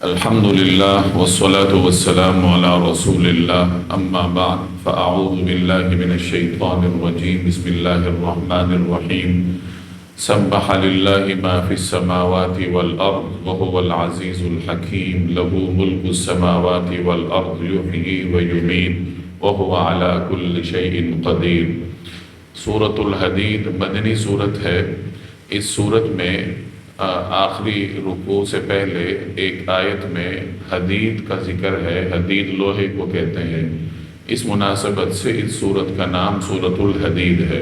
الحمد لله والصلاة والسلام على رسول الله أما بعد فأعوذ بالله من الشيطان الرجيم بسم الله الرحمن الرحيم سبح لله ما في السماوات والأرض وهو العزيز الحكيم له ملك السماوات والأرض يحيي ويميت وهو على كل شيء قدير۔ سورۃ الحدید مدنی صورت ہے۔ اس صورت میں آخری رکوع سے پہلے ایک آیت میں حدید کا ذکر ہے۔ حدید لوہے کو کہتے ہیں، اس مناسبت سے اس صورت کا نام سورۃ الحدید ہے۔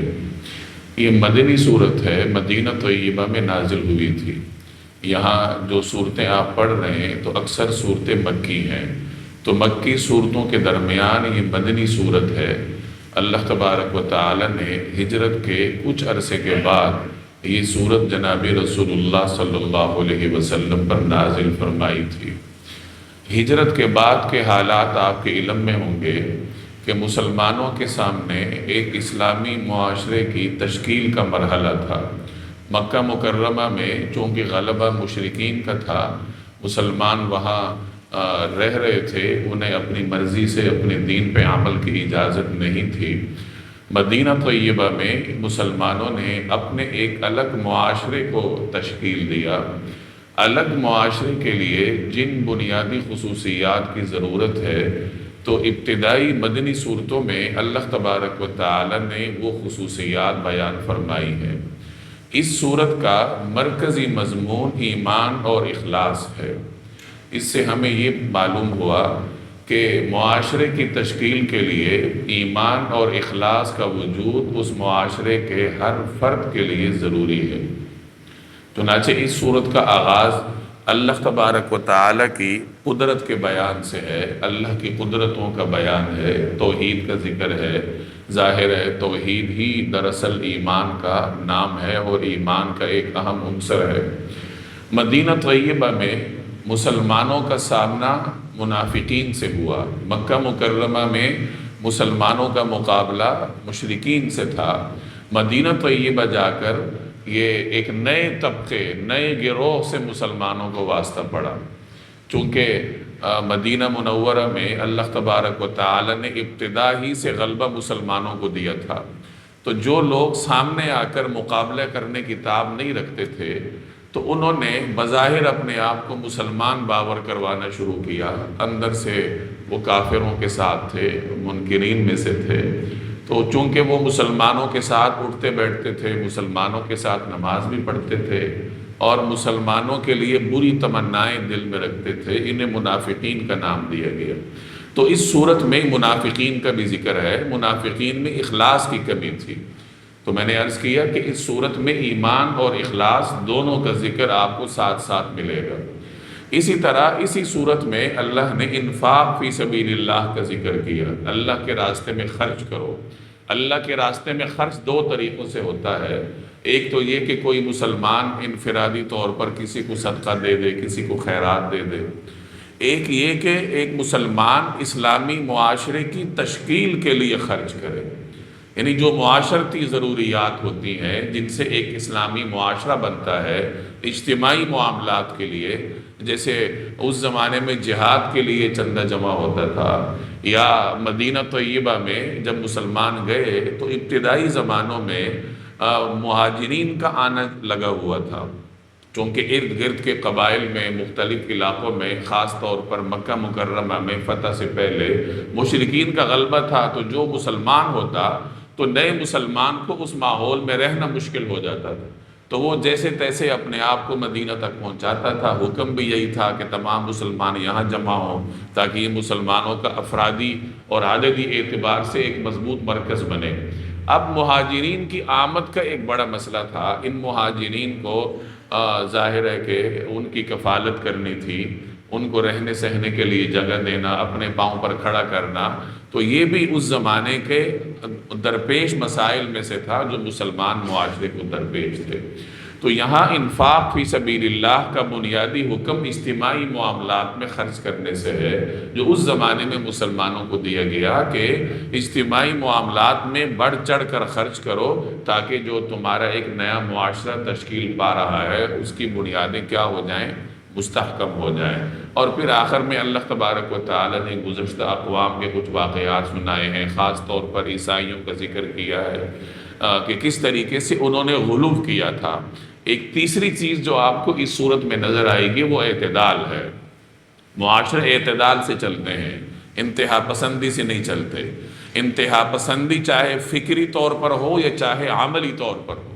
یہ مدنی صورت ہے، مدینہ طیبہ میں نازل ہوئی تھی۔ یہاں جو صورتیں آپ پڑھ رہے ہیں تو اکثر صورتیں مکی ہیں، تو مکی صورتوں کے درمیان یہ مدنی صورت ہے۔ اللہ تبارک و تعالی نے ہجرت کے کچھ عرصے کے بعد یہ صورت جناب رسول اللہ صلی اللہ علیہ وسلم پر نازل فرمائی تھی۔ ہجرت کے بعد کے حالات آپ کے علم میں ہوں گے کہ مسلمانوں کے سامنے ایک اسلامی معاشرے کی تشکیل کا مرحلہ تھا۔ مکہ مکرمہ میں چونکہ غلبہ مشرکین کا تھا، مسلمان وہاں رہ رہے تھے، انہیں اپنی مرضی سے اپنے دین پہ عمل کی اجازت نہیں تھی۔ مدینہ طیبہ میں مسلمانوں نے اپنے ایک الگ معاشرے کو تشکیل دیا۔ الگ معاشرے کے لیے جن بنیادی خصوصیات کی ضرورت ہے، تو ابتدائی مدنی صورتوں میں اللہ تبارک و تعالی نے وہ خصوصیات بیان فرمائی ہیں۔ اس صورت کا مرکزی مضمون ایمان اور اخلاص ہے۔ اس سے ہمیں یہ معلوم ہوا کہ معاشرے کی تشکیل کے لیے ایمان اور اخلاص کا وجود اس معاشرے کے ہر فرد کے لیے ضروری ہے۔ چنانچہ اس صورت کا آغاز اللہ تبارک و تعالی کی قدرت کے بیان سے ہے۔ اللہ کی قدرتوں کا بیان ہے، توحید کا ذکر ہے۔ ظاہر ہے توحید ہی دراصل ایمان کا نام ہے اور ایمان کا ایک اہم عنصر ہے۔ مدینہ طیبہ میں مسلمانوں کا سامنا منافقین سے ہوا۔ مکہ مکرمہ میں مسلمانوں کا مقابلہ مشرکین سے تھا۔ مدینہ طیبہ جا کر یہ ایک نئے طبقے، نئے گروہ سے مسلمانوں کو واسطہ پڑا۔ چونکہ مدینہ منورہ میں اللہ تبارک و تعالی نے ابتدا ہی سے غلبہ مسلمانوں کو دیا تھا، تو جو لوگ سامنے آ کر مقابلہ کرنے کی تاب نہیں رکھتے تھے، تو انہوں نے بظاہر اپنے آپ کو مسلمان باور کروانا شروع کیا۔ اندر سے وہ کافروں کے ساتھ تھے، منکرین میں سے تھے۔ تو چونکہ وہ مسلمانوں کے ساتھ اٹھتے بیٹھتے تھے، مسلمانوں کے ساتھ نماز بھی پڑھتے تھے اور مسلمانوں کے لیے بری تمنائیں دل میں رکھتے تھے، انہیں منافقین کا نام دیا گیا۔ تو اس صورت میں منافقین کا بھی ذکر ہے۔ منافقین میں اخلاص کی کمی تھی۔ تو میں نے عرض کیا کہ اس صورت میں ایمان اور اخلاص دونوں کا ذکر آپ کو ساتھ ساتھ ملے گا۔ اسی طرح اسی صورت میں اللہ نے انفاق فی سبیل اللہ کا ذکر کیا۔ اللہ کے راستے میں خرچ کرو۔ اللہ کے راستے میں خرچ دو طریقوں سے ہوتا ہے۔ ایک تو یہ کہ کوئی مسلمان انفرادی طور پر کسی کو صدقہ دے دے، کسی کو خیرات دے دے۔ ایک یہ کہ ایک مسلمان اسلامی معاشرے کی تشکیل کے لیے خرچ کرے، یعنی جو معاشرتی ضروریات ہوتی ہیں جن سے ایک اسلامی معاشرہ بنتا ہے، اجتماعی معاملات کے لیے، جیسے اس زمانے میں جہاد کے لیے چندہ جمع ہوتا تھا، یا مدینہ طیبہ میں جب مسلمان گئے تو ابتدائی زمانوں میں مہاجرین کا آنا لگا ہوا تھا، چونکہ ارد گرد کے قبائل میں مختلف علاقوں میں، خاص طور پر مکہ مکرمہ میں فتح سے پہلے مشرکین کا غلبہ تھا، تو جو مسلمان ہوتا تو نئے مسلمان کو اس ماحول میں رہنا مشکل ہو جاتا تھا، تو وہ جیسے تیسے اپنے آپ کو مدینہ تک پہنچاتا تھا۔ حکم بھی یہی تھا کہ تمام مسلمان یہاں جمع ہوں تاکہ یہ مسلمانوں کا افرادی اور عددی اعتبار سے ایک مضبوط مرکز بنے۔ اب مہاجرین کی آمد کا ایک بڑا مسئلہ تھا۔ ان مہاجرین کو ظاہر ہے کہ ان کی کفالت کرنی تھی، ان کو رہنے سہنے کے لیے جگہ دینا، اپنے پاؤں پر کھڑا کرنا، تو یہ بھی اس زمانے کے درپیش مسائل میں سے تھا جو مسلمان معاشرے کو درپیش تھے۔ تو یہاں انفاق فی سبیل اللہ کا بنیادی حکم اجتماعی معاملات میں خرچ کرنے سے ہے، جو اس زمانے میں مسلمانوں کو دیا گیا کہ اجتماعی معاملات میں بڑھ چڑھ کر خرچ کرو، تاکہ جو تمہارا ایک نیا معاشرہ تشکیل پا رہا ہے اس کی بنیادیں کیا ہو جائیں، مستحکم ہو جائیں۔ اور پھر آخر میں اللہ تبارک و تعالی نے گزشتہ اقوام کے کچھ واقعات سنائے ہیں، خاص طور پر عیسائیوں کا ذکر کیا ہے کہ کس طریقے سے انہوں نے غلو کیا تھا۔ ایک تیسری چیز جو آپ کو اس صورت میں نظر آئے گی وہ اعتدال ہے۔ معاشرے اعتدال سے چلتے ہیں، انتہا پسندی سے نہیں چلتے۔ انتہا پسندی چاہے فکری طور پر ہو یا چاہے عملی طور پر ہو،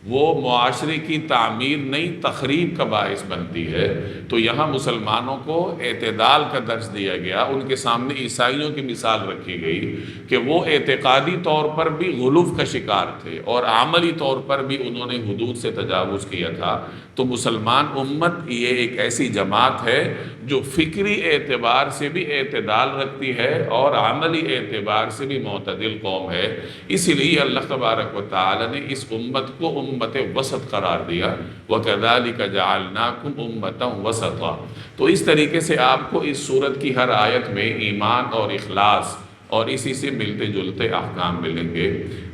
وہ معاشرے کی تعمیر نہیں تخریب کا باعث بنتی ہے۔ تو یہاں مسلمانوں کو اعتدال کا درس دیا گیا، ان کے سامنے عیسائیوں کی مثال رکھی گئی کہ وہ اعتقادی طور پر بھی غلو کا شکار تھے اور عملی طور پر بھی انہوں نے حدود سے تجاوز کیا تھا۔ تو مسلمان امت یہ ایک ایسی جماعت ہے جو فکری اعتبار سے بھی اعتدال رکھتی ہے اور عملی اعتبار سے بھی معتدل قوم ہے۔ اسی لیے اللہ تبارک و تعالی نے اس امت کو امت وسط قرار دیا، وَكَذَلِكَ جَعَلْنَاكُمْ أُمَّةً وَسَطًا۔ تو اس طریقے سے آپ کو اس سورت کی ہر آیت میں ایمان اور اخلاص اور اسی سے ملتے جلتے احکام ملیں گے۔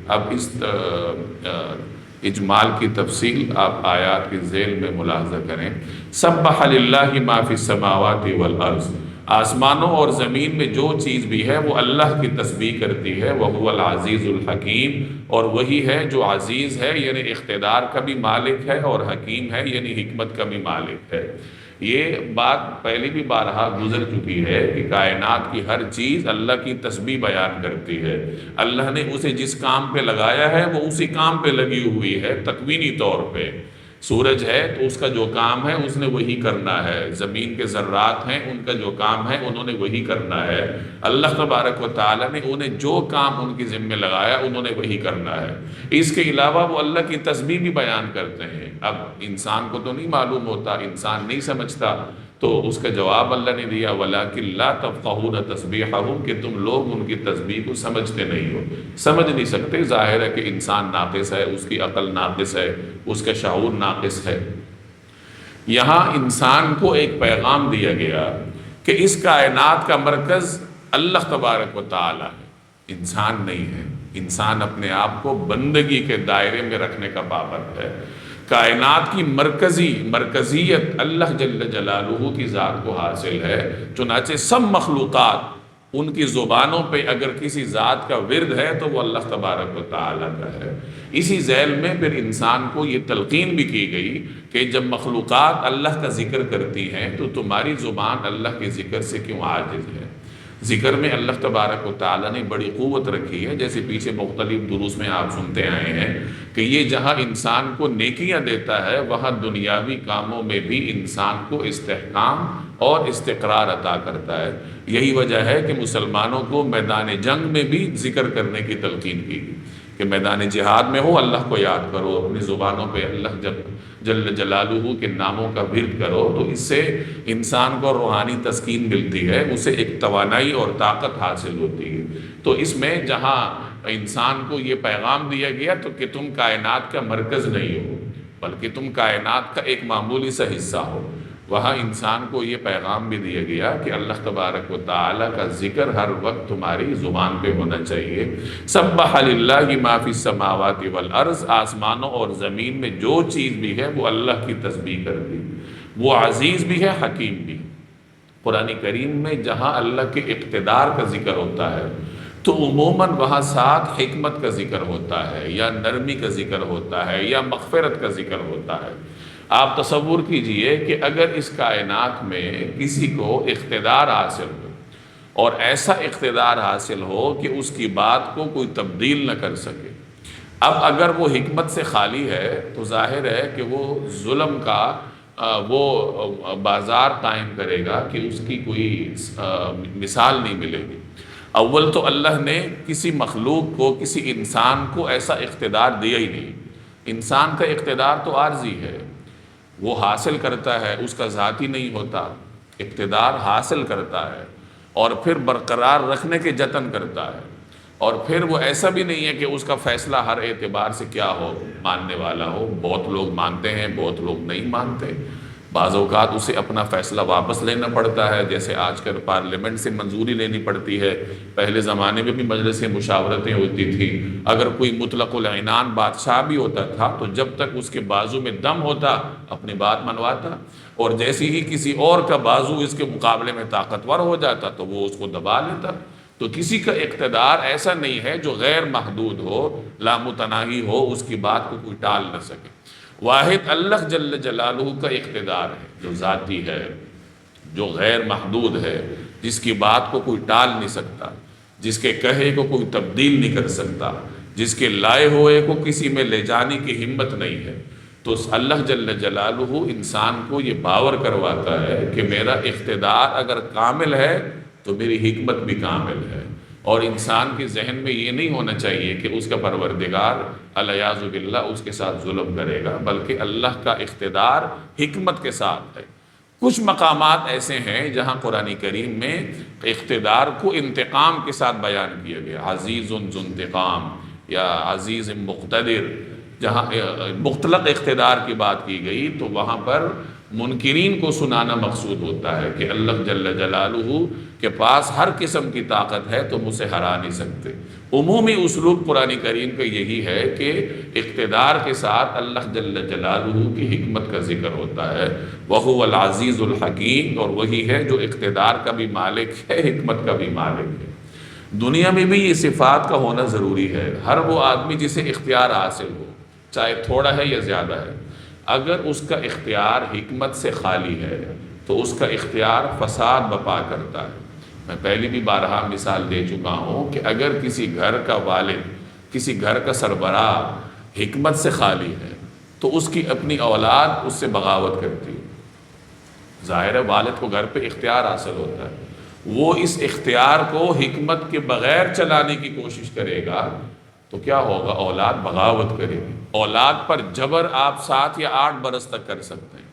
اب اس اجمال کی تفصیل آپ آیات کے ذیل میں ملاحظہ کریں۔ سبح للہ ما فی السماوات والارض، آسمانوں اور زمین میں جو چیز بھی ہے وہ اللہ کی تسبیح کرتی ہے۔ وَهُوَ الْعَزِيزُ الْحَكِيمُ، اور وہی ہے جو عزیز ہے یعنی اقتدار کا بھی مالک ہے، اور حکیم ہے یعنی حکمت کا بھی مالک ہے۔ یہ بات پہلی بھی بارہا گزر چکی ہے کہ کائنات کی ہر چیز اللہ کی تسبیح بیان کرتی ہے۔ اللہ نے اسے جس کام پہ لگایا ہے وہ اسی کام پہ لگی ہوئی ہے تکوینی طور پہ۔ سورج ہے تو اس کا جو کام ہے اس نے وہی کرنا ہے، زمین کے ذرات ہیں ان کا جو کام ہے انہوں نے وہی کرنا ہے۔ اللہ تبارک و تعالی نے انہیں جو کام ان کی ذمہ لگایا انہوں نے وہی کرنا ہے۔ اس کے علاوہ وہ اللہ کی تسبیح بھی بیان کرتے ہیں۔ اب انسان کو تو نہیں معلوم ہوتا، انسان نہیں سمجھتا، تو اس کا جواب اللہ نے دیا وَلَٰكِن لَا تَفْقَهُونَ تَسْبِيحَهُمْ، کہ تم لوگ ان کی تسبیح کو سمجھتے نہیں ہو، سمجھ نہیں سکتے۔ ظاہر ہے کہ انسان ناقص ہے، اس کی عقل ناقص ہے، اس کا شعور ناقص ہے۔ یہاں انسان کو ایک پیغام دیا گیا کہ اس کائنات کا مرکز اللہ تبارک و تعالی ہے، انسان نہیں ہے۔ انسان اپنے آپ کو بندگی کے دائرے میں رکھنے کا پابند ہے۔ کائنات کی مرکزیت اللہ جل جلالہ کی ذات کو حاصل ہے، چنانچہ سب مخلوقات ان کی زبانوں پہ اگر کسی ذات کا ورد ہے تو وہ اللہ تبارک و تعالی کا ہے۔ اسی ذیل میں پھر انسان کو یہ تلقین بھی کی گئی کہ جب مخلوقات اللہ کا ذکر کرتی ہیں تو تمہاری زبان اللہ کے ذکر سے کیوں عاجز ہے؟ ذکر میں اللہ تبارک و تعالی نے بڑی قوت رکھی ہے، جیسے پیچھے مختلف دروس میں آپ سنتے آئے ہیں کہ یہ جہاں انسان کو نیکیاں دیتا ہے وہاں دنیاوی کاموں میں بھی انسان کو استحکام اور استقرار عطا کرتا ہے۔ یہی وجہ ہے کہ مسلمانوں کو میدان جنگ میں بھی ذکر کرنے کی تلقین کی گئی کہ میدان جہاد میں ہو اللہ کو یاد کرو، اپنی زبانوں پہ اللہ جل جلالہ کے ناموں کا ورد کرو، تو اس سے انسان کو روحانی تسکین ملتی ہے، اسے ایک توانائی اور طاقت حاصل ہوتی ہے۔ تو اس میں جہاں انسان کو یہ پیغام دیا گیا تو کہ تم کائنات کا مرکز نہیں ہو بلکہ تم کائنات کا ایک معمولی سا حصہ ہو، وہاں انسان کو یہ پیغام بھی دیا گیا کہ اللہ تبارک و تعالی کا ذکر ہر وقت تمہاری زبان پہ ہونا چاہیے۔ سبح للہ ما فی السماوات والارض، آسمانوں اور زمین میں جو چیز بھی ہے وہ اللہ کی تسبیح کرتی، وہ عزیز بھی ہے، حکیم بھی۔ قرآن کریم میں جہاں اللہ کے اقتدار کا ذکر ہوتا ہے تو عموماً وہاں ساتھ حکمت کا ذکر ہوتا ہے یا نرمی کا ذکر ہوتا ہے یا مغفرت کا ذکر ہوتا ہے۔ آپ تصور کیجئے کہ اگر اس کائنات میں کسی کو اقتدار حاصل ہو اور ایسا اقتدار حاصل ہو کہ اس کی بات کو کوئی تبدیل نہ کر سکے، اب اگر وہ حکمت سے خالی ہے تو ظاہر ہے کہ وہ ظلم کا وہ بازار قائم کرے گا کہ اس کی کوئی مثال نہیں ملے گی۔ اول تو اللہ نے کسی مخلوق کو، کسی انسان کو ایسا اقتدار دیا ہی نہیں۔ انسان کا اقتدار تو عارضی ہے، وہ حاصل کرتا ہے، اس کا ذاتی نہیں ہوتا، اقتدار حاصل کرتا ہے اور پھر برقرار رکھنے کے جتن کرتا ہے، اور پھر وہ ایسا بھی نہیں ہے کہ اس کا فیصلہ ہر اعتبار سے کیا ہو، ماننے والا ہو۔ بہت لوگ مانتے ہیں، بہت لوگ نہیں مانتے، بعض اوقات اسے اپنا فیصلہ واپس لینا پڑتا ہے، جیسے آج کل پارلیمنٹ سے منظوری لینی پڑتی ہے، پہلے زمانے میں بھی مجلس مشاورتیں ہوتی تھی۔ اگر کوئی مطلق العنان بادشاہ بھی ہوتا تھا تو جب تک اس کے بازو میں دم ہوتا اپنی بات منواتا، اور جیسے ہی کسی اور کا بازو اس کے مقابلے میں طاقتور ہو جاتا تو وہ اس کو دبا لیتا۔ تو کسی کا اقتدار ایسا نہیں ہے جو غیر محدود ہو، لامتناہی ہو، اس کی بات کو کوئی ٹال نہ سکے۔ واحد اللہ جل جلالہ کا اقتدار ہے جو ذاتی ہے، جو غیر محدود ہے، جس کی بات کو کوئی ٹال نہیں سکتا، جس کے کہے کو کوئی تبدیل نہیں کر سکتا، جس کے لائے ہوئے کو کسی میں لے جانے کی ہمت نہیں ہے۔ تو اللہ جل جلالہ انسان کو یہ باور کرواتا ہے کہ میرا اقتدار اگر کامل ہے تو میری حکمت بھی کامل ہے، اور انسان کے ذہن میں یہ نہیں ہونا چاہیے کہ اس کا پروردگار الیاذ باللہ اس کے ساتھ ظلم کرے گا، بلکہ اللہ کا اقتدار حکمت کے ساتھ ہے۔ کچھ مقامات ایسے ہیں جہاں قرآن کریم میں اقتدار کو انتقام کے ساتھ بیان کیا گیا، عزیز ذو انتقام یا عزیز مقتدر۔ جہاں مطلق اقتدار کی بات کی گئی تو وہاں پر منکرین کو سنانا مقصود ہوتا ہے کہ اللہ جل جلالہ کے پاس ہر قسم کی طاقت ہے، تم اسے ہرا نہیں سکتے۔ عمومی اسلوب قرآن کریم کا یہی ہے کہ اقتدار کے ساتھ اللہ جل جلالہ کی حکمت کا ذکر ہوتا ہے، وَهُوَ الْعَزِيزُ الْحَكِيمُ، اور وہی ہے جو اقتدار کا بھی مالک ہے، حکمت کا بھی مالک ہے۔ دنیا میں بھی یہ صفات کا ہونا ضروری ہے۔ ہر وہ آدمی جسے اختیار حاصل ہو، چاہے تھوڑا ہے یا زیادہ ہے، اگر اس کا اختیار حکمت سے خالی ہے تو اس کا اختیار فساد بپا کرتا ہے۔ میں پہلی بھی بارہا مثال دے چکا ہوں کہ اگر کسی گھر کا والد، کسی گھر کا سربراہ حکمت سے خالی ہے تو اس کی اپنی اولاد اس سے بغاوت کرتی ہے۔ ظاہر ہے والد کو گھر پہ اختیار حاصل ہوتا ہے، وہ اس اختیار کو حکمت کے بغیر چلانے کی کوشش کرے گا تو کیا ہوگا؟ اولاد بغاوت کرے گی۔ اولاد پر جبر آپ 7 یا 8 برس تک کر سکتے ہیں،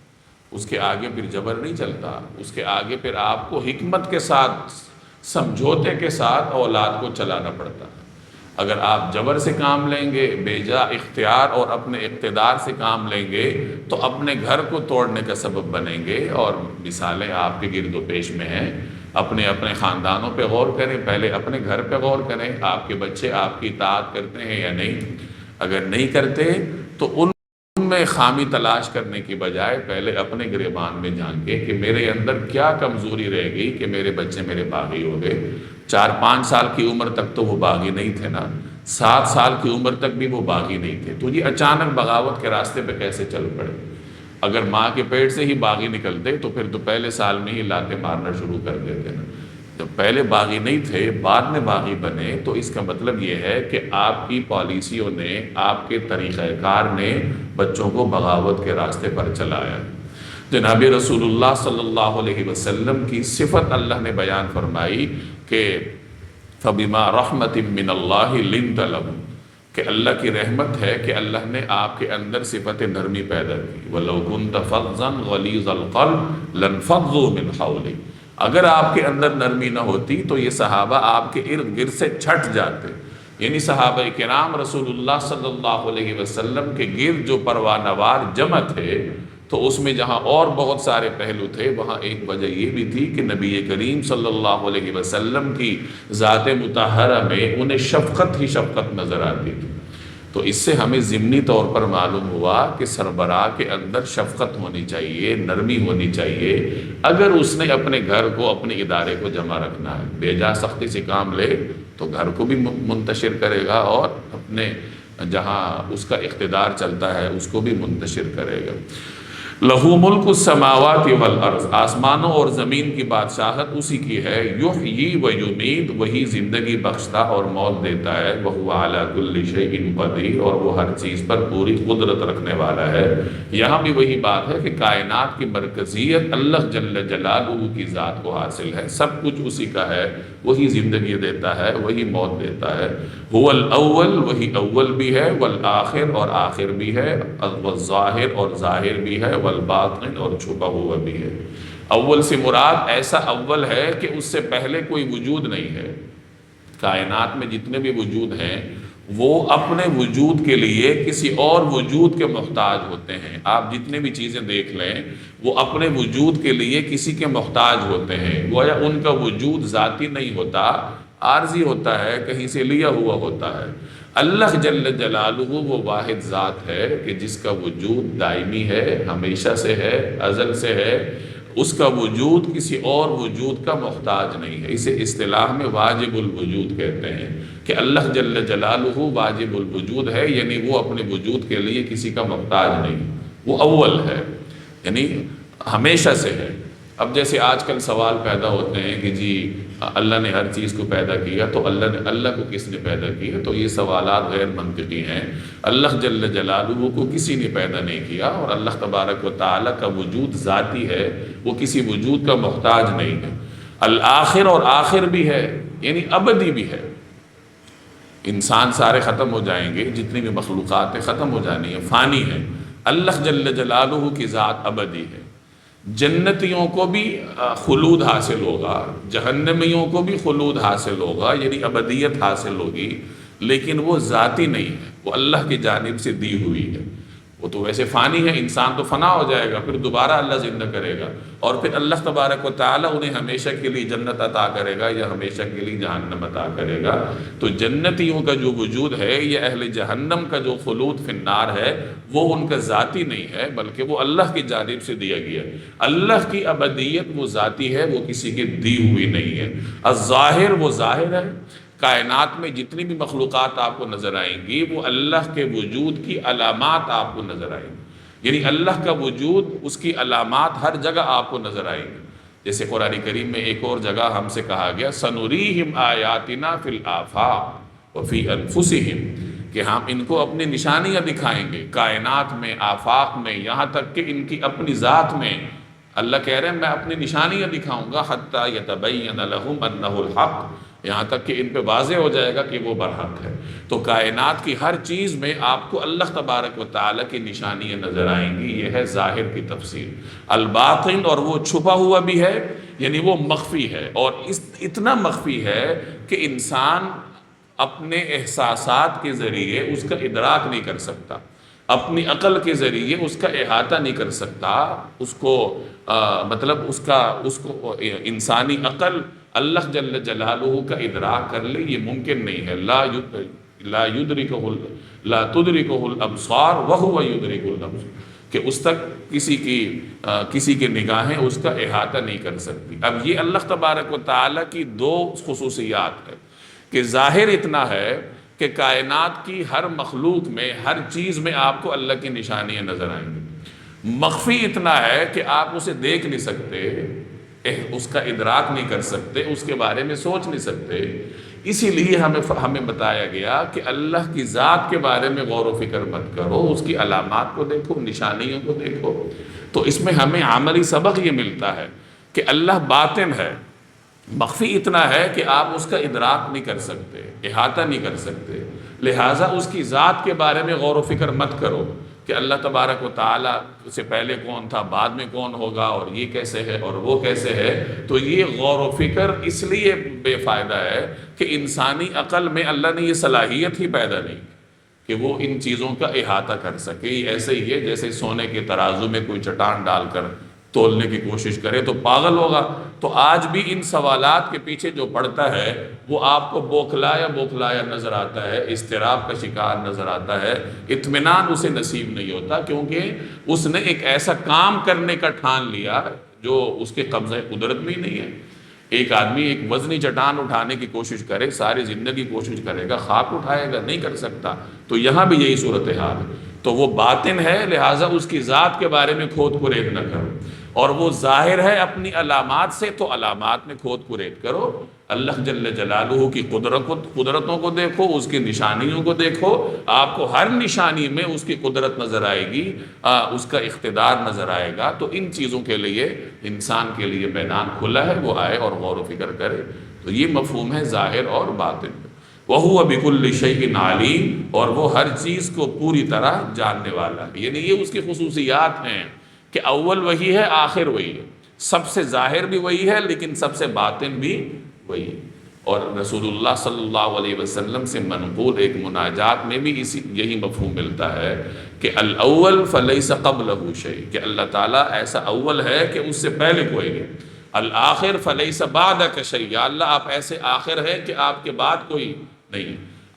اس کے آگے پھر جبر نہیں چلتا، اس کے آگے پھر آپ کو حکمت کے ساتھ، سمجھوتے کے ساتھ اولاد کو چلانا پڑتا ہے۔ اگر آپ جبر سے کام لیں گے، بے جا اختیار اور اپنے اقتدار سے کام لیں گے تو اپنے گھر کو توڑنے کا سبب بنیں گے، اور مثالیں آپ کے گرد و پیش میں ہیں۔ اپنے خاندانوں پہ غور کریں، پہلے اپنے گھر پہ غور کریں، آپ کے بچے آپ کی اطاعت کرتے ہیں یا نہیں؟ اگر نہیں کرتے تو ان میں خامی تلاش کرنے کی بجائے پہلے اپنے گریبان میں جھانکیں کہ میرے اندر کیا کمزوری رہ گئی کہ میرے بچے میرے باغی ہو گئے۔ 4-5 سال کی عمر تک تو وہ باغی نہیں تھے نا، 7 سال کی عمر تک بھی وہ باغی نہیں تھے، تو یہ اچانک بغاوت کے راستے پہ کیسے چل پڑے؟ اگر ماں کے پیٹ سے ہی باغی نکلتے تو پھر تو پہلے سال میں ہی لاتے مارنا شروع کر دیتے نا۔ جب پہلے باغی نہیں تھے، بعد میں باغی بنے، تو اس کا مطلب یہ ہے کہ آپ کی پالیسیوں نے، آپ کے طریقہ کار نے بچوں کو بغاوت کے راستے پر چلایا۔ جناب رسول اللہ صلی اللہ علیہ وسلم کی صفت اللہ نے بیان فرمائی کہ فَبِمَا رَحْمَةٍ مِّنَ اللَّهِ لِنْتَ لَهُمْ، کہ اللہ کی رحمت ہے کہ اللہ نے آپ کے اندر صفت نرمی پیدا کی۔ وَلَوْ كُنْتَ فَظًّا غَلِيظَ الْقَلْبِ لَانفَضُّوا مِنْ حَوْلِكَ، اگر آپ کے اندر نرمی نہ ہوتی تو یہ صحابہ آپ کے ارد گرد سے چھٹ جاتے۔ یعنی صحابہ کرام رسول اللہ صلی اللہ علیہ وسلم کے گرد جو پروانہ وار جمع تھے، تو اس میں جہاں اور بہت سارے پہلو تھے، وہاں ایک وجہ یہ بھی تھی کہ نبی کریم صلی اللہ علیہ وسلم کی ذات مطہرہ میں انہیں شفقت ہی شفقت نظر آتی تھی۔ تو اس سے ہمیں ضمنی طور پر معلوم ہوا کہ سربراہ کے اندر شفقت ہونی چاہیے، نرمی ہونی چاہیے، اگر اس نے اپنے گھر کو، اپنے ادارے کو جمع رکھنا ہے۔ بے جا سختی سے کام لے تو گھر کو بھی منتشر کرے گا، اور اپنے جہاں اس کا اقتدار چلتا ہے اس کو بھی منتشر کرے گا۔ لہو ملک السماوات والارض، آسمانوں اور زمین کی بادشاہت اسی کی ہے۔ یحیی و یمیت، وہی زندگی بخشتا اور موت دیتا ہے۔ وہو علی کل شیء قدیر، اور وہ ہر چیز پر پوری قدرت رکھنے والا ہے۔ یہاں بھی وہی بات ہے کہ کائنات کی مرکزیت اللہ جل جلالہ کی ذات کو حاصل ہے، سب کچھ اسی کا ہے، وہی زندگی دیتا ہے، وہی موت دیتا ہے۔ هو الاول، وہی اول بھی ہے، والآخر، اور آخر بھی ہے، والظاہر، اور ظاہر بھی ہے، والباطن، اور چھپا ہوا بھی ہے۔ اول سے مراد ایسا اول ہے کہ اس سے پہلے کوئی وجود نہیں ہے۔ کائنات میں جتنے بھی وجود ہیں وہ اپنے وجود کے لیے کسی اور وجود کے محتاج ہوتے ہیں۔ آپ جتنے بھی چیزیں دیکھ لیں وہ اپنے وجود کے لیے کسی کے محتاج ہوتے ہیں، گویا ان کا وجود ذاتی نہیں ہوتا، عارضی ہوتا ہے، کہیں سے لیا ہوا ہوتا ہے۔ اللہ جل جلالہ وہ واحد ذات ہے کہ جس کا وجود دائمی ہے، ہمیشہ سے ہے، ازل سے ہے، اس کا وجود کسی اور وجود کا محتاج نہیں ہے۔ اسے اصطلاح میں واجب الوجود کہتے ہیں کہ اللہ جل جلالہ واجب الوجود ہے، یعنی وہ اپنے وجود کے لیے کسی کا محتاج نہیں، وہ اول ہے، یعنی ہمیشہ سے ہے۔ اب جیسے آج کل سوال پیدا ہوتے ہیں کہ جی اللہ نے ہر چیز کو پیدا کیا تو اللہ کو کس نے پیدا کیا؟ تو یہ سوالات غیر منطقی ہیں۔ اللہ جل جلالہ کو کسی نے پیدا نہیں کیا، اور اللہ تبارک و تعالیٰ کا وجود ذاتی ہے، وہ کسی وجود کا محتاج نہیں ہے۔ الآخر، اور آخر بھی ہے، یعنی ابدی بھی ہے۔ انسان سارے ختم ہو جائیں گے، جتنی بھی مخلوقات ہیں ختم ہو جانی ہے، فانی ہے۔ اللہ جل جلالہ کی ذات ابدی ہے۔ جنتیوں کو بھی خلود حاصل ہوگا، جہنمیوں کو بھی خلود حاصل ہوگا، یعنی ابدیت حاصل ہوگی، لیکن وہ ذاتی نہیں ہے، وہ اللہ کی جانب سے دی ہوئی ہے۔ وہ تو ویسے فانی ہے، انسان تو فنا ہو جائے گا، پھر دوبارہ اللہ زندہ کرے گا، اور پھر اللہ تبارک و تعالیٰ انہیں ہمیشہ کے لیے جنت عطا کرے گا یا ہمیشہ کے لیے جہنم عطا کرے گا۔ تو جنتیوں کا جو وجود ہے یا اہل جہنم کا جو خلود فی النار ہے، وہ ان کا ذاتی نہیں ہے، بلکہ وہ اللہ کی جانب سے دیا گیا ہے۔ اللہ کی ابدیت وہ ذاتی ہے، وہ کسی کی دی ہوئی نہیں ہے۔ الظاہر، وہ ظاہر ہے۔ کائنات میں جتنی بھی مخلوقات آپ کو نظر آئیں گی وہ اللہ کے وجود کی علامات آپ کو نظر آئیں گی، یعنی اللہ کا وجود، اس کی علامات ہر جگہ آپ کو نظر آئیں گی۔ جیسے قرآن کریم میں ایک اور جگہ ہم سے کہا گیا سنریہم آیاتنا فی الآفاق وفی انفسہم، کہ ہم ان کو اپنی نشانیاں دکھائیں گے کائنات میں، آفاق میں، یہاں تک کہ ان کی اپنی ذات میں۔ اللہ کہہ رہے ہیں میں اپنی نشانیاں دکھاؤں گا حتی یتبین لہم انہ الحق، یہاں تک کہ ان پہ واضح ہو جائے گا کہ وہ برحق ہے۔ تو کائنات کی ہر چیز میں آپ کو اللہ تبارک و تعالیٰ کی نشانیاں نظر آئیں گی، یہ ہے ظاہر کی تفسیر۔ الباطن، اور وہ چھپا ہوا بھی ہے، یعنی وہ مخفی ہے، اور اتنا مخفی ہے کہ انسان اپنے احساسات کے ذریعے اس کا ادراک نہیں کر سکتا، اپنی عقل کے ذریعے اس کا احاطہ نہیں کر سکتا، اس کو مطلب اس کو انسانی عقل اللہ جل جلالہ کا ادراک کر لے، یہ ممکن نہیں ہے۔ لا تدرکہ الابصار وہو یدرک الابصار، کہ اس تک کسی کی نگاہیں اس کا احاطہ نہیں کر سکتی۔ اب یہ اللہ تبارک و تعالیٰ کی دو خصوصیات ہے کہ ظاہر اتنا ہے کہ کائنات کی ہر مخلوق میں، ہر چیز میں آپ کو اللہ کی نشانیاں نظر آئیں گی۔ مخفی اتنا ہے کہ آپ اسے دیکھ نہیں سکتے، اس کا ادراک نہیں کر سکتے، اس کے بارے میں سوچ نہیں سکتے۔ اسی لیے ہمیں بتایا گیا کہ اللہ کی ذات کے بارے میں غور و فکر مت کرو، اس کی علامات کو دیکھو، نشانیوں کو دیکھو۔ تو اس میں ہمیں عملی سبق یہ ملتا ہے کہ اللہ باطن ہے، مخفی اتنا ہے کہ آپ اس کا ادراک نہیں کر سکتے، احاطہ نہیں کر سکتے، لہٰذا اس کی ذات کے بارے میں غور و فکر مت کرو کہ اللہ تبارک و تعالیٰ سے پہلے کون تھا، بعد میں کون ہوگا، اور یہ کیسے ہے اور وہ کیسے ہے۔ تو یہ غور و فکر اس لیے بے فائدہ ہے کہ انسانی عقل میں اللہ نے یہ صلاحیت ہی پیدا نہیں کہ وہ ان چیزوں کا احاطہ کر سکے۔ یہ ایسے ہی ہے جیسے سونے کے ترازو میں کوئی چٹان ڈال کر تولنے کی کوشش کرے تو پاگل ہوگا۔ تو آج بھی ان سوالات کے پیچھے جو پڑتا ہے وہ آپ کو بوکھلایا نظر آتا ہے، اضطراب کا شکار نظر آتا ہے، اطمینان اسے نصیب نہیں ہوتا، کیونکہ اس نے ایک ایسا کام کرنے کا ٹھان لیا جو اس کے قبضہ قدرت میں ہی نہیں ہے۔ ایک آدمی ایک وزنی چٹان اٹھانے کی کوشش کرے، ساری زندگی کوشش کرے گا، خاک اٹھائے گا، نہیں کر سکتا۔ تو یہاں بھی یہی صورتحال ہے۔ تو وہ باطن ہے، لہٰذا اس کی ذات کے بارے میں کھود کرید نہ کرو، اور وہ ظاہر ہے اپنی علامات سے، تو علامات میں کھود کرید کرو۔ اللہ جل جلالہ کی قدرتوں کو دیکھو، اس کی نشانیوں کو دیکھو، آپ کو ہر نشانی میں اس کی قدرت نظر آئے گی، اس کا اقتدار نظر آئے گا۔ تو ان چیزوں کے لیے انسان کے لیے میدان کھلا ہے، وہ آئے اور غور و فکر کرے۔ تو یہ مفہوم ہے ظاہر اور باطن۔ وَهُوَ بِكُلِّ شَيْءٍ عَلِيمٌ، اور وہ ہر چیز کو پوری طرح جاننے والا ہے۔ یعنی یہ اس کی خصوصیات ہیں کہ اول وہی ہے، آخر وہی ہے، سب سے ظاہر بھی وہی ہے، لیکن سب سے باطن بھی وہی ہے۔ اور رسول اللہ صلی اللہ علیہ وسلم سے منقول ایک مناجات میں بھی یہی مفہوم ملتا ہے کہ الاول فلیس قبلہ شیء، کہ اللہ تعالیٰ ایسا اول ہے کہ اس سے پہلے کوئی نہیں، الآخر فلیس بعدک شیء، یا اللہ آپ ایسے آخر ہیں کہ آپ کے بعد کوئی نہیں،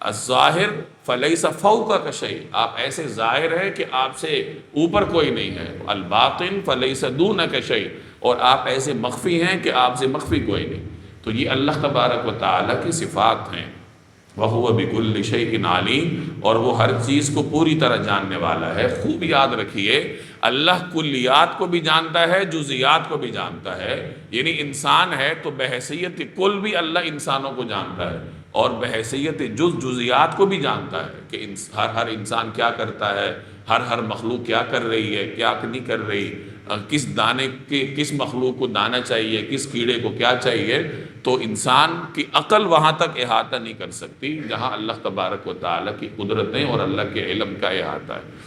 الظاہر فلیس فوقک شیء، آپ ایسے ظاہر ہیں کہ آپ سے اوپر کوئی نہیں ہے، الباطن فلیس دونک شیء، اور آپ ایسے مخفی ہیں کہ آپ سے مخفی کوئی نہیں۔ تو یہ اللہ تبارک و تعالیٰ کی صفات ہیں، وَهُوَ بِكُلِّ شَيْءٍ عَلِيمٌ، اور وہ ہر چیز کو پوری طرح جاننے والا ہے۔ خوب یاد رکھیے، اللہ کلیات کو بھی جانتا ہے، جزیات کو بھی جانتا ہے، یعنی انسان ہے تو بحیثیت کل بھی اللہ انسانوں کو جانتا ہے، اور بحیثیت جزیات کو بھی جانتا ہے کہ ہر انسان کیا کرتا ہے، ہر مخلوق کیا کر رہی ہے، کیا نہیں کر رہی، کس دانے کس مخلوق کو دانہ چاہیے، کس کیڑے کو کیا چاہیے۔ تو انسان کی عقل وہاں تک احاطہ نہیں کر سکتی جہاں اللہ تبارک و تعالیٰ کی قدرتیں اور اللہ کے علم کا احاطہ ہے۔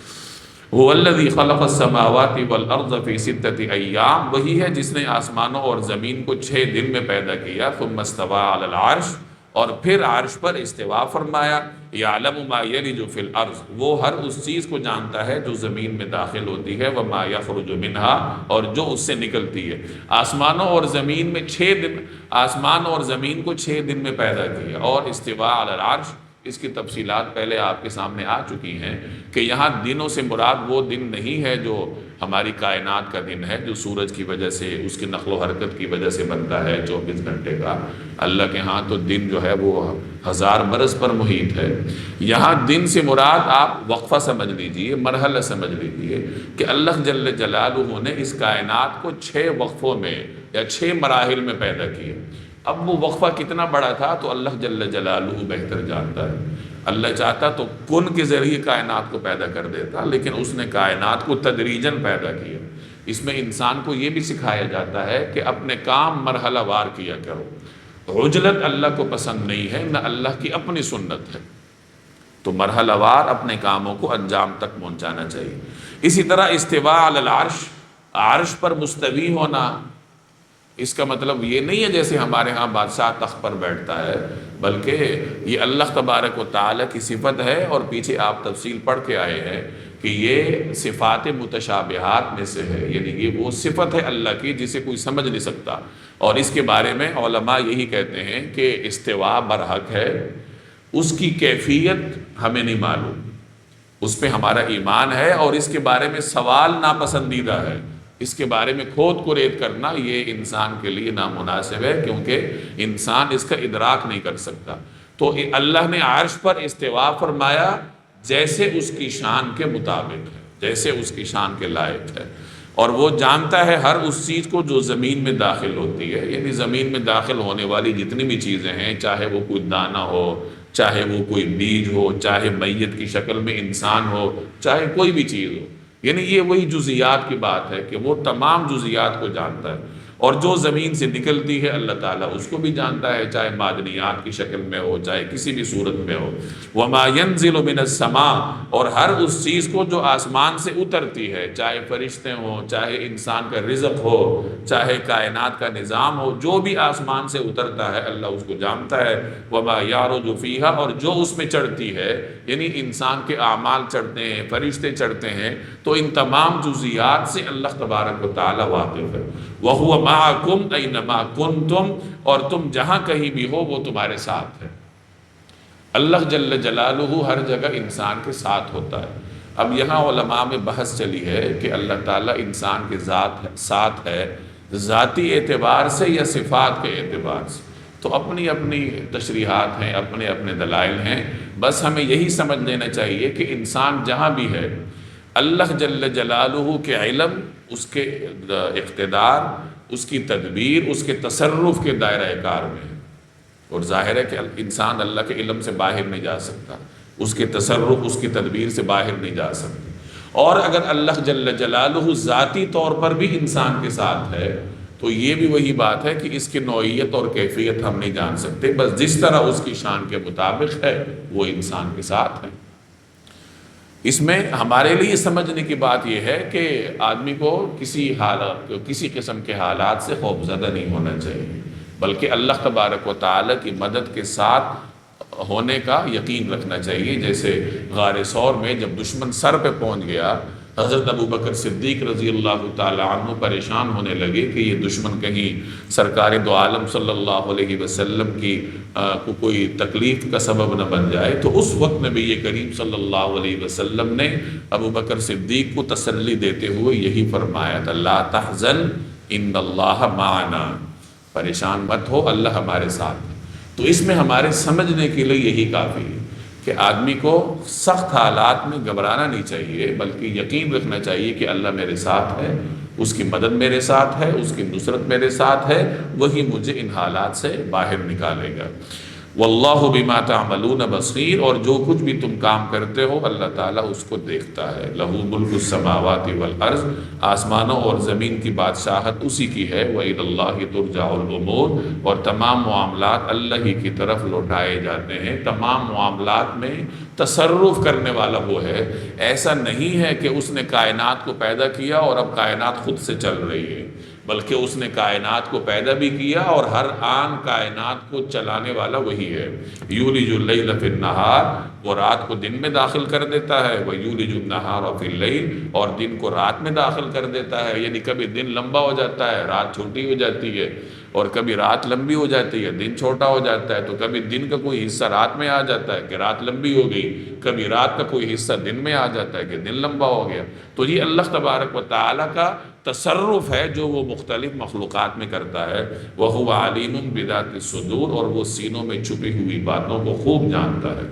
هو الذی خلق السماوات والارض فی ستۃ ایام، وہی ہے جس نے آسمانوں اور زمین کو 6 دن میں پیدا کیا، ثم استوى علی العرش، اور پھر عرش پر استوا فرمایا، یعلم ما یلج فی الارض، وہ ہر اس چیز کو جانتا ہے جو زمین میں داخل ہوتی ہے، وما یخرج منہا، اور جو اس سے نکلتی ہے۔ آسمانوں اور زمین میں 6 دن، آسمان اور زمین کو 6 دن میں پیدا کیا، اور استوا علی العرش، اس کی تفصیلات پہلے آپ کے سامنے آ چکی ہیں کہ یہاں دنوں سے مراد وہ دن نہیں ہے جو ہماری کائنات کا دن ہے، جو سورج کی وجہ سے، اس کی نقل و حرکت کی وجہ سے بنتا ہے 24 گھنٹے کا۔ اللہ کے ہاں تو دن جو ہے وہ 1000 برس پر محیط ہے۔ یہاں دن سے مراد آپ وقفہ سمجھ لیجئے، مرحلہ سمجھ لیجئے کہ اللہ جل جلالہ نے اس کائنات کو 6 وقفوں میں یا 6 مراحل میں پیدا کیا۔ اب وہ وقفہ کتنا بڑا تھا تو اللہ جل جلالہ بہتر جانتا ہے۔ اللہ چاہتا تو کن کے ذریعے کائنات کو پیدا کر دیتا، لیکن اس نے کائنات کو تدریجاً پیدا کیا۔ اس میں انسان کو یہ بھی سکھایا جاتا ہے کہ اپنے کام مرحلہ وار کیا کرو۔ عجلت اللہ کو پسند نہیں ہے، نہ اللہ کی اپنی سنت ہے، تو مرحلہ وار اپنے کاموں کو انجام تک پہنچانا چاہیے۔ اسی طرح استواء علی العرش، عرش پر مستوی ہونا، اس کا مطلب یہ نہیں ہے جیسے ہمارے ہاں بادشاہ تخت پر بیٹھتا ہے، بلکہ یہ اللہ تبارک و تعالیٰ کی صفت ہے، اور پیچھے آپ تفصیل پڑھ کے آئے ہیں کہ یہ صفات متشابہات میں سے ہے، یعنی یہ وہ صفت ہے اللہ کی جسے کوئی سمجھ نہیں سکتا، اور اس کے بارے میں علماء یہی کہتے ہیں کہ استواء برحق ہے، اس کی کیفیت ہمیں نہیں معلوم، اس پہ ہمارا ایمان ہے، اور اس کے بارے میں سوال ناپسندیدہ ہے، اس کے بارے میں کھود کرید کرنا یہ انسان کے لیے نامناسب ہے، کیونکہ انسان اس کا ادراک نہیں کر سکتا۔ تو اللہ نے عرش پر استوا فرمایا جیسے اس کی شان کے مطابق ہے، جیسے اس کی شان کے لائق ہے، اور وہ جانتا ہے ہر اس چیز کو جو زمین میں داخل ہوتی ہے، یعنی زمین میں داخل ہونے والی جتنی بھی چیزیں ہیں، چاہے وہ کوئی دانہ ہو، چاہے وہ کوئی بیج ہو، چاہے میت کی شکل میں انسان ہو، چاہے کوئی بھی چیز ہو، یعنی یہ وہی جزیات کی بات ہے کہ وہ تمام جزیات کو جانتا ہے، اور جو زمین سے نکلتی ہے اللہ تعالیٰ اس کو بھی جانتا ہے، چاہے معدنیات کی شکل میں ہو، چاہے کسی بھی صورت میں ہو۔ وَمَا يَنزِلُ مِنَ السَّمَاءِ، اور ہر اس چیز کو جو آسمان سے اترتی ہے، چاہے فرشتے ہوں، چاہے انسان کا رزق ہو، چاہے کائنات کا نظام ہو، جو بھی آسمان سے اترتا ہے اللہ اس کو جانتا ہے۔ وَمَا يَعْرُجُ فِيهَا، اور جو اس میں چڑھتی ہے، یعنی انسان کے اعمال چڑھتے ہیں، فرشتے چڑھتے ہیں، تو ان تمام جزیات سے اللہ تبارک و تعالیٰ واقف ہے۔ وَهُوَ مَعَكُمْ أَيْنَمَا كُنْتُمْ، اور تم جہاں کہیں بھی ہو وہ تمہارے ساتھ ہے۔ اللہ جل جلالہ ہر جگہ انسان کے ساتھ ہوتا ہے۔ اب یہاں علماء میں بحث چلی ہے کہ اللہ تعالیٰ انسان کے ساتھ ہے ذاتی اعتبار سے یا صفات کے اعتبار سے، تو اپنی اپنی تشریحات ہیں، اپنے اپنے دلائل ہیں، بس ہمیں یہی سمجھ لینا چاہیے کہ انسان جہاں بھی ہے اللہ جل جلالہ کے علم، اس کے اقتدار، اس کی تدبیر، اس کے تصرف کے دائرہ کار میں ہے، اور ظاہر ہے کہ انسان اللہ کے علم سے باہر نہیں جا سکتا، اس کے تصرف، اس کی تدبیر سے باہر نہیں جا سکتا۔ اور اگر اللہ جل جلالہ ذاتی طور پر بھی انسان کے ساتھ ہے تو یہ بھی وہی بات ہے کہ اس کی نوعیت اور کیفیت ہم نہیں جان سکتے، بس جس طرح اس کی شان کے مطابق ہے وہ انسان کے ساتھ ہے۔ اس میں ہمارے لیے سمجھنے کی بات یہ ہے کہ آدمی کو کسی قسم کے حالات سے خوف زدہ نہیں ہونا چاہیے، بلکہ اللہ تبارک و تعالیٰ کی مدد کے ساتھ ہونے کا یقین رکھنا چاہیے۔ جیسے غار ثور میں جب دشمن سر پہ پہنچ گیا، حضرت ابوبکر صدیق رضی اللہ تعالیٰ عنہ پریشان ہونے لگے کہ یہ دشمن کہیں سرکار دو عالم صلی اللہ علیہ وسلم کی کو کوئی تکلیف کا سبب نہ بن جائے۔ تو اس وقت نبی کریم صلی اللہ علیہ وسلم نے ابوبکر صدیق کو تسلی دیتے ہوئے یہی فرمایا تھا، لا تحزن ان اللہ معنا، پریشان مت ہو، اللہ ہمارے ساتھ ہے۔ تو اس میں ہمارے سمجھنے کے لیے یہی کافی ہے کہ آدمی کو سخت حالات میں گھبرانا نہیں چاہیے، بلکہ یقین رکھنا چاہیے کہ اللہ میرے ساتھ ہے، اس کی مدد میرے ساتھ ہے، اس کی نصرت میرے ساتھ ہے، وہی مجھے ان حالات سے باہر نکالے گا۔ واللہ بما تعملون بصیر، اور جو کچھ بھی تم کام کرتے ہو اللہ تعالیٰ اس کو دیکھتا ہے۔ لہ ملک السماوات والارض، آسمانوں اور زمین کی بادشاہت اسی کی ہے۔ وإلی اللہ ترجع الامور، اور تمام معاملات اللہ ہی کی طرف لوٹائے جاتے ہیں۔ تمام معاملات میں تصرف کرنے والا وہ ہے، ایسا نہیں ہے کہ اس نے کائنات کو پیدا کیا اور اب کائنات خود سے چل رہی ہے، بلکہ اس نے کائنات کو پیدا بھی کیا اور ہر آن کائنات کو چلانے والا وہی ہے۔ یولج اللیل فی النہار، وہ رات کو دن میں داخل کر دیتا ہے، ویولج النہار فی اللیل، اور دن کو رات میں داخل کر دیتا ہے۔ یعنی کبھی دن لمبا ہو جاتا ہے، رات چھوٹی ہو جاتی ہے، اور کبھی رات لمبی ہو جاتی ہے، دن چھوٹا ہو جاتا ہے۔ تو کبھی دن کا کوئی حصہ رات میں آ جاتا ہے کہ رات لمبی ہو گئی، کبھی رات کا کوئی حصہ دن میں آ جاتا ہے کہ دن لمبا ہو گیا۔ تو یہ اللہ تبارک و تعالیٰ کا تصرف ہے جو وہ مختلف مخلوقات میں کرتا ہے۔ وَهُوَ عَلِيمٌ بِذَاتِ الصُّدُورِ، اور وہ سینوں میں چھپی ہوئی باتوں کو خوب جانتا ہے۔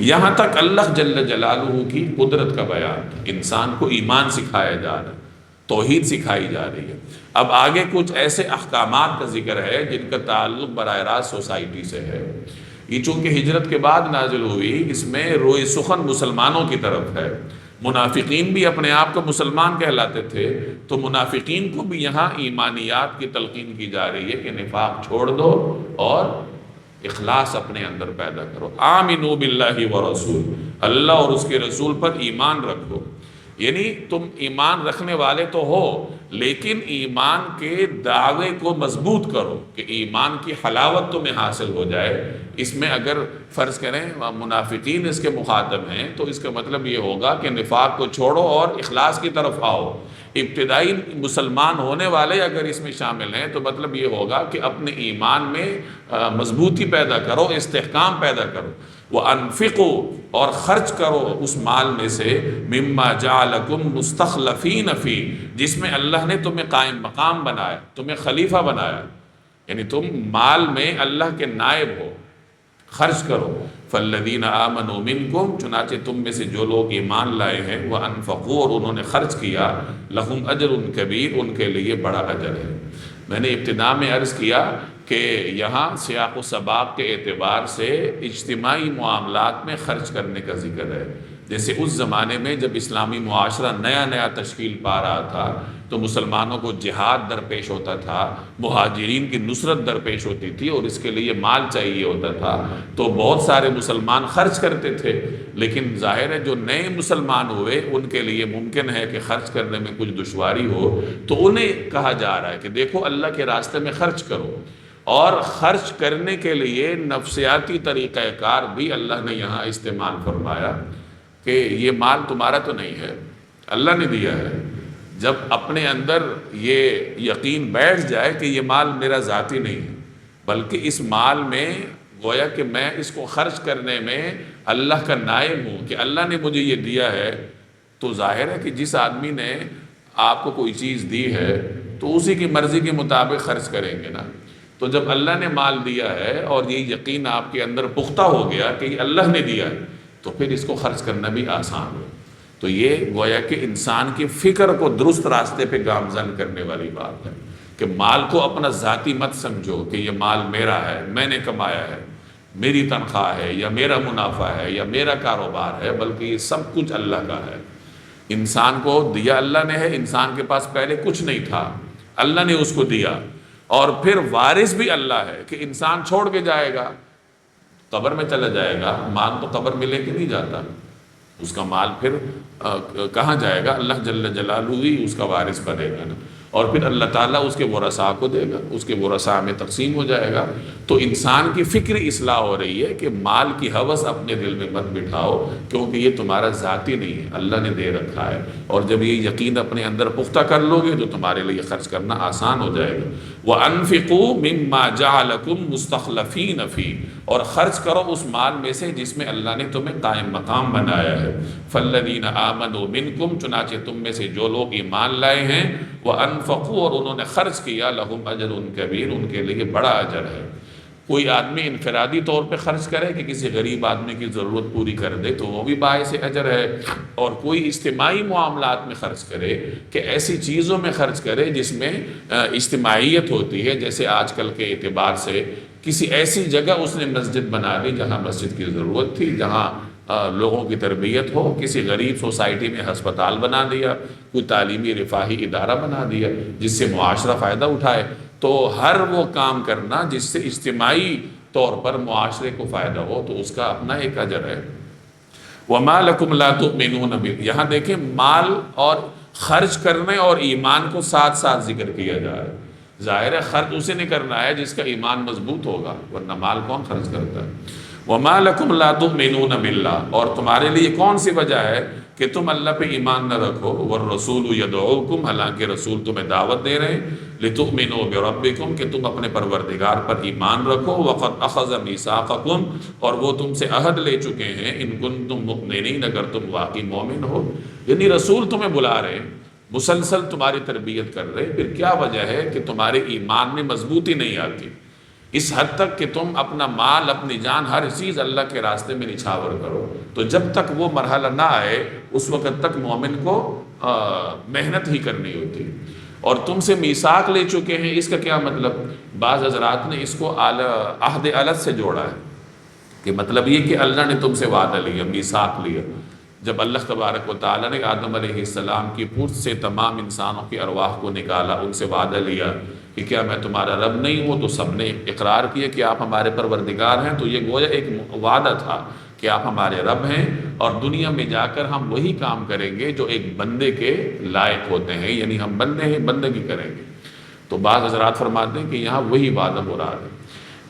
یہاں تک اللہ جل جلالہ کی قدرت کا بیان تھا۔ انسان کو ایمان سکھایا جا رہا ہے، توحید سکھائی جا رہی ہے۔ اب آگے کچھ ایسے احکامات کا ذکر ہے جن کا تعلق براہ راست سوسائٹی سے ہے۔ یہ چونکہ ہجرت کے بعد نازل ہوئی، اس میں روئے سخن مسلمانوں کی طرف ہے۔ منافقین بھی اپنے آپ کو مسلمان کہلاتے تھے، تو منافقین کو بھی یہاں ایمانیات کی تلقین کی جا رہی ہے کہ نفاق چھوڑ دو اور اخلاص اپنے اندر پیدا کرو۔ آمنوا باللہ ورسول، اللہ اور اس کے رسول پر ایمان رکھو۔ یعنی تم ایمان رکھنے والے تو ہو، لیکن ایمان کے دعوے کو مضبوط کرو کہ ایمان کی حلاوت تمہیں حاصل ہو جائے۔ اس میں اگر فرض کریں منافقین اس کے مخاطب ہیں تو اس کا مطلب یہ ہوگا کہ نفاق کو چھوڑو اور اخلاص کی طرف آؤ۔ ابتدائی مسلمان ہونے والے اگر اس میں شامل ہیں تو مطلب یہ ہوگا کہ اپنے ایمان میں مضبوطی پیدا کرو، استحکام پیدا کرو۔ وَأَنفِقُوا، اور خرچ کرو اس مال میں سے، مما جعلکم مستخلفین فی، جس میں اللہ نے تمہیں قائم مقام بنایا، تمہیں خلیفہ بنایا، یعنی تم مال میں اللہ کے نائب ہو، خرچ کرو۔ فالذین آمنوا منکم، چنانچہ تم میں سے جو لوگ ایمان لائے ہیں، وانفقوا، اور انہوں نے خرچ کیا، لہم اجر کبیر، ان کے لیے بڑا اجر ہے۔ میں نے ابتدا میں عرض کیا کہ یہاں سیاق و سباق کے اعتبار سے اجتماعی معاملات میں خرچ کرنے کا ذکر ہے۔ جیسے اس زمانے میں جب اسلامی معاشرہ نیا نیا تشکیل پا رہا تھا تو مسلمانوں کو جہاد درپیش ہوتا تھا، مہاجرین کی نصرت درپیش ہوتی تھی، اور اس کے لیے مال چاہیے ہوتا تھا، تو بہت سارے مسلمان خرچ کرتے تھے۔ لیکن ظاہر ہے جو نئے مسلمان ہوئے ان کے لیے ممکن ہے کہ خرچ کرنے میں کچھ دشواری ہو، تو انہیں کہا جا رہا ہے کہ دیکھو اللہ کے راستے میں خرچ کرو، اور خرچ کرنے کے لیے نفسیاتی طریقہ کار بھی اللہ نے یہاں استعمال فرمایا کہ یہ مال تمہارا تو نہیں ہے، اللہ نے دیا ہے۔ جب اپنے اندر یہ یقین بیٹھ جائے کہ یہ مال میرا ذاتی نہیں ہے، بلکہ اس مال میں گویا کہ میں اس کو خرچ کرنے میں اللہ کا نائب ہوں، کہ اللہ نے مجھے یہ دیا ہے، تو ظاہر ہے کہ جس آدمی نے آپ کو کوئی چیز دی ہے تو اسی کی مرضی کے مطابق خرچ کریں گے نا۔ تو جب اللہ نے مال دیا ہے اور یہ یقین آپ کے اندر پختہ ہو گیا کہ یہ اللہ نے دیا ہے، تو پھر اس کو خرچ کرنا بھی آسان ہو۔ تو یہ گویا کہ انسان کی فکر کو درست راستے پہ گامزن کرنے والی بات ہے کہ مال کو اپنا ذاتی مت سمجھو کہ یہ مال میرا ہے، میں نے کمایا ہے، میری تنخواہ ہے یا میرا منافع ہے یا میرا کاروبار ہے، بلکہ یہ سب کچھ اللہ کا ہے۔ انسان کو دیا اللہ نے ہے، انسان کے پاس پہلے کچھ نہیں تھا، اللہ نے اس کو دیا، اور پھر وارث بھی اللہ ہے کہ انسان چھوڑ کے جائے گا، قبر میں چلا جائے گا، مال تو قبر میں لے کے نہیں جاتا، اس کا مال پھر کہاں جائے گا؟ اللہ جل جلالہ ہی اس کا وارث بنے گا نا۔ اور پھر اللہ تعالیٰ اس کے ورثاء کو دے گا، اس کے ورثاء میں تقسیم ہو جائے گا۔ تو انسان کی فکری اصلاح ہو رہی ہے کہ مال کی ہوس اپنے دل میں مت بٹھاؤ، کیونکہ یہ تمہارا ذاتی نہیں ہے، اللہ نے دے رکھا ہے، اور جب یہ یقین اپنے اندر پختہ کر لو گے تو تمہارے لیے خرچ کرنا آسان ہو جائے گا۔ وَأَنفِقُوا مِمَّا جَعَلَكُمْ مُسْتَخْلَفِينَ فِيهِ، اور خرچ کرو اس مال میں سے جس میں اللہ نے تمہیں قائم مقام بنایا ہے۔ فَالَّذِينَ آمَنُوا مِنْكُمْ، چنانچہ تم میں سے جو لوگ ایمان لائے ہیں، وَأَنفَقُوا، اور انہوں نے خرچ کیا، لَهُمْ أَجْرٌ كَبِيرٌ، ان کے لیے بڑا اجر ہے۔ کوئی آدمی انفرادی طور پہ خرچ کرے کہ کسی غریب آدمی کی ضرورت پوری کر دے تو وہ بھی باعث اجر ہے، اور کوئی اجتماعی معاملات میں خرچ کرے کہ ایسی چیزوں میں خرچ کرے جس میں اجتماعیت ہوتی ہے، جیسے آج کل کے اعتبار سے کسی ایسی جگہ اس نے مسجد بنا دی جہاں مسجد کی ضرورت تھی، جہاں لوگوں کی تربیت ہو، کسی غریب سوسائٹی میں ہسپتال بنا دیا، کوئی تعلیمی رفاہی ادارہ بنا دیا جس سے معاشرہ فائدہ اٹھائے۔ تو ہر وہ کام کرنا جس سے اجتماعی طور پر معاشرے کو فائدہ ہو تو اس کا اپنا ایک اجر ہے۔ وَمَا لَكُمْ لَا تُؤْمِنُونَ بِاللَّهِ، یہاں دیکھیں مال اور خرچ کرنے اور ایمان کو ساتھ ساتھ ذکر کیا جا رہا ہے۔ ظاہر ہے خرچ اسے نہیں کرنا ہے جس کا ایمان مضبوط ہوگا، ورنہ مال کون خرچ کرتا ہے۔ وَمَا لَكُمْ لَا تُؤْمِنُونَ بِاللَّهِ، اور تمہارے لیے کون سی وجہ ہے کہ تم اللہ پہ ایمان نہ رکھو، وَالرَّسُولُ يَدْعُوكُمْ، حالانکہ رسول تمہیں دعوت دے رہے ہیں، لِتُؤْمِنُوا بِرَبِّكُمْ، کہ تم اپنے پروردگار پر ایمان رکھو، وَقَدْ أَخَذَ مِيثَاقَكُمْ، اور وہ تم سے عہد لے چکے ہیں، إِن كُنتُم مُؤْمِنِينَ، اگر تم واقعی مومن ہو۔ یعنی رسول تمہیں بلا رہے ہیں، مسلسل تمہاری تربیت کر رہے، پھر کیا وجہ ہے کہ تمہارے ایمان میں مضبوطی نہیں آتی اس حد تک کہ تم اپنا مال، اپنی جان، ہر چیز اللہ کے راستے میں نچھاور کرو؟ تو جب تک وہ مرحلہ نہ آئے اس وقت تک مومن کو محنت ہی کرنی ہوتی۔ اور تم سے میثاق لے چکے ہیں، اس کا کیا مطلب؟ بعض حضرات نے اس کو عہد علت سے جوڑا ہے کہ مطلب یہ کہ اللہ نے تم سے وعدہ لیا، میثاق لیا۔ جب اللہ تبارک و تعالیٰ نے آدم علیہ السلام کی پشت سے تمام انسانوں کی ارواح کو نکالا، ان سے وعدہ لیا کہ کیا میں تمہارا رب نہیں ہوں؟ تو سب نے اقرار کیا کہ آپ ہمارے پروردگار ہیں۔ تو یہ گویا ایک وعدہ تھا کہ آپ ہمارے رب ہیں، اور دنیا میں جا کر ہم وہی کام کریں گے جو ایک بندے کے لائق ہوتے ہیں، یعنی ہم بندے ہیں، بندگی کریں گے۔ تو بعض حضرات فرماتے ہیں کہ یہاں وہی وعدہ مراد ہے۔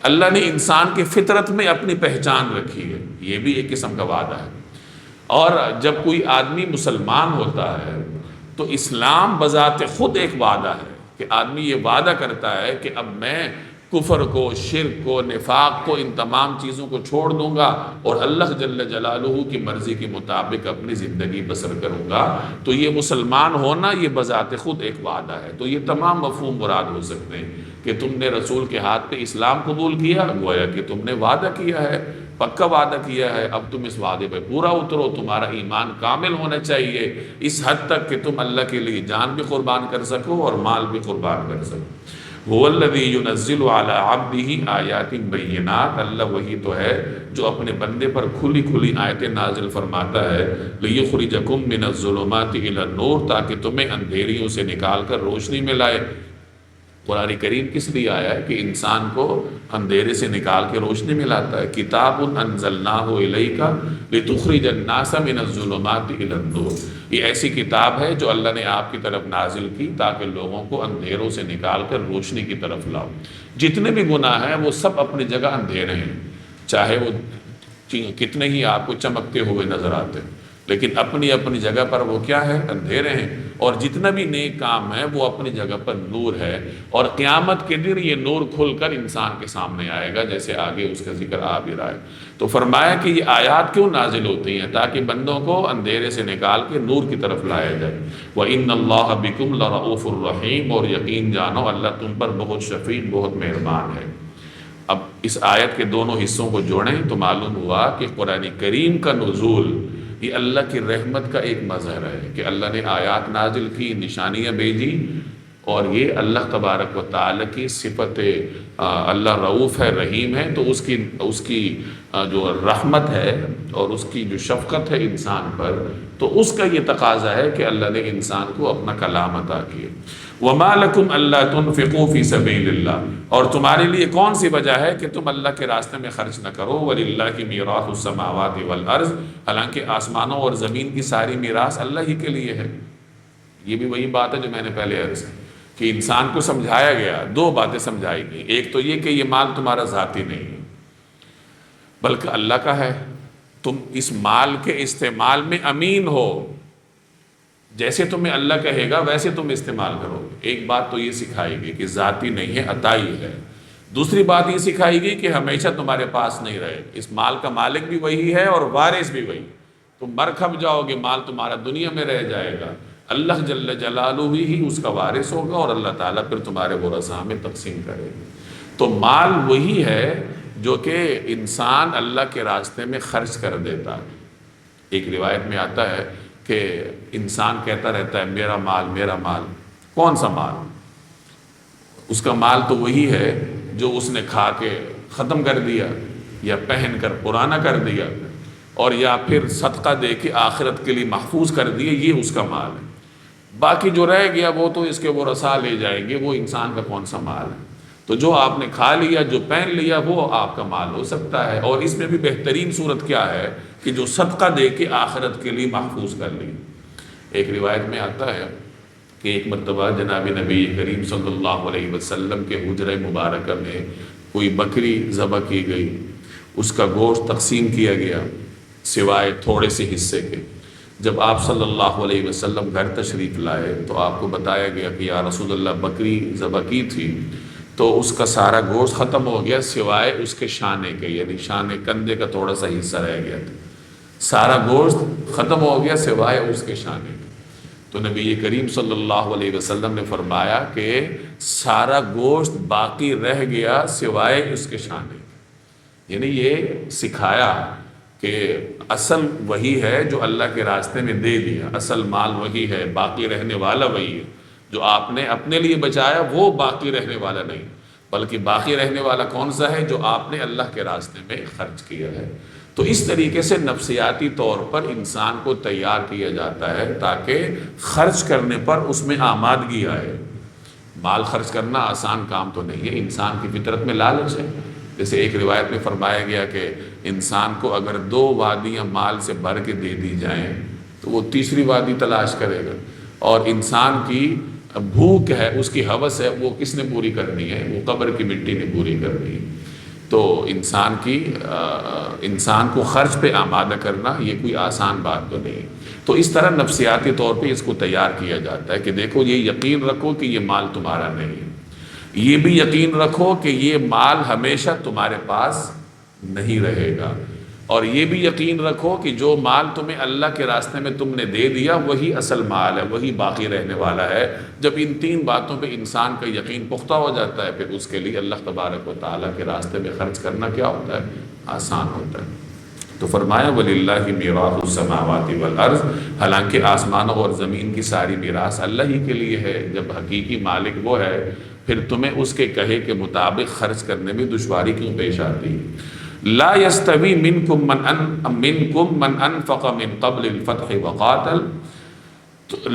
اللہ نے انسان کی فطرت میں اپنی پہچان رکھی ہے، یہ بھی ایک قسم کا وعدہ ہے۔ اور جب کوئی آدمی مسلمان ہوتا ہے تو اسلام بذات خود ایک وعدہ ہے کہ آدمی یہ وعدہ کرتا ہے کہ اب میں کفر کو، شرک کو، نفاق کو، ان تمام چیزوں کو چھوڑ دوں گا اور اللہ جل جلالہ کی مرضی کے مطابق اپنی زندگی بسر کروں گا۔ تو یہ مسلمان ہونا یہ بذات خود ایک وعدہ ہے۔ تو یہ تمام مفہوم مراد ہو سکتے ہیں کہ تم نے رسول کے ہاتھ پہ اسلام قبول کیا، گویا کہ تم نے وعدہ کیا ہے، پکا وعدہ کیا ہے، اب تم اس وعدے پہ پورا اترو، تمہارا ایمان کامل ہونا چاہیے اس حد تک کہ تم اللہ کے لیے جان بھی قربان کر سکو اور مال بھی قربان کر سکو۔ هو الذی ينزل على عبده آیات بینات، اللہ وہی تو ہے جو اپنے بندے پر کھلی کھلی آیتیں نازل فرماتا ہے، لیخرجکم من الظلمات الی النور، تاکہ تمہیں اندھیریوں سے نکال کر روشنی میں لائے۔ قرآن کریم کس لیے آیا ہے؟ کہ انسان کو اندھیرے سے نکال کے روشنی میں لاتا ہے۔ کتاب انزلناہ الیک لتخرج الناس من الظلمات الی النور، یہ ایسی کتاب ہے جو اللہ نے آپ کی طرف نازل کی تاکہ لوگوں کو اندھیروں سے نکال کر روشنی کی طرف لاؤ۔ جتنے بھی گناہ ہیں وہ سب اپنی جگہ اندھیرے ہیں، چاہے وہ کتنے ہی آپ کو چمکتے ہوئے نظر آتے ہیں، لیکن اپنی اپنی جگہ پر وہ کیا ہے؟ اندھیرے ہیں۔ اور جتنا بھی نیک کام ہے وہ اپنی جگہ پر نور ہے، اور قیامت کے دن یہ نور کھل کر انسان کے سامنے آئے گا، جیسے آگے اس کا ذکر آ بھی رہا ہے۔ تو فرمایا کہ یہ آیات کیوں نازل ہوتی ہیں؟ تاکہ بندوں کو اندھیرے سے نکال کے نور کی طرف لایا جائے۔ وَإِنَّ اللَّهَ بِكُمْ لَرَؤُوفٌ رَحِيمٌ، اور یقین جانو اللہ تم پر بہت شفیق، بہت مہربان ہے۔ اب اس آیت کے دونوں حصوں کو جوڑیں تو معلوم ہوا کہ قرآن کریم کا نزول یہ اللہ کی رحمت کا ایک مظہر ہے کہ اللہ نے آیات نازل کی، نشانیاں بھیجی، اور یہ اللہ تبارک و تعالی کی صفت اللہ رؤوف ہے، رحیم ہے، تو اس کی جو رحمت ہے اور اس کی جو شفقت ہے انسان پر، تو اس کا یہ تقاضا ہے کہ اللہ نے انسان کو اپنا کلام عطا کیا۔ وَمَا لَكُمْ أَلَّا تُنْفِقُوا فِي سَبِيلِ اللَّهِ، اور تمہارے لیے کون سی وجہ ہے کہ تم اللہ کے راستے میں خرچ نہ کرو۔ وَلِلَّهِ مِيرَاثُ السَّمَاوَاتِ وَالْأَرْضِ، حالانکہ آسمانوں اور زمین کی ساری میراث اللہ ہی کے لیے ہے۔ یہ بھی وہی بات ہے جو میں نے پہلے عرض کی کہ انسان کو سمجھایا گیا، دو باتیں سمجھائی گئی۔ ایک تو یہ کہ یہ مال تمہارا ذاتی نہیں ہے بلکہ اللہ کا ہے، تم اس مال کے استعمال میں امین ہو، جیسے تمہیں اللہ کہے گا ویسے تم استعمال کرو گے۔ ایک بات تو یہ سکھائی گئی کہ ذاتی نہیں ہے، عطائی ہے۔ دوسری بات یہ سکھائی گئی کہ ہمیشہ تمہارے پاس نہیں رہے، اس مال کا مالک بھی وہی ہے اور وارث بھی وہی۔ تم مر کھپ جاؤ گے، مال تمہارا دنیا میں رہ جائے گا، اللہ جل جلالہ ہی اس کا وارث ہوگا اور اللہ تعالیٰ پھر تمہارے ورثاء میں تقسیم کرے گا۔ تو مال وہی ہے جو کہ انسان اللہ کے راستے میں خرچ کر دیتا ہے۔ ایک روایت میں آتا ہے کہ انسان کہتا رہتا ہے میرا مال میرا مال۔ کون سا مال؟ اس کا مال تو وہی ہے جو اس نے کھا کے ختم کر دیا یا پہن کر پرانا کر دیا اور یا پھر صدقہ دے کے آخرت کے لیے محفوظ کر دیا، یہ اس کا مال ہے۔ باقی جو رہ گیا وہ تو اس کے ورثاء لے جائیں گے، وہ انسان کا کون سا مال ہے؟ تو جو آپ نے کھا لیا، جو پہن لیا، وہ آپ کا مال ہو سکتا ہے۔ اور اس میں بھی بہترین صورت کیا ہے کہ جو صدقہ دے کے آخرت کے لیے محفوظ کر لی۔ ایک روایت میں آتا ہے کہ ایک مرتبہ جناب نبی کریم صلی اللہ علیہ وسلم کے حجرہ مبارکہ میں کوئی بکری ذبح کی گئی، اس کا گوشت تقسیم کیا گیا سوائے تھوڑے سے حصے کے۔ جب آپ صلی اللہ علیہ وسلم گھر تشریف لائے تو آپ کو بتایا گیا کہ یا رسول اللہ بکری ذبح کی تھی تو اس کا سارا گوشت ختم ہو گیا سوائے اس کے شانے کے، یعنی شانے کندھے کا تھوڑا سا حصہ رہ گیا تھا، سارا گوشت ختم ہو گیا سوائے اس کے شانے کے۔ تو نبی کریم صلی اللہ علیہ وسلم نے فرمایا کہ سارا گوشت باقی رہ گیا سوائے اس کے شانے، یعنی یہ سکھایا کہ اصل وہی ہے جو اللہ کے راستے میں دے دیا، اصل مال وہی ہے، باقی رہنے والا وہی ہے۔ جو آپ نے اپنے لیے بچایا وہ باقی رہنے والا نہیں، بلکہ باقی رہنے والا کون سا ہے؟ جو آپ نے اللہ کے راستے میں خرچ کیا ہے۔ تو اس طریقے سے نفسیاتی طور پر انسان کو تیار کیا جاتا ہے تاکہ خرچ کرنے پر اس میں آمادگی آئے۔ مال خرچ کرنا آسان کام تو نہیں ہے، انسان کی فطرت میں لالچ ہے۔ جیسے ایک روایت میں فرمایا گیا کہ انسان کو اگر 2 وادیاں مال سے بھر کے دے دی جائیں تو وہ تیسری وادی تلاش کرے گا، اور انسان کی بھوک ہے، اس کی ہوس ہے، وہ کس نے پوری کرنی ہے؟ وہ قبر کی مٹی نے پوری کرنی ہے۔ تو انسان کو خرچ پہ آمادہ کرنا یہ کوئی آسان بات تو نہیں۔ تو اس طرح نفسیاتی طور پہ اس کو تیار کیا جاتا ہے کہ دیکھو یہ یقین رکھو کہ یہ مال تمہارا نہیں ہے، یہ بھی یقین رکھو کہ یہ مال ہمیشہ تمہارے پاس نہیں رہے گا، اور یہ بھی یقین رکھو کہ جو مال تمہیں اللہ کے راستے میں تم نے دے دیا وہی اصل مال ہے، وہی باقی رہنے والا ہے۔ جب ان 3 باتوں پہ انسان کا یقین پختہ ہو جاتا ہے پھر اس کے لیے اللہ تبارک و تعالیٰ کے راستے میں خرچ کرنا کیا ہوتا ہے؟ آسان ہوتا ہے۔ تو فرمایا وَلِلَّهِ مِيرَاثُ السَّمَاوَاتِ وَالْأَرْضِ، حالانکہ آسمانوں اور زمین کی ساری میراث اللہ ہی کے لیے ہے۔ جب حقیقی مالک وہ ہے پھر تمہیں اس کے کہے کے مطابق خرچ کرنے میں دشواری کیوں پیش آتی ہے؟ لا يستوي منكم من انفق من قبل الفتح وقاتل،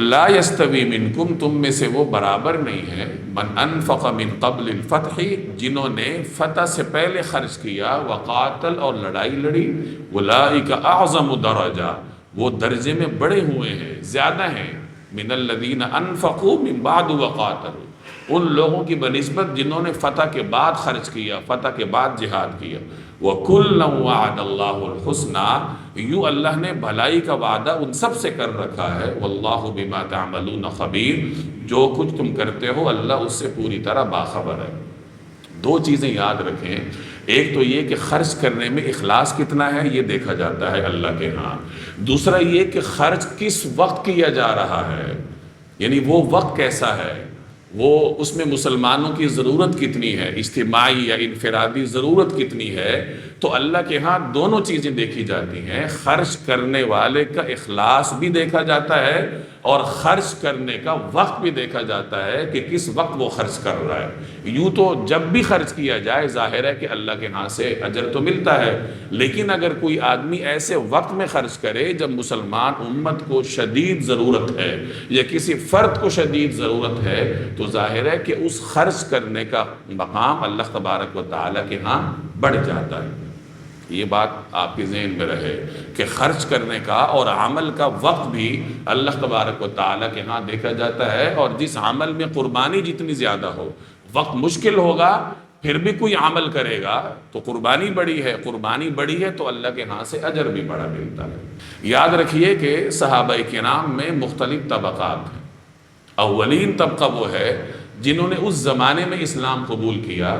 لا يستوي منكم، تم میں سے وہ برابر نہیں ہے، من انفق من قبل الفتح، جنہوں نے فتح سے پہلے خرچ کیا، وقاتل، اور لڑائی لڑی، اولئک اعظم درجہ، وہ درجے میں بڑے ہوئے ہیں، زیادہ ہیں، من الذین انفقوا من بعد وقاتلوا، ان لوگوں کی بنسبت جنہوں نے فتح کے بعد خرچ کیا، فتح کے بعد جہاد کیا۔ وَكُلًّا وَعَدَ اللَّهُ الْحُسْنَى، یوں اللہ نے بھلائی کا وعدہ ان سب سے کر رکھا ہے۔ وَاللَّهُ بِمَا تَعْمَلُونَ خَبِيرٌ، جو کچھ تم کرتے ہو اللہ اس سے پوری طرح باخبر ہے۔ 2 چیزیں یاد رکھیں، ایک تو یہ کہ خرچ کرنے میں اخلاص کتنا ہے یہ دیکھا جاتا ہے اللہ کے ہاں، دوسرا یہ کہ خرچ کس وقت کیا جا رہا ہے، یعنی وہ وقت کیسا ہے، وہ اس میں مسلمانوں کی ضرورت کتنی ہے، اجتماعی یا انفرادی ضرورت کتنی ہے۔ تو اللہ کے ہاں دونوں چیزیں دیکھی جاتی ہیں، خرچ کرنے والے کا اخلاص بھی دیکھا جاتا ہے اور خرچ کرنے کا وقت بھی دیکھا جاتا ہے کہ کس وقت وہ خرچ کر رہا ہے۔ یوں تو جب بھی خرچ کیا جائے ظاہر ہے کہ اللہ کے ہاں سے اجر تو ملتا ہے، لیکن اگر کوئی آدمی ایسے وقت میں خرچ کرے جب مسلمان امت کو شدید ضرورت ہے یا کسی فرد کو شدید ضرورت ہے تو ظاہر ہے کہ اس خرچ کرنے کا مقام اللہ تبارک و تعالیٰ کے ہاں بڑھ جاتا ہے۔ یہ بات آپ کے ذہن میں رہے کہ خرچ کرنے کا اور عمل کا وقت بھی اللہ تبارک و تعالیٰ کے ہاں دیکھا جاتا ہے، اور جس عمل میں قربانی جتنی زیادہ ہو، وقت مشکل ہوگا پھر بھی کوئی عمل کرے گا تو قربانی بڑی ہے، قربانی بڑی ہے تو اللہ کے ہاں سے اجر بھی بڑا ملتا ہے۔ یاد رکھیے کہ صحابہ کرام میں مختلف طبقات ہیں۔ اولین طبقہ وہ ہے جنہوں نے اس زمانے میں اسلام قبول کیا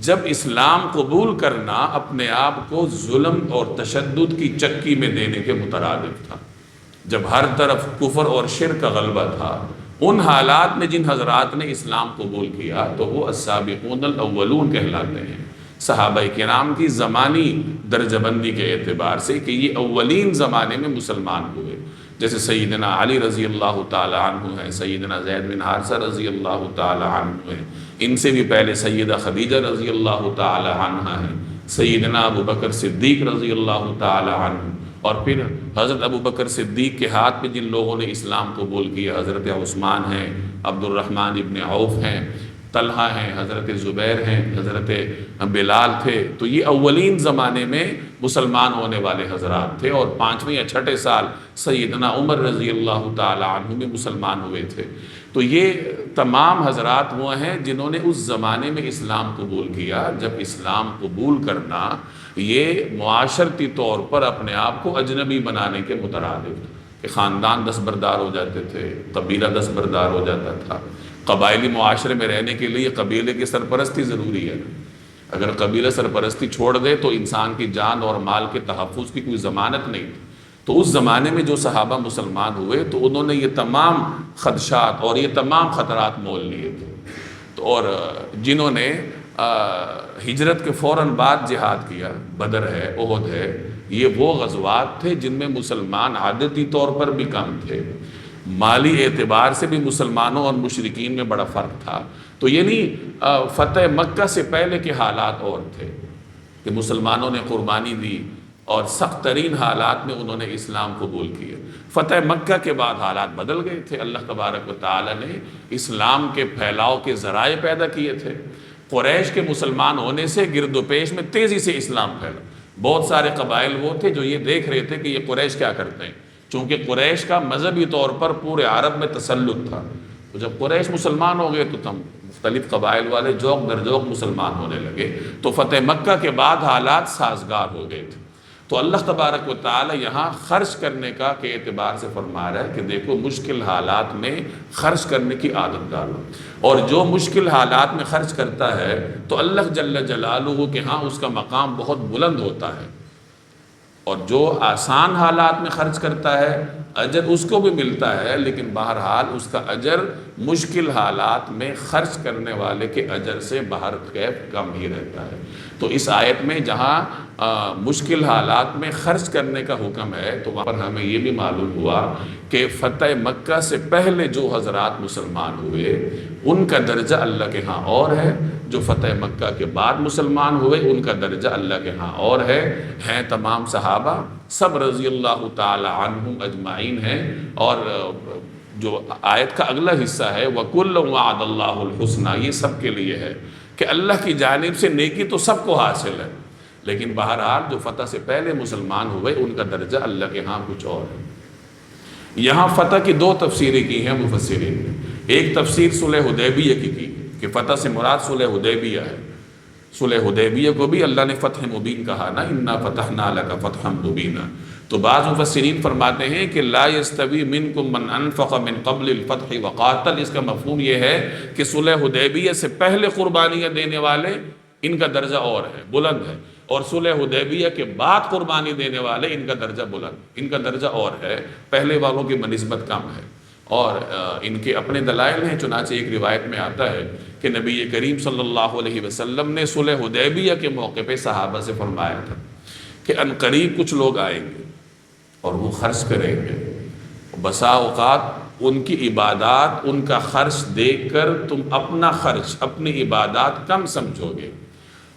جب اسلام قبول کرنا اپنے آپ کو ظلم اور تشدد کی چکی میں دینے کے مترادف تھا، جب ہر طرف کفر اور شرک کا غلبہ تھا۔ ان حالات میں جن حضرات نے اسلام قبول کیا تو وہ السابقون الاولون کہلاتے ہیں، صحابہ کرام کی زمانی درجہ بندی کے اعتبار سے کہ یہ اولین زمانے میں مسلمان ہوئے، جیسے سیدنا علی رضی اللہ تعالی عنہ ہیں، سیدنا زید بن حارثہ رضی اللہ تعالی عنہ ہیں، ان سے بھی پہلے سیدہ خدیجہ رضی اللہ تعالی عنہ ہیں، سیدنا ابو بکر صدیق رضی اللہ تعالی عنہ، اور پھر حضرت ابو بکر صدیق کے ہاتھ میں جن لوگوں نے اسلام قبول کیا، حضرت عثمان ہیں، عبد الرحمن ابن عوف ہیں، طلحہ ہیں، حضرت زبیر ہیں، حضرت بلال تھے۔ تو یہ اولین زمانے میں مسلمان ہونے والے حضرات تھے، اور 5ویں یا 6ٹھے سال سیدنا عمر رضی اللہ تعالی عنہ میں مسلمان ہوئے تھے۔ تو یہ تمام حضرات وہ ہیں جنہوں نے اس زمانے میں اسلام قبول کیا جب اسلام قبول کرنا یہ معاشرتی طور پر اپنے آپ کو اجنبی بنانے کے مترادف تھا، کہ خاندان دستبردار ہو جاتے تھے، قبیلہ دستبردار ہو جاتا تھا۔ قبائلی معاشرے میں رہنے کے لیے قبیلے کی سرپرستی ضروری ہے، اگر قبیلہ سرپرستی چھوڑ دے تو انسان کی جان اور مال کے تحفظ کی کوئی ضمانت نہیں تھی۔ تو اس زمانے میں جو صحابہ مسلمان ہوئے تو انہوں نے یہ تمام خدشات اور یہ تمام خطرات مول لیے تھے، تو اور جنہوں نے ہجرت کے فوراً بعد جہاد کیا، بدر ہے، احد ہے، یہ وہ غزوات تھے جن میں مسلمان عادتی طور پر بھی کم تھے، مالی اعتبار سے بھی مسلمانوں اور مشرکین میں بڑا فرق تھا۔ تو یعنی فتح مکہ سے پہلے کے حالات اور تھے کہ مسلمانوں نے قربانی دی اور سخت ترین حالات میں انہوں نے اسلام قبول کیا۔ فتح مکہ کے بعد حالات بدل گئے تھے، اللہ تبارک و تعالی نے اسلام کے پھیلاؤ کے ذرائع پیدا کیے تھے۔ قریش کے مسلمان ہونے سے گرد و پیش میں تیزی سے اسلام پھیلا۔ بہت سارے قبائل وہ تھے جو یہ دیکھ رہے تھے کہ یہ قریش کیا کرتے ہیں، چونکہ قریش کا مذہبی طور پر پورے عرب میں تسلط تھا۔ تو جب قریش مسلمان ہو گئے تو مختلف قبائل والے جوق در جوق مسلمان ہونے لگے، تو فتح مکہ کے بعد حالات سازگار ہو گئے تھے۔ تو اللہ تبارک و تعالی یہاں خرچ کرنے کا کے اعتبار سے فرما رہا ہے کہ دیکھو مشکل حالات میں خرچ کرنے کی عادت ڈالو، اور جو مشکل حالات میں خرچ کرتا ہے تو اللہ جل جلالہ کے ہاں اس کا مقام بہت بلند ہوتا ہے، اور جو آسان حالات میں خرچ کرتا ہے اجر اس کو بھی ملتا ہے، لیکن بہرحال اس کا اجر مشکل حالات میں خرچ کرنے والے کے اجر سے باہر کیف کم ہی رہتا ہے۔ تو اس آیت میں جہاں مشکل حالات میں خرچ کرنے کا حکم ہے تو وہاں پر ہمیں یہ بھی معلوم ہوا کہ فتح مکہ سے پہلے جو حضرات مسلمان ہوئے ان کا درجہ اللہ کے ہاں اور ہے، جو فتح مکہ کے بعد مسلمان ہوئے ان کا درجہ اللہ کے ہاں اور ہے۔ ہیں تمام صحابہ سب رضی اللہ تعالی عنہم اجمعین ہیں، اور جو آیت کا اگلا حصہ ہے وَكُلًّا وَعَدَ اللَّهُ الْحُسْنَى، یہ سب کے لیے ہے کہ اللہ کی جانب سے نیکی تو سب کو حاصل ہے، لیکن بہرحال جو فتح سے پہلے مسلمان ہوئے ان کا درجہ اللہ کے ہاں کچھ اور ہے۔ یہاں فتح کی 2 تفسیریں کی ہیں مفسرین نے۔ ایک تفسیر صلح حدیبیہ کی کہ فتح سے مراد صلح حدیبیہ ہے۔ صلح حدیبیہ کو بھی اللہ نے فتح مبین کہا نا، انا فتحنا لک فتحا مبینا۔ تو بعض مفسرین فرماتے ہیں کہ لا یستوی منکم من انفق من قبل الفتح وقاتل، اس کا مفہوم یہ ہے کہ صلح حدیبیہ سے پہلے قربانیاں دینے والے ان کا درجہ اور ہے، بلند ہے، اور صلح حدیبیہ کے بعد قربانی دینے والے ان کا درجہ بلند، ان کا درجہ اور ہے، پہلے والوں کی بنسبت کم ہے۔ اور ان کے اپنے دلائل ہیں، چنانچہ ایک روایت میں آتا ہے کہ نبی کریم صلی اللہ علیہ وسلم نے صلح حدیبیہ کے موقع پہ صحابہ سے فرمایا تھا کہ ان قریب کچھ لوگ آئیں گے اور وہ خرچ کریں گے، بسا اوقات ان کی عبادات، ان کا خرچ دیکھ کر تم اپنا خرچ، اپنی عبادات کم سمجھو گے،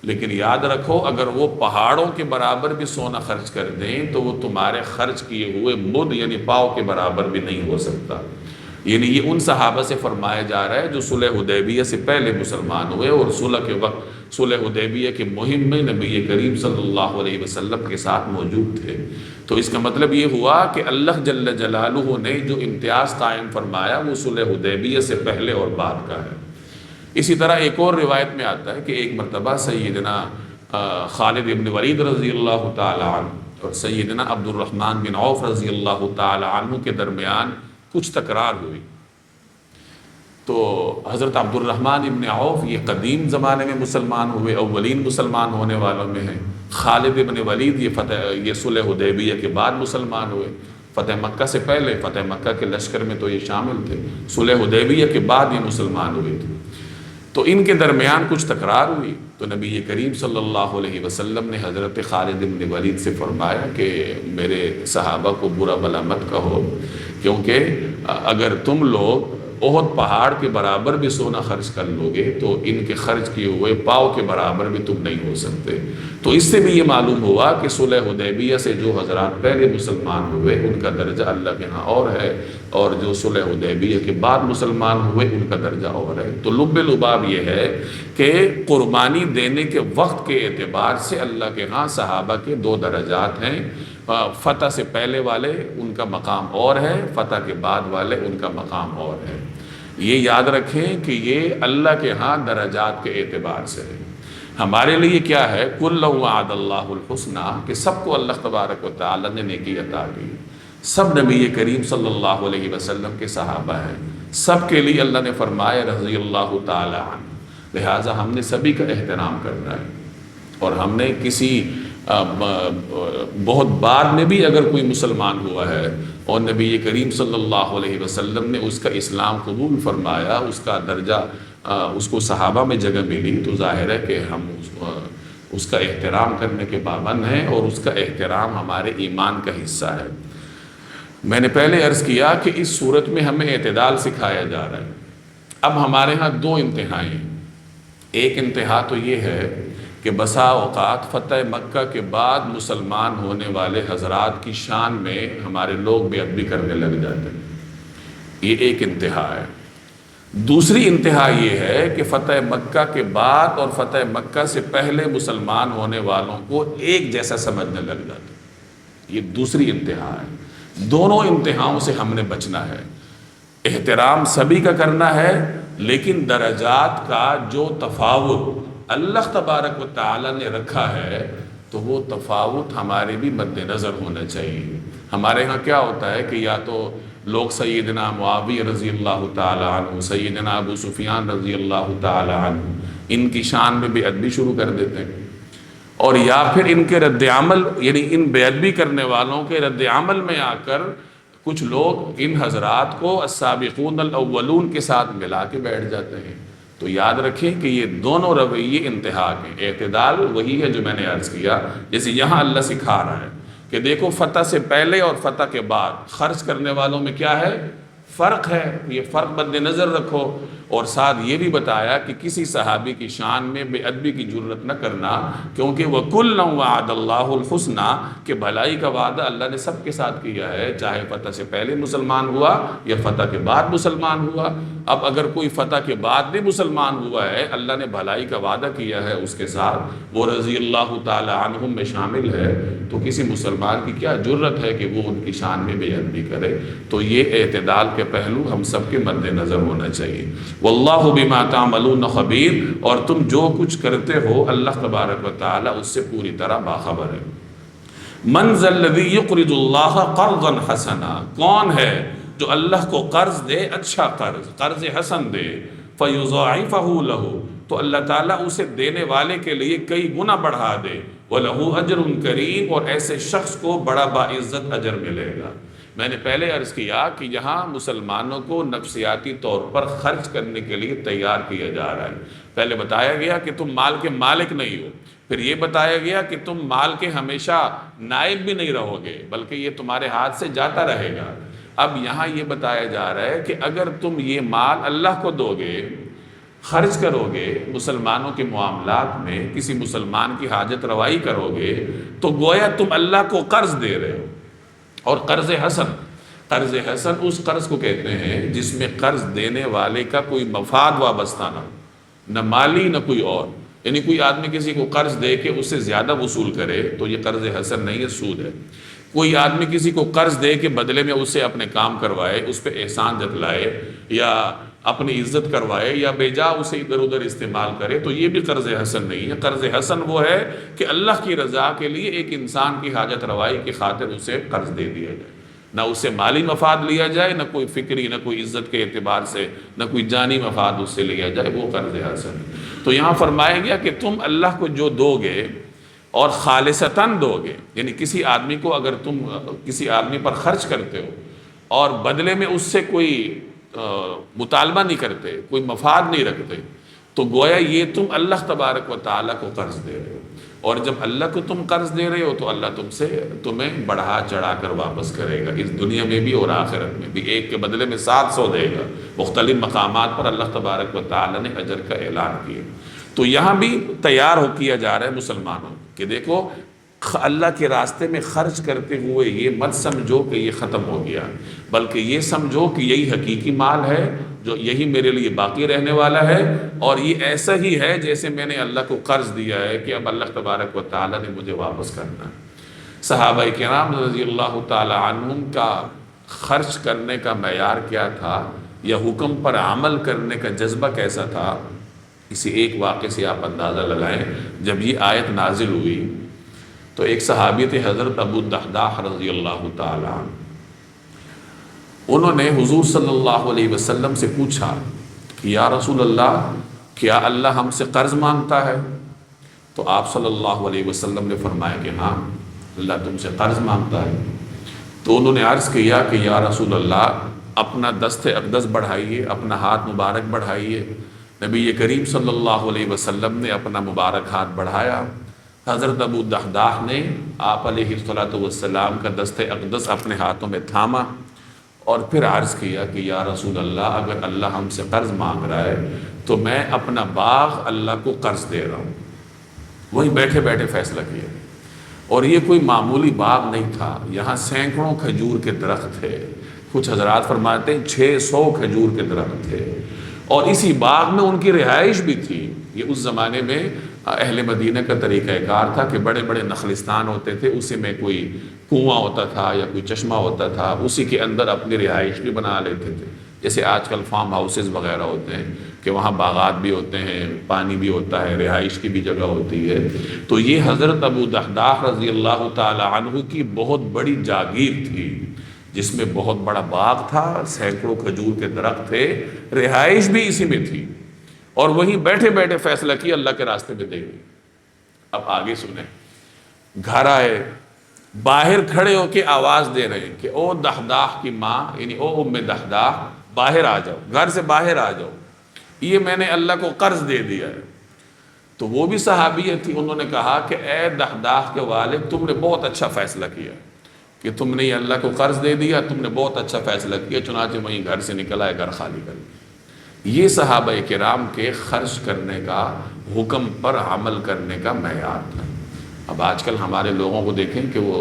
لیکن یاد رکھو اگر وہ پہاڑوں کے برابر بھی سونا خرچ کر دیں تو وہ تمہارے خرچ کیے ہوئے مد یعنی پاؤ کے برابر بھی نہیں ہو سکتا۔ یعنی یہ ان صحابہ سے فرمایا جا رہا ہے جو صلح حدیبیہ سے پہلے مسلمان ہوئے اور صلح کے وقت صلح حدیبیہ کے مہم میں نبی کریم صلی اللہ علیہ وسلم کے ساتھ موجود تھے۔ تو اس کا مطلب یہ ہوا کہ اللہ جل جلالہ نے جو امتیاز قائم فرمایا وہ صلح حدیبیہ سے پہلے اور بعد کا ہے۔ اسی طرح ایک اور روایت میں آتا ہے کہ ایک مرتبہ سیدنا خالد بن ولید رضی اللہ تعالی عنہ اور سیدنا عبد الرحمن بن عوف رضی اللہ تعالی عنہ کے درمیان کچھ تکرار ہوئی۔ تو حضرت عبد الرحمن ابن عوف یہ قدیم زمانے میں مسلمان ہوئے، اولین مسلمان ہونے والوں میں ہیں۔ خالد ابن ولید یہ صلح حدیبیہ کے بعد مسلمان ہوئے، فتح مکہ سے پہلے، فتح مکہ کے لشکر میں تو یہ شامل تھے، صلح حدیبیہ کے بعد یہ مسلمان ہوئے تھے۔ تو ان کے درمیان کچھ تکرار ہوئی تو نبی کریم صلی اللہ علیہ وسلم نے حضرت خالد بن ولید سے فرمایا کہ میرے صحابہ کو برا بھلا مت کہو، کیونکہ اگر تم لوگ احد پہاڑ کے برابر بھی سونا خرچ کر لو گے تو ان کے خرچ کیے ہوئے پاؤ کے برابر بھی تم نہیں ہو سکتے۔ تو اس سے بھی یہ معلوم ہوا کہ صلح حدیبیہ سے جو حضرات پہلے مسلمان ہوئے ان کا درجہ اللہ کے ہاں اور ہے، اور جو صلح حدیبیہ کے بعد مسلمان ہوئے ان کا درجہ اور ہے۔ تو لب لباب یہ ہے کہ قربانی دینے کے وقت کے اعتبار سے اللہ کے ہاں صحابہ کے دو درجات ہیں، فتح سے پہلے والے ان کا مقام اور ہے، فتح کے بعد والے ان کا مقام اور ہے۔ یہ یاد رکھیں کہ یہ اللہ کے ہاں درجات کے اعتبار سے ہے۔ ہمارے لیے کیا ہے، کُلًّا وعد اللہ الحسنیٰ، کہ سب کو اللہ تبارک و تعالی نے نیکی عطا کی، سب نبی کریم صلی اللہ علیہ وسلم کے صحابہ ہیں، سب کے لیے اللہ نے فرمایا رضی اللہ تعالی عنہ، لہٰذا ہم نے سبھی کا احترام کرنا ہے۔ اور ہم نے کسی بہت بعد میں بھی اگر کوئی مسلمان ہوا ہے اور نبی کریم صلی اللہ علیہ وسلم نے اس کا اسلام قبول فرمایا، اس کا درجہ اس کو صحابہ میں جگہ ملی، تو ظاہر ہے کہ ہم اس کا احترام کرنے کے پابند ہیں اور اس کا احترام ہمارے ایمان کا حصہ ہے۔ میں نے پہلے عرض کیا کہ اس صورت میں ہمیں اعتدال سکھایا جا رہا ہے۔ اب ہمارے ہاں دو انتہائیں ہیں۔ ایک انتہا تو یہ ہے کہ بسا اوقات فتح مکہ کے بعد مسلمان ہونے والے حضرات کی شان میں ہمارے لوگ بے ادبی کرنے لگ جاتے ہیں، یہ ایک انتہا ہے۔ دوسری انتہا یہ ہے کہ فتح مکہ کے بعد اور فتح مکہ سے پہلے مسلمان ہونے والوں کو ایک جیسا سمجھنے لگ جاتے ہیں، یہ دوسری انتہا ہے۔ دونوں انتہاؤں سے ہم نے بچنا ہے۔ احترام سبھی کا کرنا ہے، لیکن درجات کا جو تفاوت اللہ تبارک و تعالی نے رکھا ہے تو وہ تفاوت ہمارے بھی مد نظر ہونا چاہیے۔ ہمارے ہاں کیا ہوتا ہے کہ یا تو لوگ سیدنا معاویہ رضی اللہ تعالی عنہ، سیدنا ابو سفیان رضی اللہ تعالی عنہ، ان کی شان میں بے ادبی شروع کر دیتے ہیں، اور یا پھر ان کے رد عمل، یعنی ان بے ادبی کرنے والوں کے رد عمل میں آ کر کچھ لوگ ان حضرات کو السابقون الاولون کے ساتھ ملا کے بیٹھ جاتے ہیں۔ تو یاد رکھیں کہ یہ دونوں رویے انتہا کے، اعتدال وہی ہے جو میں نے عرض کیا۔ جیسے یہاں اللہ سکھا رہا ہے کہ دیکھو فتح سے پہلے اور فتح کے بعد خرچ کرنے والوں میں کیا ہے، فرق ہے، یہ فرق مد نظر رکھو، اور ساتھ یہ بھی بتایا کہ کسی صحابی کی شان میں بے ادبی کی جرت نہ کرنا، کیونکہ وَكُلًّا وَعَدَ اللَّهُ الْحُسْنَىٰ، کہ بھلائی کا وعدہ اللہ نے سب کے ساتھ کیا ہے، چاہے فتح سے پہلے مسلمان ہوا یا فتح کے بعد مسلمان ہوا۔ اب اگر کوئی فتح کے بعد بھی مسلمان ہوا ہے، اللہ نے بھلائی کا وعدہ کیا ہے اس کے ساتھ، وہ رضی اللہ تعالی عنہم میں شامل ہے، تو کسی مسلمان کی کیا جرت ہے کہ وہ ان کی شان میں بے ادبی کرے۔ تو یہ اعتدال کے پہلو ہم سب کے مد نظر ہونا چاہیے۔ واللہ بما تعملون خبیر، اور تم جو کچھ کرتے ہو اللہ تبارک و تعالی اس سے پوری طرح باخبر ہے۔ من ذا الذی یقرض اللہ قرضا حسنا، کون ہے جو اللہ کو قرض دے، اچھا قرض حسن دے، فیضاعفہ لہ، تو اللہ تعالیٰ اسے دینے والے کے لیے کئی گنا بڑھا دے، وَلَهُ أَجْرٌ کریم، اور ایسے شخص کو بڑا باعزت اجر ملے گا۔ میں نے پہلے عرض کیا کہ یہاں مسلمانوں کو نفسیاتی طور پر خرچ کرنے کے لیے تیار کیا جا رہا ہے۔ پہلے بتایا گیا کہ تم مال کے مالک نہیں ہو، پھر یہ بتایا گیا کہ تم مال کے ہمیشہ نائب بھی نہیں رہو گے، بلکہ یہ تمہارے ہاتھ سے جاتا رہے گا۔ اب یہاں یہ بتایا جا رہا ہے کہ اگر تم یہ مال اللہ کو دو گے، خرچ کرو گے، مسلمانوں کے معاملات میں کسی مسلمان کی حاجت روائی کرو گے، تو گویا تم اللہ کو قرض دے رہے ہو، اور قرض حسن۔ قرض حسن اس قرض کو کہتے ہیں جس میں قرض دینے والے کا کوئی مفاد وابستہ نہ مالی نہ کوئی اور، یعنی کوئی آدمی کسی کو قرض دے کے اس سے زیادہ وصول کرے تو یہ قرض حسن نہیں ہے، سود ہے۔ کوئی آدمی کسی کو قرض دے کے بدلے میں اس سے اپنے کام کروائے، اس پہ احسان جتلائے یا اپنی عزت کروائے یا بے جا اسے ادھر ادھر استعمال کرے تو یہ بھی قرض حسن نہیں ہے۔ قرض حسن وہ ہے کہ اللہ کی رضا کے لیے ایک انسان کی حاجت روائی کی خاطر اسے قرض دے دیا جائے، نہ اس سے مالی مفاد لیا جائے، نہ کوئی فکری، نہ کوئی عزت کے اعتبار سے، نہ کوئی جانی مفاد اس سے لیا جائے، وہ قرض حسن ہے۔ تو یہاں فرمایا گیا کہ تم اللہ کو جو دو گے اور خالصتاً دو گے، یعنی کسی آدمی کو اگر تم کسی آدمی پر خرچ کرتے ہو اور بدلے میں اس سے کوئی مطالبہ نہیں کرتے، کوئی مفاد نہیں رکھتے، تو گویا یہ تم اللہ تبارک و تعالیٰ کو قرض دے رہے ہو، اور جب اللہ کو تم قرض دے رہے ہو تو اللہ تمہیں بڑھا چڑھا کر واپس کرے گا، اس دنیا میں بھی اور آخرت میں بھی، ایک کے بدلے میں 700 دے گا۔ مختلف مقامات پر اللہ تبارک و تعالیٰ نے اجر کا اعلان کیا۔ تو یہاں بھی تیار کیا جا رہا ہے مسلمانوں کہ دیکھو اللہ کے راستے میں خرچ کرتے ہوئے یہ مت سمجھو کہ یہ ختم ہو گیا، بلکہ یہ سمجھو کہ یہی حقیقی مال ہے جو یہی میرے لیے باقی رہنے والا ہے، اور یہ ایسا ہی ہے جیسے میں نے اللہ کو قرض دیا ہے کہ اب اللہ تبارک و تعالیٰ نے مجھے واپس کرنا ہے۔ صحابہ کرام رضی اللہ تعالی عنہم کا خرچ کرنے کا معیار کیا تھا یا حکم پر عمل کرنے کا جذبہ کیسا تھا، اسی ایک واقعے سے آپ اندازہ لگائیں۔ جب یہ آیت نازل ہوئی تو ایک صحابی تھے حضرت ابو الدحداح رضی اللہ تعالی عنہ، انہوں نے حضور صلی اللہ علیہ وسلم سے پوچھا کہ یا رسول اللہ، کیا اللہ ہم سے قرض مانگتا ہے؟ تو آپ صلی اللہ علیہ وسلم نے فرمایا کہ ہاں، اللہ تم سے قرض مانگتا ہے۔ تو انہوں نے عرض کیا کہ یا رسول اللہ، اپنا دست اقدس بڑھائیے، اپنا ہاتھ مبارک بڑھائیے۔ نبی کریم صلی اللہ علیہ وسلم نے اپنا مبارک ہاتھ بڑھایا، حضرت ابو الدحداح نے آپ علیہ السلام کا دست اقدس اپنے ہاتھوں میں تھاما اور پھر عرض کیا کہ یا رسول اللہ، اگر اللہ ہم سے قرض مانگ رہا ہے تو میں اپنا باغ اللہ کو قرض دے رہا ہوں۔ وہی بیٹھے بیٹھے فیصلہ کیا، اور یہ کوئی معمولی باغ نہیں تھا، یہاں سینکڑوں کھجور کے درخت تھے، کچھ حضرات فرماتے ہیں 600 کھجور کے درخت تھے، اور اسی باغ میں ان کی رہائش بھی تھی۔ یہ اس زمانے میں اہل مدینہ کا طریقہ کار تھا کہ بڑے بڑے نخلستان ہوتے تھے، اسی میں کوئی کنواں ہوتا تھا یا کوئی چشمہ ہوتا تھا، اسی کے اندر اپنی رہائش بھی بنا لیتے تھے، جیسے آج کل فارم ہاؤسز وغیرہ ہوتے ہیں کہ وہاں باغات بھی ہوتے ہیں، پانی بھی ہوتا ہے، رہائش کی بھی جگہ ہوتی ہے۔ تو یہ حضرت ابو الدحداح رضی اللہ تعالی عنہ کی بہت بڑی جاگیر تھی، جس میں بہت بڑا باغ تھا، سینکڑوں کھجور کے درخت تھے، رہائش بھی اسی میں تھی، اور وہیں بیٹھے بیٹھے فیصلہ کیا اللہ کے راستے میں دے گئی۔ اب آگے سنیں، گھر آئے، باہر کھڑے ہو کے آواز دے رہے ہیں کہ او دحداح کی ماں، یعنی او ام دحداح، باہر آ جاؤ، گھر سے باہر آ جاؤ، یہ میں نے اللہ کو قرض دے دیا ہے۔ تو وہ بھی صحابیہ تھی، انہوں نے کہا کہ اے دحداح کے والد، تم نے بہت اچھا فیصلہ کیا کہ تم نے اللہ کو قرض دے دیا، تم نے بہت اچھا فیصلہ کیا، چنانچہ وہیں گھر سے نکل آئے، گھر خالی کر لیا۔ یہ صحابہ کرام کے خرچ کرنے کا، حکم پر عمل کرنے کا معیار تھا۔ اب آج کل ہمارے لوگوں کو دیکھیں کہ وہ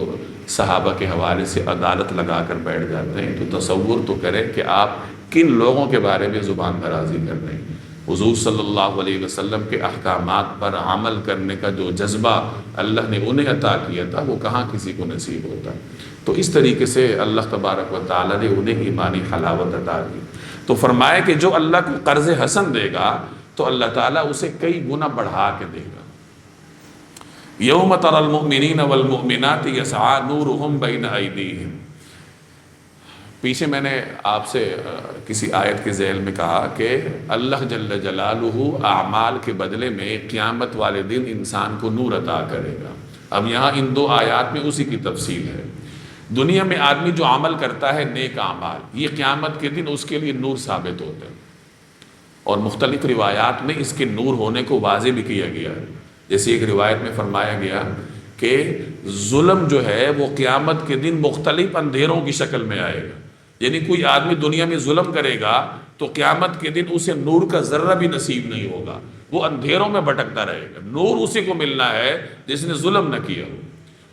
صحابہ کے حوالے سے عدالت لگا کر بیٹھ جاتے ہیں، تو تصور تو کریں کہ آپ کن لوگوں کے بارے میں زبان درازی کر رہے ہیں۔ حضور صلی اللہ علیہ وسلم کے احکامات پر عمل کرنے کا جو جذبہ اللہ نے انہیں عطا کیا تھا وہ کہاں کسی کو نصیب ہوتا ہے۔ تو اس طریقے سے اللہ تبارک و تعالیٰ نے انہیں ایمانی حلاوت عطا کی۔ تو فرمایا کہ جو اللہ کو قرض حسن دے گا تو اللہ تعالیٰ اسے کئی گنا بڑھا کے دے گا۔ یوم تری المؤمنین والمؤمنات یسعی نورہم بین ایدیہم، پیچھے میں نے آپ سے کسی آیت کے ذیل میں کہا کہ اللہ جل جلالہ اعمال کے بدلے میں قیامت والے دن انسان کو نور عطا کرے گا۔ اب یہاں ان دو آیات میں اسی کی تفصیل ہے۔ دنیا میں آدمی جو عمل کرتا ہے نیک اعمال، یہ قیامت کے دن اس کے لیے نور ثابت ہوتے ہیں، اور مختلف روایات میں اس کے نور ہونے کو واضح بھی کیا گیا ہے۔ جیسے ایک روایت میں فرمایا گیا کہ ظلم جو ہے وہ قیامت کے دن مختلف اندھیروں کی شکل میں آئے گا، یعنی کوئی آدمی دنیا میں ظلم کرے گا تو قیامت کے دن اسے نور کا ذرہ بھی نصیب نہیں ہوگا، وہ اندھیروں میں بھٹکتا رہے گا۔ نور اسی کو ملنا ہے جس نے ظلم نہ کیا۔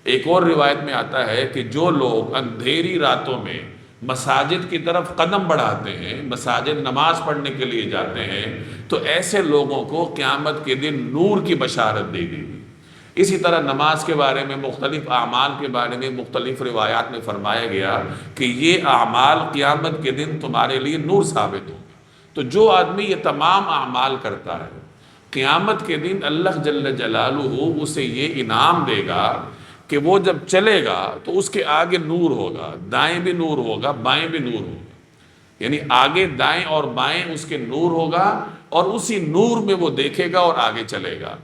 ایک اور روایت میں آتا ہے کہ جو لوگ اندھیری راتوں میں مساجد کی طرف قدم بڑھاتے ہیں، مساجد نماز پڑھنے کے لیے جاتے ہیں، تو ایسے لوگوں کو قیامت کے دن نور کی بشارت دے دی گئی۔ اسی طرح نماز کے بارے میں، مختلف اعمال کے بارے میں مختلف روایات میں فرمایا گیا کہ یہ اعمال قیامت کے دن تمہارے لیے نور ثابت ہوں۔ تو جو آدمی یہ تمام اعمال کرتا ہے، قیامت کے دن اللہ جل جلالہ اسے یہ انعام دے گا کہ وہ جب چلے گا تو اس کے آگے نور ہوگا، دائیں بھی نور ہوگا، بائیں بھی نور ہوگا، یعنی آگے دائیں اور بائیں اس کے نور ہوگا، اور اسی نور میں وہ دیکھے گا اور آگے چلے گا۔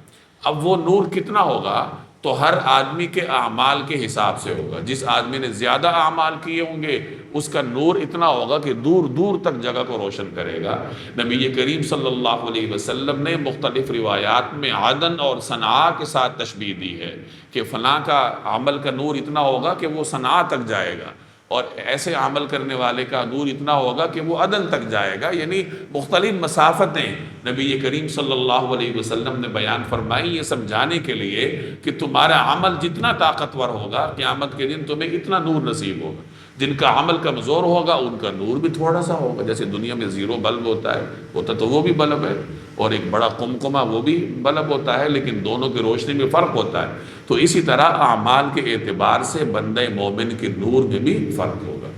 اب وہ نور کتنا ہوگا؟ تو ہر آدمی کے اعمال کے حساب سے ہوگا۔ جس آدمی نے زیادہ اعمال کیے ہوں گے اس کا نور اتنا ہوگا کہ دور دور تک جگہ کو روشن کرے گا۔ نبی کریم صلی اللہ علیہ وسلم نے مختلف روایات میں عدن اور صنعاء کے ساتھ تشبیہ دی ہے کہ فلاں کا عمل کا نور اتنا ہوگا کہ وہ صنعاء تک جائے گا، اور ایسے عمل کرنے والے کا نور اتنا ہوگا کہ وہ عدن تک جائے گا۔ یعنی مختلف مسافتیں نبی کریم صلی اللہ علیہ وسلم نے بیان فرمائی، یہ سمجھانے کے لیے کہ تمہارا عمل جتنا طاقتور ہوگا قیامت کے دن تمہیں اتنا نور نصیب ہوگا۔ جن کا عمل کمزور ہوگا ان کا نور بھی تھوڑا سا ہوگا، جیسے دنیا میں زیرو بلب ہوتا تو وہ بھی بلب ہے، اور ایک بڑا قمقمہ وہ بھی بلب ہوتا ہے، لیکن دونوں کی روشنی میں فرق ہوتا ہے۔ تو اسی طرح اعمال کے اعتبار سے بندہ مومن کے نور میں بھی فرق ہوگا۔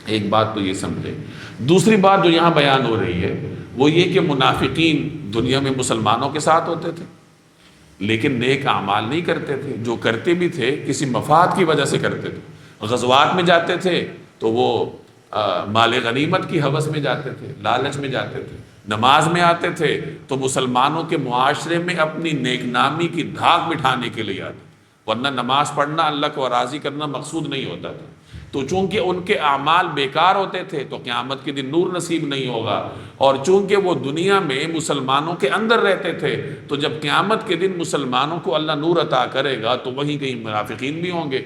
ایک بات تو یہ سمجھے۔ دوسری بات جو یہاں بیان ہو رہی ہے وہ یہ کہ منافقین دنیا میں مسلمانوں کے ساتھ ہوتے تھے لیکن نیک اعمال نہیں کرتے تھے، جو کرتے بھی تھے کسی مفاد کی وجہ سے کرتے تھے۔ غزوات میں جاتے تھے تو وہ مال غنیمت کی ہوس میں جاتے تھے، لالچ میں جاتے تھے۔ نماز میں آتے تھے تو مسلمانوں کے معاشرے میں اپنی نیک نامی کی دھاک بٹھانے کے لیے آتے، ورنہ نماز پڑھنا اللہ کو راضی کرنا مقصود نہیں ہوتا تھا۔ تو چونکہ ان کے اعمال بیکار ہوتے تھے تو قیامت کے دن نور نصیب نہیں ہوگا، اور چونکہ وہ دنیا میں مسلمانوں کے اندر رہتے تھے تو جب قیامت کے دن مسلمانوں کو اللہ نور عطا کرے گا تو وہیں کہیں منافقین بھی ہوں گے۔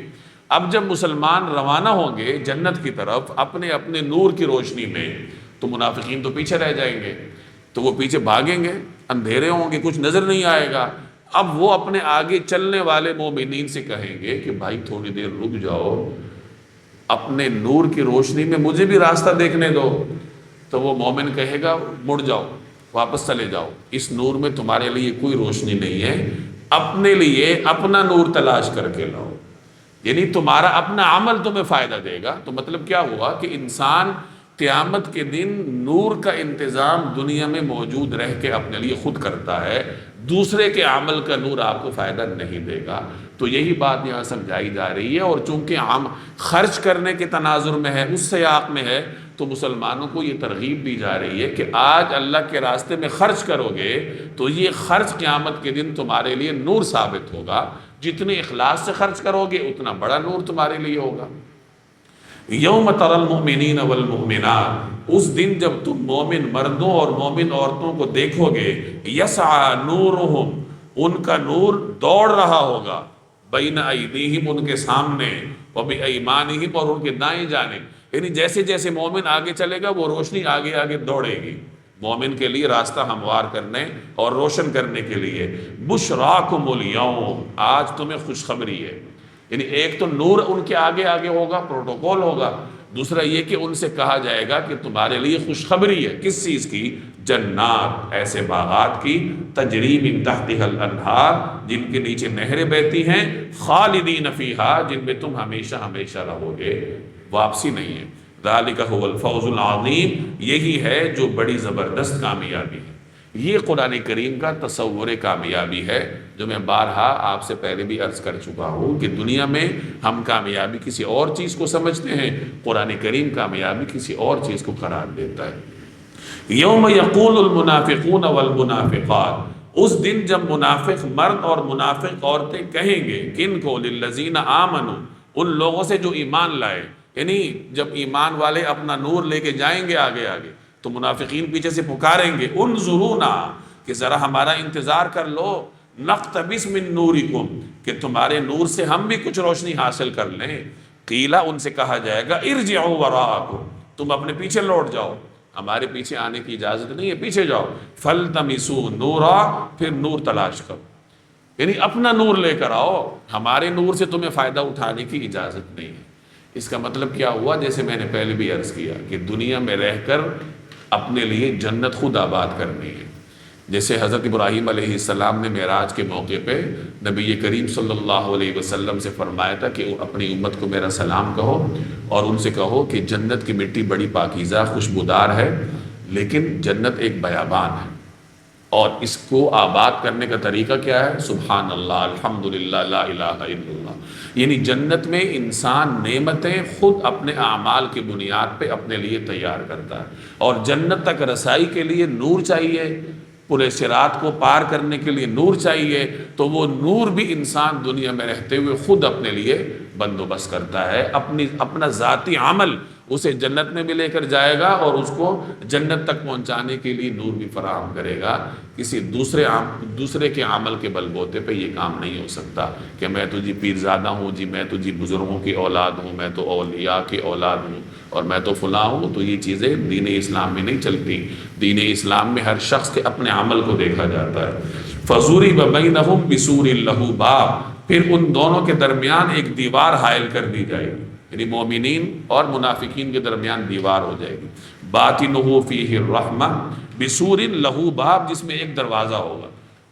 اب جب مسلمان روانہ ہوں گے جنت کی طرف اپنے اپنے نور کی روشنی میں، تو منافقین تو پیچھے رہ جائیں گے، تو وہ پیچھے بھاگیں گے، اندھیرے ہوں گے، کچھ نظر نہیں آئے گا۔ اب وہ اپنے آگے چلنے والے مومنین سے کہیں گے کہ بھائی تھوڑی دیر رک جاؤ، اپنے نور کی روشنی میں مجھے بھی راستہ دیکھنے دو۔ تو وہ مومن کہے گا مڑ جاؤ، واپس چلے جاؤ، اس نور میں تمہارے لیے کوئی روشنی نہیں ہے، اپنے لیے اپنا نور تلاش کر کے لاؤ، یعنی تمہارا اپنا عمل تمہیں فائدہ دے گا۔ تو مطلب کیا ہوا کہ انسان قیامت کے دن نور کا انتظام دنیا میں موجود رہ کے اپنے لیے خود کرتا ہے، دوسرے کے عمل کا نور آپ کو فائدہ نہیں دے گا۔ تو یہی بات یہاں سمجھائی جا رہی ہے، اور چونکہ عام خرچ کرنے کے تناظر میں ہے، اس سیاق میں ہے، تو مسلمانوں کو یہ ترغیب دی جا رہی ہے کہ آج اللہ کے راستے میں خرچ کرو گے تو یہ خرچ قیامت کے دن تمہارے لیے نور ثابت ہوگا، جتنے اخلاص سے خرچ کرو گے اتنا بڑا نور تمہارے لیے ہوگا۔ یوم تری المؤمنین والمؤمنات، اس دن جب تم مومن مردوں اور مومن عورتوں کو دیکھو گے، یسعی نورہم، ان کا نور دوڑ رہا ہوگا، بین ایدیہم، ان کے سامنے، وبایمانہم، اور ان کے دائیں جانب، یعنی جیسے جیسے مومن آگے چلے گا وہ روشنی آگے آگے دوڑے گی مومن کے لیے راستہ ہموار کرنے اور روشن کرنے کے لیے۔ بشراکم الیوم، آج تمہیں خوشخبری ہے، یعنی ایک تو نور ان کے آگے آگے ہوگا، پروٹوکول ہوگا، دوسرا یہ کہ ان سے کہا جائے گا کہ تمہارے لیے خوشخبری ہے، کس چیز کی؟ جنات، ایسے باغات کی، تجری من تحتها الانہار، جن کے نیچے نہریں بہتی ہیں، خالدین فیہا، جن میں تم ہمیشہ ہمیشہ رہو گے، واپسی نہیں ہے۔ ذالک هو الفوز العظیم، یہی ہے جو بڑی زبردست کامیابی ہے۔ یہ قرآن کریم کا تصور کامیابی ہے، جو میں بارہا آپ سے پہلے بھی عرض کر چکا ہوں کہ دنیا میں ہم کامیابی کسی اور چیز کو سمجھتے ہیں، قرآن کریم کامیابی کسی اور چیز کو قرار دیتا ہے۔ یوم یقول المنافقون والمنافقات، اس دن جب منافق مرد اور منافق عورتیں کہیں گے، کن کو؟ للذین آمنوا، ان لوگوں سے جو ایمان لائے، یعنی جب ایمان والے اپنا نور لے کے جائیں گے آگے آگے تو منافقین پیچھے سے پکاریں گے، انظرونا، کہ ذرا ہمارا انتظار کر لو، نقتبس من نورکم، کہ تمہارے نور سے ہم بھی کچھ روشنی حاصل کر لیں۔ قیلا، ان سے کہا جائے گا، ارجعوا وراءکم، تم اپنے پیچھے لوٹ جاؤ، ہمارے پیچھے آنے کی اجازت نہیں ہے، پیچھے جاؤ۔ فالتمسوا نورا، پھر نور تلاش کرو، یعنی اپنا نور لے کر آؤ، ہمارے نور سے تمہیں فائدہ اٹھانے کی اجازت نہیں ہے۔ اس کا مطلب کیا ہوا؟ جیسے میں نے پہلے بھی عرض کیا کہ دنیا میں رہ کر اپنے لیے جنت خود آباد کرنی ہے۔ جیسے حضرت ابراہیم علیہ السلام نے معراج کے موقع پہ نبی کریم صلی اللہ علیہ وسلم سے فرمایا تھا کہ اپنی امت کو میرا سلام کہو اور ان سے کہو کہ جنت کی مٹی بڑی پاکیزہ خوشبودار ہے، لیکن جنت ایک بیابان ہے، اور اس کو آباد کرنے کا طریقہ کیا ہے؟ سبحان اللہ، الحمدللہ، لا الہ الا اللہ۔ یعنی جنت میں انسان نعمتیں خود اپنے اعمال کی بنیاد پہ اپنے لیے تیار کرتا ہے، اور جنت تک رسائی کے لیے نور چاہیے، پورے صراط کو پار کرنے کے لیے نور چاہیے، تو وہ نور بھی انسان دنیا میں رہتے ہوئے خود اپنے لیے بندوبست کرتا ہے، اپنا ذاتی عمل اسے جنت میں بھی لے کر جائے گا اور اس کو جنت تک پہنچانے کے لیے نور بھی فراہم کرے گا۔ کسی دوسرے کے عمل کے بل بوتے پہ یہ کام نہیں ہو سکتا کہ میں تو جی پیرزادہ ہوں، جی میں تو جی بزرگوں کی اولاد ہوں، میں تو اولیاء کی اولاد ہوں، اور میں تو فلاں ہوں۔ تو یہ چیزیں دین اسلام میں نہیں چلتی۔ دین اسلام میں ہر شخص کے اپنے عمل کو دیکھا جاتا ہے۔ فَضُرِبَ بَيْنَهُمْ بِسُورٍ لَهُ بَابٌ، پھر ان دونوں کے درمیان ایک دیوار حائل کر دی جائے گی، یعنی مومنین اور منافقین کے درمیان دیوار ہو جائے گی۔ باطنہ فیہ الرحمہ بسور لہ باب، جس میں ایک دروازہ ہوگا،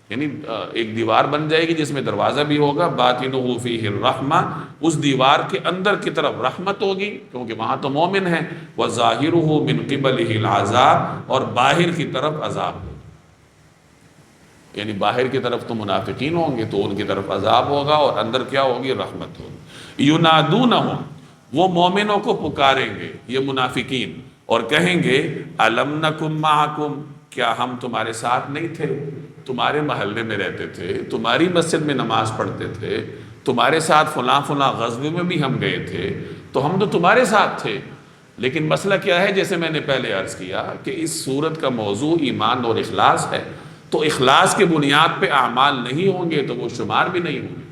یعنی ایک دیوار بن جائے گی جس میں دروازہ بھی ہوگا۔ باطنہ فیہ الرحمہ، اس دیوار کے اندر کی طرف رحمت ہوگی کیونکہ وہاں تو مومن ہیں۔ وظاہرہ من قبلہ العذاب، اور باہر کی طرف عذاب ہوگا، یعنی باہر کی طرف تو منافقین ہوں گے تو ان کی طرف عذاب ہوگا، اور اندر کیا ہوگی؟ رحمت ہوگی۔ ینادونہم، وہ مومنوں کو پکاریں گے یہ منافقین، اور کہیں گے الم نکم معکم، کیا ہم تمہارے ساتھ نہیں تھے؟ تمہارے محلے میں رہتے تھے، تمہاری مسجد میں نماز پڑھتے تھے، تمہارے ساتھ فلاں فلاں غزوے میں بھی ہم گئے تھے، تو ہم تو تمہارے ساتھ تھے۔ لیکن مسئلہ کیا ہے؟ جیسے میں نے پہلے عرض کیا کہ اس سورت کا موضوع ایمان اور اخلاص ہے، تو اخلاص کے بنیاد پہ اعمال نہیں ہوں گے تو وہ شمار بھی نہیں ہوں گے۔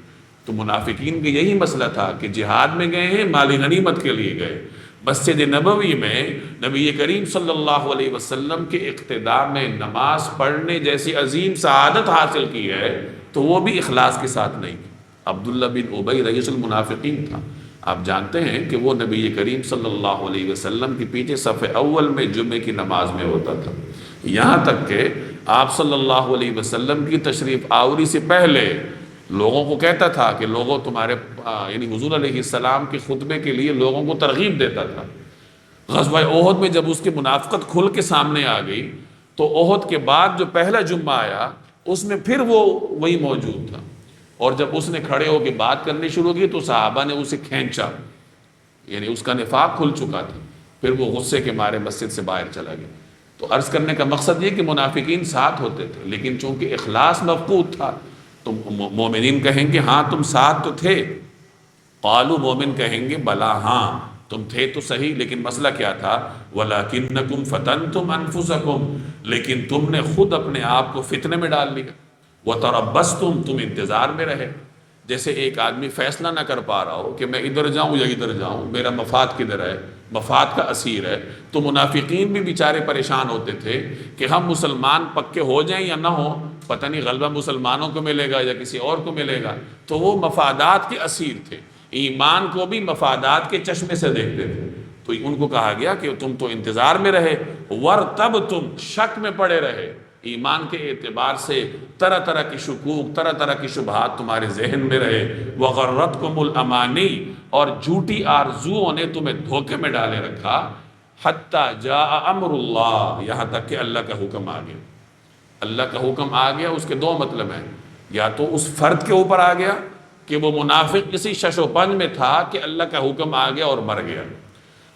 تو منافقین کے یہی مسئلہ تھا کہ جہاد میں گئے ہیں، مالی غنیمت کے لیے گئے، مسجد نبوی میں نبی کریم صلی اللہ علیہ وسلم کے اقتداء میں نماز پڑھنے جیسی عظیم سعادت حاصل کی ہے، تو وہ بھی اخلاص کے ساتھ نہیں کی۔ عبداللہ بن ابی رئیس المنافقین تھا، آپ جانتے ہیں کہ وہ نبی کریم صلی اللہ علیہ وسلم کے پیچھے صف اول میں جمعے کی نماز میں ہوتا تھا، یہاں تک کہ آپ صلی اللہ علیہ وسلم کی تشریف آوری سے پہلے لوگوں کو کہتا تھا کہ لوگوں تمہارے یعنی حضور علیہ السلام کے خطبے کے لیے لوگوں کو ترغیب دیتا تھا۔ غزوہ احد میں جب اس کی منافقت کھل کے سامنے آ گئی تو احد کے بعد جو پہلا جمعہ آیا اس میں پھر وہ وہی موجود تھا، اور جب اس نے کھڑے ہو کے بات کرنی شروع کی تو صحابہ نے اسے کھینچا، یعنی اس کا نفاق کھل چکا تھا، پھر وہ غصے کے مارے مسجد سے باہر چلا گیا۔ تو عرض کرنے کا مقصد یہ کہ منافقین ساتھ ہوتے تھے، لیکن چونکہ اخلاص مفقود تھا تو مومنین کہیں گے ہاں تم ساتھ تو تھے، قالو، مومن کہیں گے بلا، ہاں تم تھے تو صحیح، لیکن مسئلہ کیا تھا؟ وَلَكِنَّكُمْ فَتَنْتُمْ أَنفُسَكُمْ، لیکن تم نے خود اپنے آپ کو فتنے میں ڈال لیا، وَتَرَبَّصْتُمْ، تم انتظار میں رہے۔ جیسے ایک آدمی فیصلہ نہ کر پا رہا ہو کہ میں ادھر جاؤں یا ادھر جاؤں، میرا مفاد کدھر ہے، مفاد کا اسیر ہے، تو منافقین بھی بیچارے پریشان ہوتے تھے کہ ہم مسلمان پکے ہو جائیں یا نہ ہوں، پتہ نہیں غلبہ مسلمانوں کو ملے گا یا کسی اور کو ملے گا، تو وہ مفادات کے اسیر تھے، ایمان کو بھی مفادات کے چشمے سے دیکھتے تھے۔ تو ان کو کہا گیا کہ تم تو انتظار میں رہے، ورتب، تم شک میں پڑے رہے، ایمان کے اعتبار سے طرح طرح کی شکوک، طرح طرح کی شبہات تمہارے ذہن میں رہے، وغرتکم الامانی، اور جھوٹی آرزوؤں نے تمہیں دھوکے میں ڈالے رکھا، حتی جاء امر اللہ، یہاں تک کہ اللہ کا حکم آ گیا۔ اللہ کا حکم آ گیا، اس کے دو مطلب ہیں، یا تو اس فرد کے اوپر آ گیا کہ وہ منافق کسی شش و پنج میں تھا کہ اللہ کا حکم آ گیا اور مر گیا،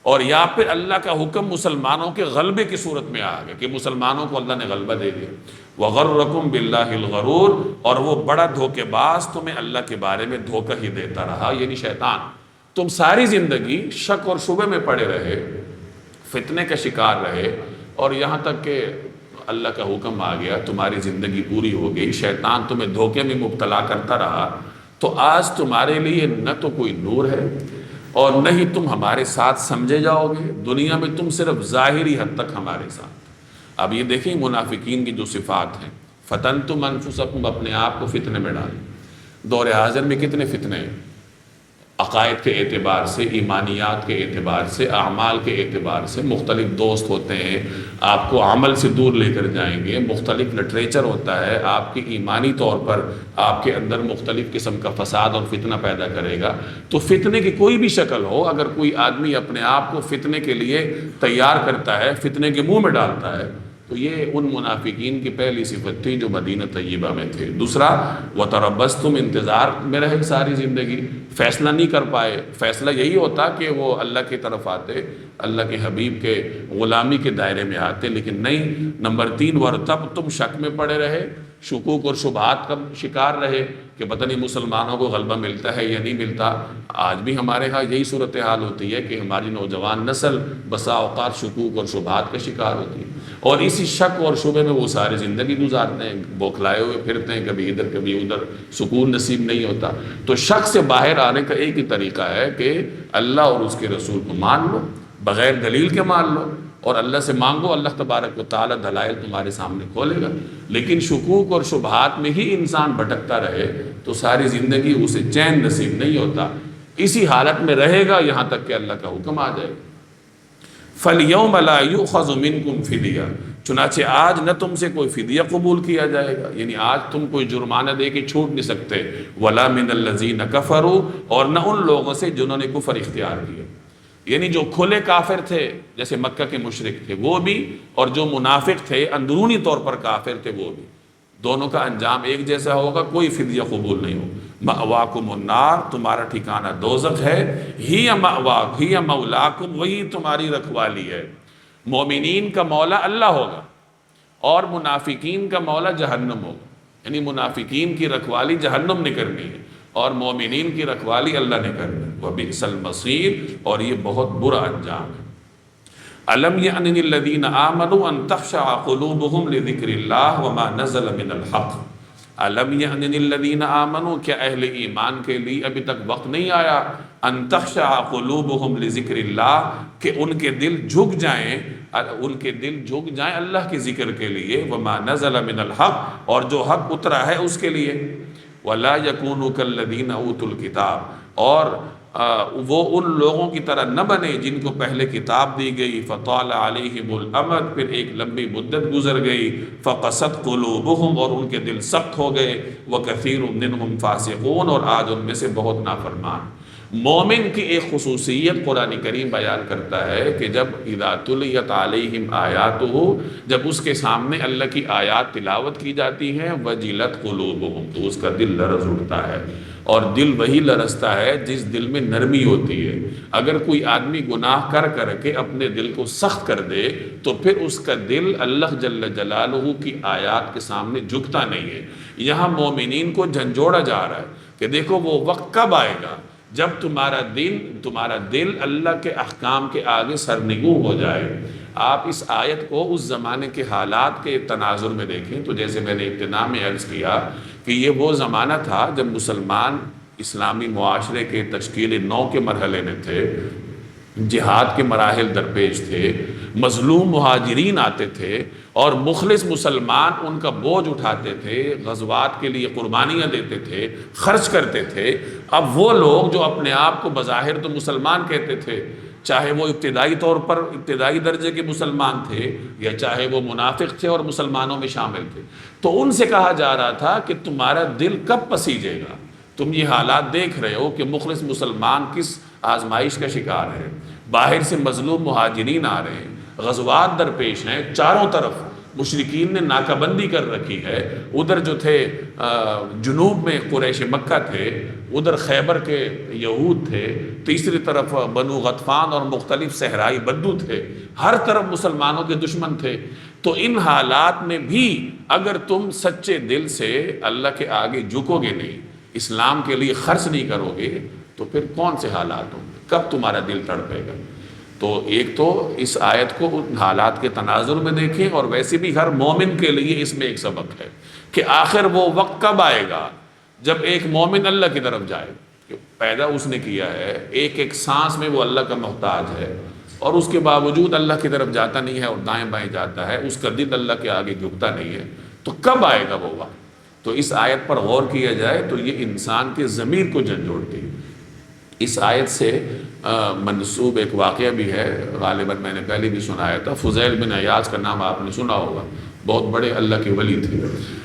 اور یا پھر اللہ کا حکم مسلمانوں کے غلبے کی صورت میں آ گیا کہ مسلمانوں کو اللہ نے غلبہ دے دیا۔ وغرکم باللہ الغرور، اور وہ بڑا دھوکے باز تمہیں اللہ کے بارے میں دھوکہ ہی دیتا رہا، یعنی شیطان۔ تم ساری زندگی شک اور شبہ میں پڑے رہے، فتنے کا شکار رہے، اور یہاں تک کہ اللہ کا حکم آ گیا، تمہاری زندگی پوری ہو گئی، شیطان تمہیں دھوکے میں مبتلا کرتا رہا، تو آج تمہارے لیے نہ تو کوئی نور ہے اور نہ ہی تم ہمارے ساتھ سمجھے جاؤ گے، دنیا میں تم صرف ظاہری حد تک ہمارے ساتھ۔ اب یہ دیکھیں منافقین کی جو صفات ہیں، فتنتم انفسکم، اپنے آپ کو فتنے میں ڈالیں۔ دور حاضر میں کتنے فتنے ہیں، عقائد کے اعتبار سے، ایمانیات کے اعتبار سے، اعمال کے اعتبار سے مختلف دوست ہوتے ہیں، آپ کو عمل سے دور لے کر جائیں گے، مختلف لٹریچر ہوتا ہے آپ کی ایمانی طور پر آپ کے اندر مختلف قسم کا فساد اور فتنہ پیدا کرے گا۔ تو فتنے کی کوئی بھی شکل ہو، اگر کوئی آدمی اپنے آپ کو فتنے کے لیے تیار کرتا ہے، فتنے کے منہ میں ڈالتا ہے، تو یہ ان منافقین کی پہلی صفت تھی جو مدینہ طیبہ میں تھے۔ دوسرا، وَتَرَبَّصْتُمْ، انتظار میں رہے ساری زندگی، فیصلہ نہیں کر پائے۔ فیصلہ یہی ہوتا کہ وہ اللہ کی طرف آتے، اللہ کے حبیب کے غلامی کے دائرے میں آتے، لیکن نہیں۔ نمبر 3، وَارْتَبْتُمْ، شک میں پڑے رہے، شکوک اور شبہات کا شکار رہے کہ پتہ نہیں مسلمانوں کو غلبہ ملتا ہے یا نہیں ملتا۔ آج بھی ہمارے ہاں یہی صورتحال ہوتی ہے کہ ہماری نوجوان نسل بسا اوقات شکوک اور شبہات کا شکار ہوتی ہے، اور اسی شک اور شبہ میں وہ ساری زندگی گزارتے ہیں، بوکھلائے ہوئے پھرتے ہیں، کبھی ادھر کبھی ادھر، سکون نصیب نہیں ہوتا۔ تو شک سے باہر آنے کا ایک ہی طریقہ ہے کہ اللہ اور اس کے رسول کو مان لو، بغیر دلیل کے مان لو، اور اللہ سے مانگو، اللہ تبارک و تعالی دلائل تمہارے سامنے کھولے گا۔ لیکن شکوک اور شبہات میں ہی انسان بھٹکتا رہے تو ساری زندگی اسے چین نصیب نہیں ہوتا، اسی حالت میں رہے گا یہاں تک کہ اللہ کا حکم آ جائے گا۔ فَالْيَوْمَ لَا يُؤْخَذُ مِنْكُمْ فِدْيَةٌ، چنانچہ آج نہ تم سے کوئی فدیہ قبول کیا جائے گا، یعنی آج تم کوئی جرمانہ دے کے چھوٹ نہیں سکتے۔ وَلَا مِنَ الَّذِينَ كَفَرُوا، اور نہ ان لوگوں سے جنہوں نے کفر اختیار کیا، یعنی جو کھلے کافر تھے جیسے مکہ کے مشرک تھے وہ بھی، اور جو منافق تھے اندرونی طور پر کافر تھے وہ بھی، دونوں کا انجام ایک جیسا ہوگا، کوئی فدیہ قبول نہیں ہوگا۔ مأواکم النار، تمہارا ٹھکانہ دوزخ ہے، ہی مأواک ہی مولاکم، وہی تمہاری رکھوالی ہے۔ مومنین کا مولا اللہ ہوگا اور منافقین کا مولا جہنم ہوگا، یعنی منافقین کی رکھوالی جہنم نے کرنی ہے اور مومنین کی رکھوالی اللہ نے کرنی ہے۔ وَبِئْسَ الْمَصِيرُ، اور یہ بہت برا انجام ہے۔ أَلَمْ يَأْنِ لِلَّذِينَ آمَنُوا أَن تَخْشَعَ قُلُوبُهُمْ لِذِكْرِ اللَّهِ وَمَا نَزَلَ مِنَ الْحَقِّ۔ أَلَمْ يَأْنِ لِلَّذِينَ آمَنُوا، کیا اہل ایمان کے لیے ابھی تک وقت نہیں آیا، أَن تَخْشَعَ قُلُوبُهُمْ لِذِكْرِ اللَّهِ، کہ ان کے دل جھک جائیں، ان کے دل جھک جائیں اللہ کے ذکر کے لیے، وَمَا نَزَلَ مِنَ الْحَقِّ، اور جو حق اترا ہے اس کے لیے، وَلَا يَكُونُوا كَالَّذِينَ أُوتُوا الْكِتَابَ، اور وہ ان لوگوں کی طرح نہ بنے جن کو پہلے کتاب دی گئی، فطال علیہم الامد، پھر ایک لمبی مدت گزر گئی، فقست قلوبہم، اور ان کے دل سخت ہو گئے، وکثیر منہم فاسقون، اور آج ان میں سے بہت نافرمان۔ مومن کی ایک خصوصیت قرآن کریم بیان کرتا ہے کہ جب اذا تلیت علیہم آیاتہ، جب اس کے سامنے اللہ کی آیات تلاوت کی جاتی ہیں، وجلت قلوبہم، تو اس کا دل لرز اٹھتا ہے، اور دل وہی لرزتا ہے جس دل میں نرمی ہوتی ہے۔ اگر کوئی آدمی گناہ کر کر کے اپنے دل کو سخت کر دے تو پھر اس کا دل اللہ جل جلالہ کی آیات کے سامنے جھکتا نہیں ہے۔ یہاں مومنین کو جھنجھوڑا جا رہا ہے کہ دیکھو وہ وقت کب آئے گا جب تمہارا دل اللہ کے احکام کے آگے سرنگوں ہو جائے۔ آپ اس آیت کو اس زمانے کے حالات کے تناظر میں دیکھیں تو جیسے میں نے ابتدا میں عرض کیا کہ یہ وہ زمانہ تھا جب مسلمان اسلامی معاشرے کے تشکیل نو کے مرحلے میں تھے، جہاد کے مراحل درپیش تھے، مظلوم مہاجرین آتے تھے اور مخلص مسلمان ان کا بوجھ اٹھاتے تھے، غزوات کے لیے قربانیاں دیتے تھے، خرچ کرتے تھے۔ اب وہ لوگ جو اپنے آپ کو بظاہر تو مسلمان کہتے تھے، چاہے وہ ابتدائی طور پر ابتدائی درجے کے مسلمان تھے یا چاہے وہ منافق تھے اور مسلمانوں میں شامل تھے، تو ان سے کہا جا رہا تھا کہ تمہارا دل کب پسیجے گا؟ تم یہ حالات دیکھ رہے ہو کہ مخلص مسلمان کس آزمائش کا شکار ہے، باہر سے مظلوم مہاجرین آ رہے ہیں، غزوات درپیش ہیں، چاروں طرف مشرکین نے ناکہ بندی کر رکھی ہے، ادھر جو تھے جنوب میں قریش مکہ تھے، ادھر خیبر کے یہود تھے، تیسری طرف بنو غطفان اور مختلف صحرائی بدو تھے، ہر طرف مسلمانوں کے دشمن تھے۔ تو ان حالات میں بھی اگر تم سچے دل سے اللہ کے آگے جھکو گے نہیں، اسلام کے لیے خرچ نہیں کرو گے، تو پھر کون سے حالات ہوں گے، کب تمہارا دل تڑپے گا؟ تو ایک تو اس آیت کو ان حالات کے تناظر میں دیکھیں، اور ویسے بھی ہر مومن کے لیے اس میں ایک سبق ہے کہ آخر وہ وقت کب آئے گا جب ایک مومن اللہ کی طرف جائے، کہ پیدا اس نے کیا ہے، ایک ایک سانس میں وہ اللہ کا محتاج ہے، اور اس کے باوجود اللہ کی طرف جاتا نہیں ہے اور دائیں بائیں جاتا ہے، اس کا دل اللہ کے آگے جھکتا نہیں ہے، تو کب آئے گا وہ وقت؟ تو اس آیت پر غور کیا جائے تو یہ انسان کے ضمیر کو جھنجھوڑتی ہے۔ اس آیت سے منسوب ایک واقعہ بھی ہے، غالباً میں نے پہلے بھی سنایا تھا۔ فضیل بن عیاض کا نام آپ نے سنا ہوگا، بہت بڑے اللہ کے ولی تھے۔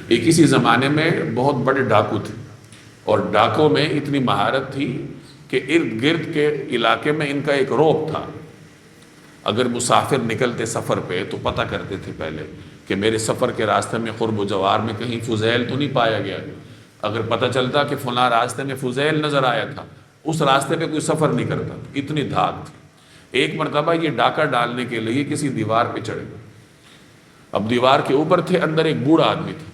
یہ کسی زمانے میں بہت بڑے ڈاکو تھے، اور ڈاکوں میں اتنی مہارت تھی کہ ارد گرد کے علاقے میں ان کا ایک روپ تھا۔ اگر مسافر نکلتے سفر پہ تو پتہ کرتے تھے پہلے کہ میرے سفر کے راستے میں قرب و جوار میں کہیں فضیل تو نہیں پایا گیا۔ اگر پتہ چلتا کہ فلاں راستے میں فضیل نظر آیا تھا، اس راستے پہ کوئی سفر نہیں کرتا تھا، اتنی دھاک تھی۔ ایک مرتبہ یہ ڈاکہ ڈالنے کے لیے کسی دیوار پہ چڑھ گئے۔ اب دیوار کے اوپر تھے، اندر ایک بوڑھا آدمی تھا،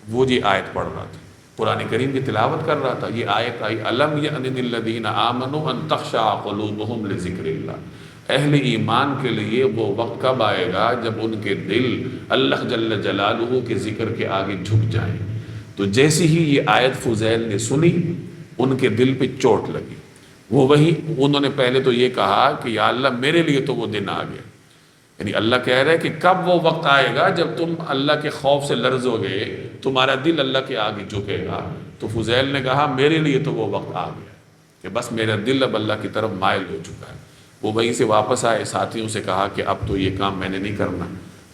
وہ یہ آیت پڑھ رہا تھا، قرآن کریم کی تلاوت کر رہا تھا۔ یہ آیت آئی، الم یأن للذین آمنوا ان تخشع قلوبہم لذکر اللہ۔ اہل ایمان کے لیے وہ وقت کب آئے گا جب ان کے دل اللہ جل جلالہ کے ذکر کے آگے جھک جائیں۔ تو جیسی ہی یہ آیت فضیل نے سنی، ان کے دل پہ چوٹ لگی۔ انہوں نے پہلے تو یہ کہا کہ یا اللہ میرے لیے تو وہ دن آ گیا، یعنی اللہ کہہ رہے کہ کب وہ وقت آئے گا جب تم اللہ کے خوف سے لرزو گے، تمہارا دل اللہ کے آگے جھکے گا۔ تو فضیل نے کہا میرے لیے تو وہ وقت آ گیا کہ بس میرا دل اب اللہ کی طرف مائل ہو چکا ہے۔ وہ وہیں سے واپس آئے، ساتھیوں سے کہا کہ اب تو یہ کام میں نے نہیں کرنا،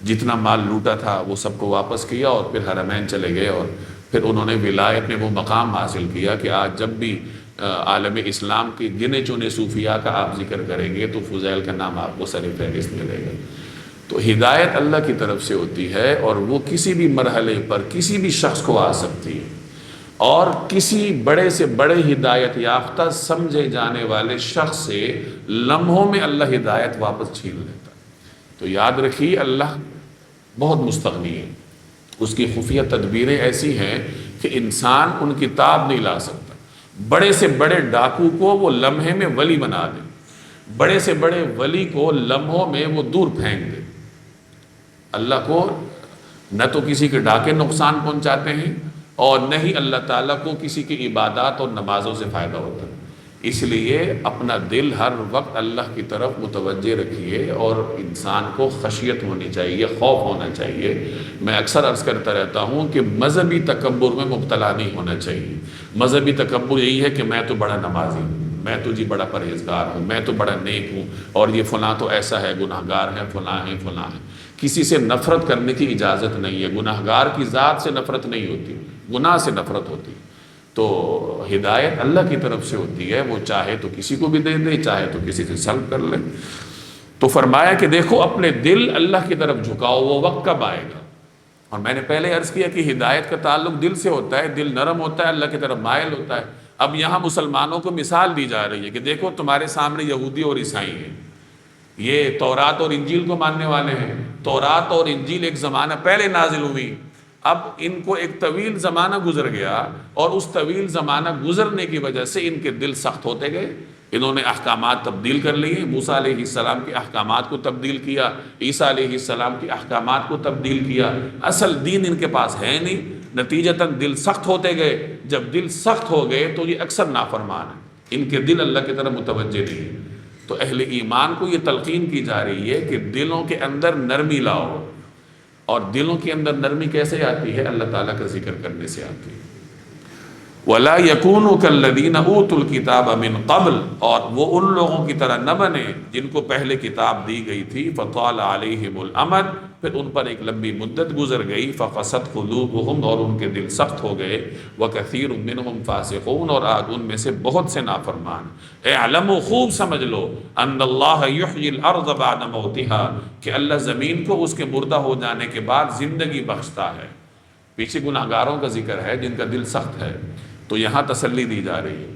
جتنا مال لوٹا تھا وہ سب کو واپس کیا، اور پھر حرمین چلے گئے، اور پھر انہوں نے ولایت میں وہ مقام حاصل کیا کہ آج جب بھی عالم اسلام کے گنے چنے صوفیاء کا آپ ذکر کریں گے تو فضیل کا نام آپ کو سر فہرست ملے گا۔ تو ہدایت اللہ کی طرف سے ہوتی ہے، اور وہ کسی بھی مرحلے پر کسی بھی شخص کو آ سکتی ہے، اور کسی بڑے سے بڑے ہدایت یافتہ سمجھے جانے والے شخص سے لمحوں میں اللہ ہدایت واپس چھین لیتا ہے۔ تو یاد رکھیے اللہ بہت مستغنی ہے، اس کی خفیہ تدبیریں ایسی ہیں کہ انسان ان کی تاب نہیں لا سکتا۔ بڑے سے بڑے ڈاکو کو وہ لمحے میں ولی بنا دے، بڑے سے بڑے ولی کو لمحوں میں وہ دور پھینک دے۔ اللہ کو نہ تو کسی کے ڈاکے نقصان پہنچاتے ہیں، اور نہ ہی اللہ تعالیٰ کو کسی کی عبادات اور نمازوں سے فائدہ ہوتا ہے۔ اس لیے اپنا دل ہر وقت اللہ کی طرف متوجہ رکھیے، اور انسان کو خشیت ہونی چاہیے، خوف ہونا چاہیے۔ میں اکثر عرض کرتا رہتا ہوں کہ مذہبی تکبر میں مبتلا نہیں ہونا چاہیے۔ مذہبی تکبر یہی ہے کہ میں تو بڑا نمازی ہوں، میں تو جی بڑا پرہیزگار ہوں، میں تو بڑا نیک ہوں، اور یہ فلاں تو ایسا ہے، گناہگار ہے، فلاں ہے فلاں ہے۔ کسی سے نفرت کرنے کی اجازت نہیں ہے، گناہگار کی ذات سے نفرت نہیں ہوتی، گناہ سے نفرت ہوتی۔ تو ہدایت اللہ کی طرف سے ہوتی ہے، وہ چاہے تو کسی کو بھی دے دے، چاہے تو کسی سے سلب کر لے۔ تو فرمایا کہ دیکھو اپنے دل اللہ کی طرف جھکاؤ، وہ وقت کب آئے گا؟ اور میں نے پہلے عرض کیا کہ ہدایت کا تعلق دل سے ہوتا ہے، دل نرم ہوتا ہے، اللہ کی طرف مائل ہوتا ہے۔ اب یہاں مسلمانوں کو مثال دی جا رہی ہے کہ دیکھو تمہارے سامنے یہودی اور عیسائی ہیں، یہ تورات اور انجیل کو ماننے والے ہیں۔ تورات اور انجیل ایک زمانہ پہلے نازل ہوئی، اب ان کو ایک طویل زمانہ گزر گیا، اور اس طویل زمانہ گزرنے کی وجہ سے ان کے دل سخت ہوتے گئے۔ انہوں نے احکامات تبدیل کر لیے، موسیٰ علیہ السلام کے احکامات کو تبدیل کیا، عیسیٰ علیہ السلام کے احکامات کو تبدیل کیا۔ اصل دین ان کے پاس ہے نہیں، نتیجتاً دل سخت ہوتے گئے۔ جب دل سخت ہو گئے تو یہ اکثر نافرمان ہیں، ان کے دل اللہ کی طرف متوجہ نہیں ہیں۔ تو اہل ایمان کو یہ تلقین کی جا رہی ہے کہ دلوں کے اندر نرمی لاؤ، اور دلوں کے اندر نرمی کیسے آتی ہے؟ اللہ تعالیٰ کا ذکر کرنے سے آتی ہے۔ وَلَا يَكُونُوا كَالَّذِينَ أُوتُوا الْكِتَابَ مِنْ قَبْلُ، اور وہ ان لوگوں کی طرح نہ بنے جن کو پہلے کتاب دی گئی تھی، فَطَالَ عَلَيْهِمُ الْأَمَدُ، پھر ان پر ایک لمبی مدت گزر گئی، فَقَسَتْ قُلُوبُهُمْ، اور ان کے دل سخت ہو گئے، وَكَثِيرٌ مِّنْهُمْ فَاسِقُونَ، اور آج ان میں سے بہت سے نافرمان۔ اعلموا، خوب سمجھ لو، ان اللہ یحیی الارض بعد موتها، کہ اللہ زمین کو اس کے مردہ ہو جانے کے بعد زندگی بخشتا ہے۔ پیچھے گناہگاروں کا ذکر ہے جن کا دل سخت ہے، تو یہاں تسلی دی جا رہی ہے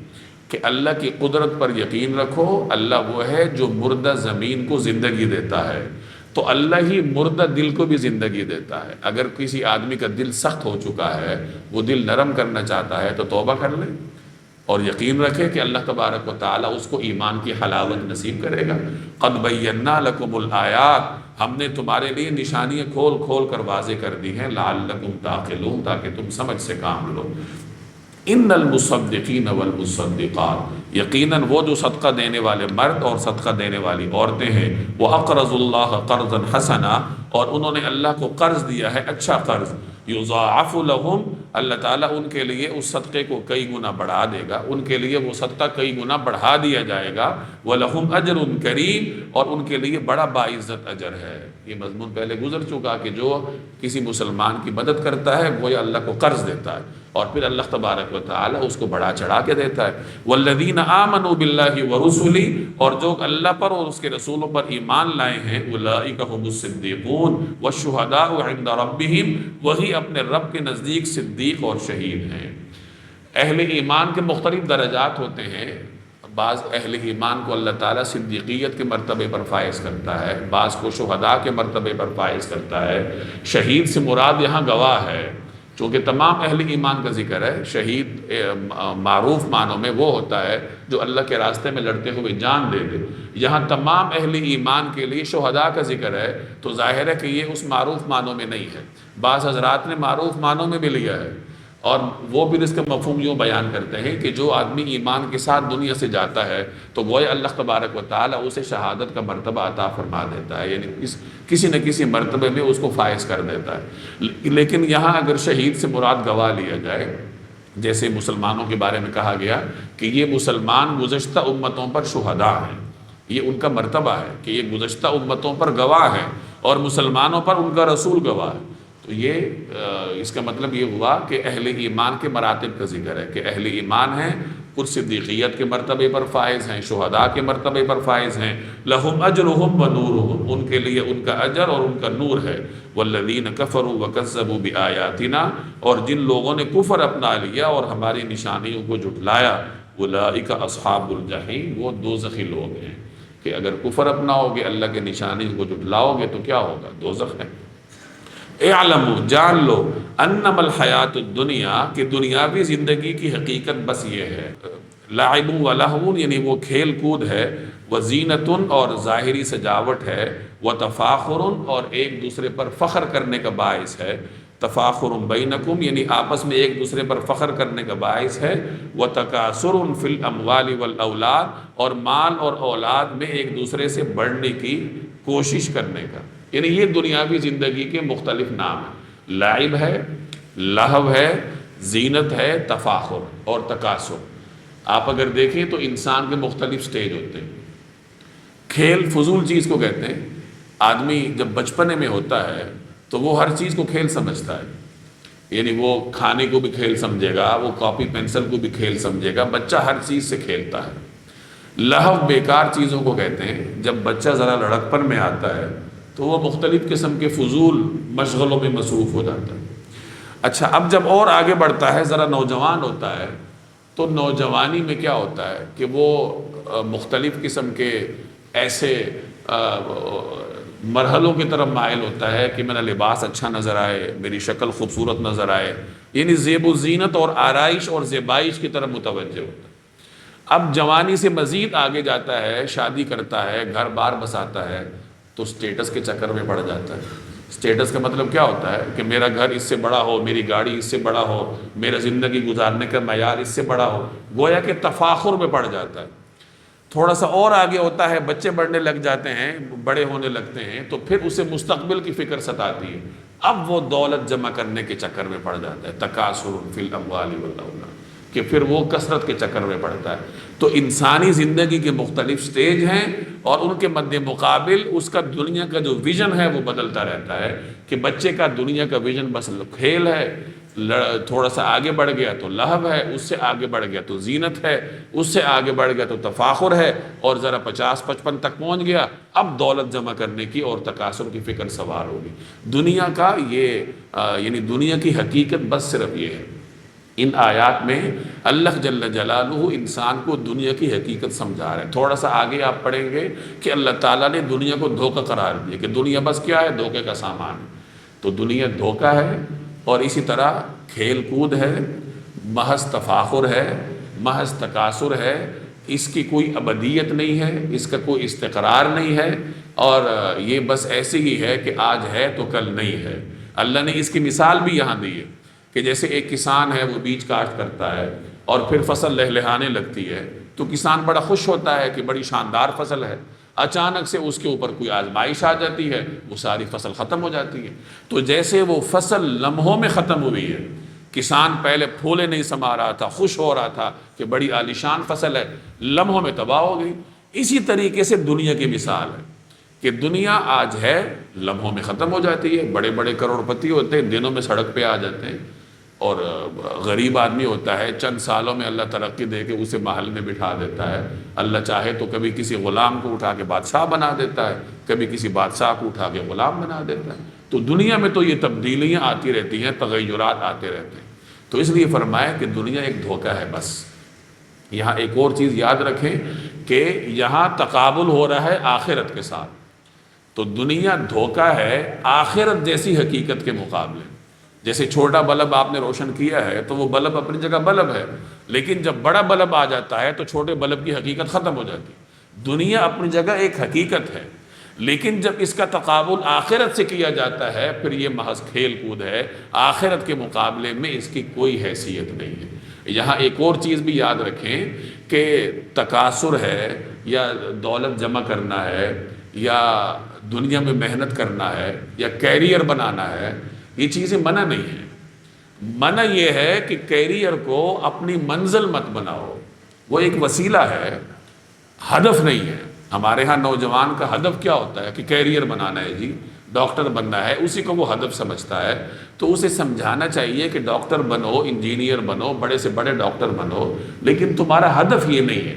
کہ اللہ کی قدرت پر یقین رکھو، اللہ وہ ہے جو مردہ زمین کو زندگی دیتا ہے، تو اللہ ہی مردہ دل کو بھی زندگی دیتا ہے۔ اگر کسی آدمی کا دل سخت ہو چکا ہے، وہ دل نرم کرنا چاہتا ہے، تو توبہ کر لے، اور یقین رکھے کہ اللہ تبارک و تعالیٰ اس کو ایمان کی حلاوت نصیب کرے گا۔ قد بینا لکم الآیات، ہم نے تمہارے لیے نشانیاں کھول کھول کر واضح کر دی ہیں، لعلکم تعقلون، تاکہ تم سمجھ سے کام لو۔ ان المصدقین والمصدقات، یقیناً وہ جو صدقہ دینے والے مرد اور صدقہ دینے والی عورتیں ہیں، وہ اقرضوا اللہ قرضا حسنا، اور انہوں نے اللہ کو قرض دیا ہے اچھا قرض، یضاعف لہم، اللہ تعالیٰ ان کے لیے اس صدقے کو کئی گنا بڑھا دے گا، ان کے لیے وہ صدقہ کئی گنا بڑھا دیا جائے گا، وَلَهُمْ أَجْرٌ کریم، اور ان کے لیے بڑا باعزت اجر ہے۔ یہ مضمون پہلے گزر چکا کہ جو کسی مسلمان کی مدد کرتا ہے وہ اللہ کو قرض دیتا ہے اور پھر اللہ تبارک و تعالی اس کو بڑھا چڑھا کے دیتا ہے۔ والذین آمنوا باللہ ورسلہ، اور جو اللہ پر اور اس کے رسولوں پر ایمان لائے ہیں، اولئک هم الصدیقون والشہداء عند ربہم، وہی اپنے رب کے نزدیک صدیق اور شہید ہیں۔ اہل ایمان کے مختلف درجات ہوتے ہیں، بعض اہل ایمان کو اللہ تعالیٰ صدیقیت کے مرتبے پر فائز کرتا ہے، بعض کو شہداء کے مرتبے پر فائز کرتا ہے۔ شہید سے مراد یہاں گواہ ہے، چونکہ تمام اہل ایمان کا ذکر ہے۔ شہید معروف معنوں میں وہ ہوتا ہے جو اللہ کے راستے میں لڑتے ہوئے جان دے دے، یہاں تمام اہل ایمان کے لیے شہداء کا ذکر ہے، تو ظاہر ہے کہ یہ اس معروف معنوں میں نہیں ہے۔ بعض حضرات نے معروف معنوں میں بھی لیا ہے، اور وہ بھی اس کا مفہوم یوں بیان کرتے ہیں کہ جو آدمی ایمان کے ساتھ دنیا سے جاتا ہے تو گویا اللہ تبارک و تعالیٰ اسے شہادت کا مرتبہ عطا فرما دیتا ہے، یعنی کسی نہ کسی مرتبے میں اس کو فائز کر دیتا ہے۔ لیکن یہاں اگر شہید سے مراد گواہ لیا جائے، جیسے مسلمانوں کے بارے میں کہا گیا کہ یہ مسلمان گزشتہ امتوں پر شہداء ہیں، یہ ان کا مرتبہ ہے کہ یہ گزشتہ امتوں پر گواہ ہیں اور مسلمانوں پر ان کا رسول گواہ ہے، تو یہ اس کا مطلب یہ ہوا کہ اہل ایمان کے مراتب کا ذکر ہے کہ اہل ایمان ہیں، کچھ صدیقیت کے مرتبے پر فائز ہیں، شہداء کے مرتبے پر فائز ہیں۔ لہم اجرہم و نورہم، ان کے لیے ان کا اجر اور ان کا نور ہے۔ والذین کفروا وکذبوا بآیاتنا، اور جن لوگوں نے کفر اپنا لیا اور ہماری نشانیوں کو جھٹلایا، اولئک اصحاب الجحیم، وہ دوزخی لوگ ہیں کہ اگر کفر اپناؤ گے، اللہ کے نشانیوں کو جھٹلاؤ گے تو کیا ہوگا؟ دوزخ ہے۔ اعلموا، جان لو، انما الحیات الدنیا، کہ دنیاوی زندگی کی حقیقت بس یہ ہے، لعب و لہو، یعنی وہ کھیل کود ہے، وزینت، اور ظاہری سجاوٹ ہے، وتفاخر، اور ایک دوسرے پر فخر کرنے کا باعث ہے، تفاخر بینکم، یعنی آپس میں ایک دوسرے پر فخر کرنے کا باعث ہے، وتکاثر فی الاموال والاولاد، اور مال اور اولاد میں ایک دوسرے سے بڑھنے کی کوشش کرنے کا، یعنی یہ دنیاوی زندگی کے مختلف نام ہیں۔ لعب ہے، لہو ہے، زینت ہے، تفاخر اور تکاثر۔ آپ اگر دیکھیں تو انسان کے مختلف سٹیج ہوتے ہیں۔ کھیل فضول چیز کو کہتے ہیں، آدمی جب بچپنے میں ہوتا ہے تو وہ ہر چیز کو کھیل سمجھتا ہے، یعنی وہ کھانے کو بھی کھیل سمجھے گا، وہ کاپی پینسل کو بھی کھیل سمجھے گا، بچہ ہر چیز سے کھیلتا ہے۔ لہو بیکار چیزوں کو کہتے ہیں، جب بچہ ذرا لڑکپن میں آتا ہے تو وہ مختلف قسم کے فضول مشغلوں میں مصروف ہو جاتا ہے۔ اچھا، اب جب اور آگے بڑھتا ہے، ذرا نوجوان ہوتا ہے، تو نوجوانی میں کیا ہوتا ہے کہ وہ مختلف قسم کے ایسے مرحلوں کی طرف مائل ہوتا ہے کہ میرا لباس اچھا نظر آئے، میری شکل خوبصورت نظر آئے، یعنی زیب و زینت اور آرائش اور زیبائش کی طرف متوجہ ہوتا ہے۔ اب جوانی سے مزید آگے جاتا ہے، شادی کرتا ہے، گھر بار بساتا ہے، تو سٹیٹس کے چکر میں پڑ جاتا ہے۔ سٹیٹس کا مطلب کیا ہوتا ہے کہ میرا گھر اس سے بڑا ہو، میری گاڑی اس سے بڑا ہو، میرا زندگی گزارنے کا معیار اس سے بڑا ہو، گویا کہ تفاخر میں پڑ جاتا ہے۔ تھوڑا سا اور آگے ہوتا ہے، بچے بڑھنے لگ جاتے ہیں، بڑے ہونے لگتے ہیں، تو پھر اسے مستقبل کی فکر ستاتی ہے، اب وہ دولت جمع کرنے کے چکر میں پڑ جاتا ہے، تکاثر فی الاموال والاولاد، کہ پھر وہ کثرت کے چکر میں پڑتا ہے۔ تو انسانی زندگی کے مختلف سٹیج ہیں اور ان کے مد مقابل اس کا دنیا کا جو ویژن ہے وہ بدلتا رہتا ہے، کہ بچے کا دنیا کا ویژن بس کھیل ہے، تھوڑا سا آگے بڑھ گیا تو لہو ہے، اس سے آگے بڑھ گیا تو زینت ہے، اس سے آگے بڑھ گیا تو تفاخر ہے، اور ذرا 50-55 تک پہنچ گیا، اب دولت جمع کرنے کی اور تکاثر کی فکر سوار ہوگی۔ دنیا کا یہ یعنی دنیا کی حقیقت بس صرف یہ ہے۔ ان آیات میں اللہ جل جلالہ انسان کو دنیا کی حقیقت سمجھا رہے ہیں۔ تھوڑا سا آگے آپ پڑھیں گے کہ اللہ تعالیٰ نے دنیا کو دھوکہ قرار دیا کہ دنیا بس کیا ہے؟ دھوکے کا سامان۔ تو دنیا دھوکہ ہے، اور اسی طرح کھیل کود ہے، محض تفاخر ہے، محض تکاثر ہے، اس کی کوئی ابدیت نہیں ہے، اس کا کوئی استقرار نہیں ہے، اور یہ بس ایسے ہی ہے کہ آج ہے تو کل نہیں ہے۔ اللہ نے اس کی مثال بھی یہاں دی ہے کہ جیسے ایک کسان ہے، وہ بیج کاشت کرتا ہے اور پھر فصل لہلہانے لگتی ہے تو کسان بڑا خوش ہوتا ہے کہ بڑی شاندار فصل ہے، اچانک سے اس کے اوپر کوئی آزمائش آ جاتی ہے، وہ ساری فصل ختم ہو جاتی ہے۔ تو جیسے وہ فصل لمحوں میں ختم ہوئی ہے، کسان پہلے پھولے نہیں سما رہا تھا، خوش ہو رہا تھا کہ بڑی عالیشان فصل ہے، لمحوں میں تباہ ہو گئی۔ اسی طریقے سے دنیا کی مثال ہے کہ دنیا آج ہے، لمحوں میں ختم ہو جاتی ہے۔ بڑے بڑے کروڑپتی ہوتے ہیں، دنوں میں سڑک پہ آ جاتے ہیں، اور غریب آدمی ہوتا ہے، چند سالوں میں اللہ ترقی دے کے اسے محل میں بٹھا دیتا ہے۔ اللہ چاہے تو کبھی کسی غلام کو اٹھا کے بادشاہ بنا دیتا ہے، کبھی کسی بادشاہ کو اٹھا کے غلام بنا دیتا ہے۔ تو دنیا میں تو یہ تبدیلیاں آتی رہتی ہیں، تغیرات آتے رہتے ہیں۔ تو اس لیے فرمایا کہ دنیا ایک دھوکہ ہے بس۔ یہاں ایک اور چیز یاد رکھیں کہ یہاں تقابل ہو رہا ہے آخرت کے ساتھ۔ تو دنیا دھوکہ ہے آخرت جیسی حقیقت کے مقابلے۔ جیسے چھوٹا بلب آپ نے روشن کیا ہے تو وہ بلب اپنی جگہ بلب ہے، لیکن جب بڑا بلب آ جاتا ہے تو چھوٹے بلب کی حقیقت ختم ہو جاتی ہے۔ دنیا اپنی جگہ ایک حقیقت ہے، لیکن جب اس کا تقابل آخرت سے کیا جاتا ہے پھر یہ محض کھیل کود ہے، آخرت کے مقابلے میں اس کی کوئی حیثیت نہیں ہے۔ یہاں ایک اور چیز بھی یاد رکھیں کہ تکاثر ہے یا دولت جمع کرنا ہے یا دنیا میں محنت کرنا ہے یا کیریئر بنانا ہے، یہ چیزیں منع نہیں ہیں۔ منع یہ ہے کہ کیریئر کو اپنی منزل مت بناؤ، وہ ایک وسیلہ ہے، ہدف نہیں ہے۔ ہمارے ہاں نوجوان کا ہدف کیا ہوتا ہے کہ کیریئر بنانا ہے، جی ڈاکٹر بننا ہے، اسی کو وہ ہدف سمجھتا ہے۔ تو اسے سمجھانا چاہیے کہ ڈاکٹر بنو، انجینئر بنو، بڑے سے بڑے ڈاکٹر بنو، لیکن تمہارا ہدف یہ نہیں ہے،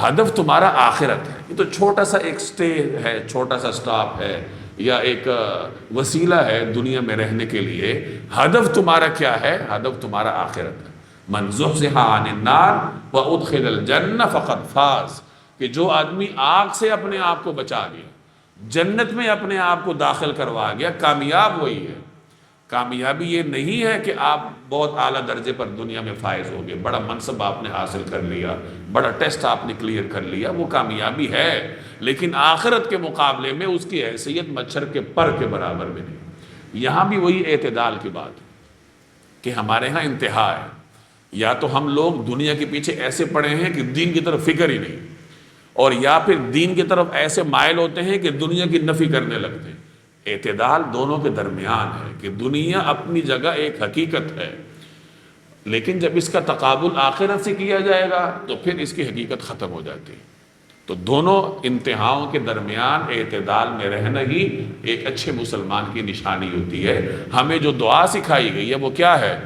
ہدف تمہارا آخرت ہے۔ یہ تو چھوٹا سا ایک سٹے ہے، چھوٹا سا سٹاپ ہے یا ایک وسیلہ ہے دنیا میں رہنے کے لیے۔ ہدف تمہارا کیا ہے؟ ہدف تمہارا آخرت ہے۔ من زحزح عن النار وادخل الجنہ فقد فاز، کہ جو آدمی آگ سے اپنے آپ کو بچا گیا، جنت میں اپنے آپ کو داخل کروا گیا، کامیاب وہی ہے۔ کامیابی یہ نہیں ہے کہ آپ بہت اعلیٰ درجے پر دنیا میں فائز ہو گئے، بڑا منصب آپ نے حاصل کر لیا، بڑا ٹیسٹ آپ نے کلیئر کر لیا، وہ کامیابی ہے، لیکن آخرت کے مقابلے میں اس کی حیثیت مچھر کے پر کے برابر بھی نہیں۔ یہاں بھی وہی اعتدال کی بات ہے کہ ہمارے ہاں انتہا ہے، یا تو ہم لوگ دنیا کے پیچھے ایسے پڑے ہیں کہ دین کی طرف فکر ہی نہیں، اور یا پھر دین کی طرف ایسے مائل ہوتے ہیں کہ دنیا کی نفی کرنے لگتے ہیں۔ اعتدال دونوں کے درمیان ہے کہ دنیا اپنی جگہ ایک حقیقت ہے، لیکن جب اس کا تقابل آخرت سے کیا جائے گا تو پھر اس کی حقیقت ختم ہو جاتی ہے۔ تو دونوں انتہاؤں کے درمیان اعتدال میں رہنا ہی ایک اچھے مسلمان کی نشانی ہوتی ہے۔ ہمیں جو دعا سکھائی گئی ہے وہ کیا ہے؟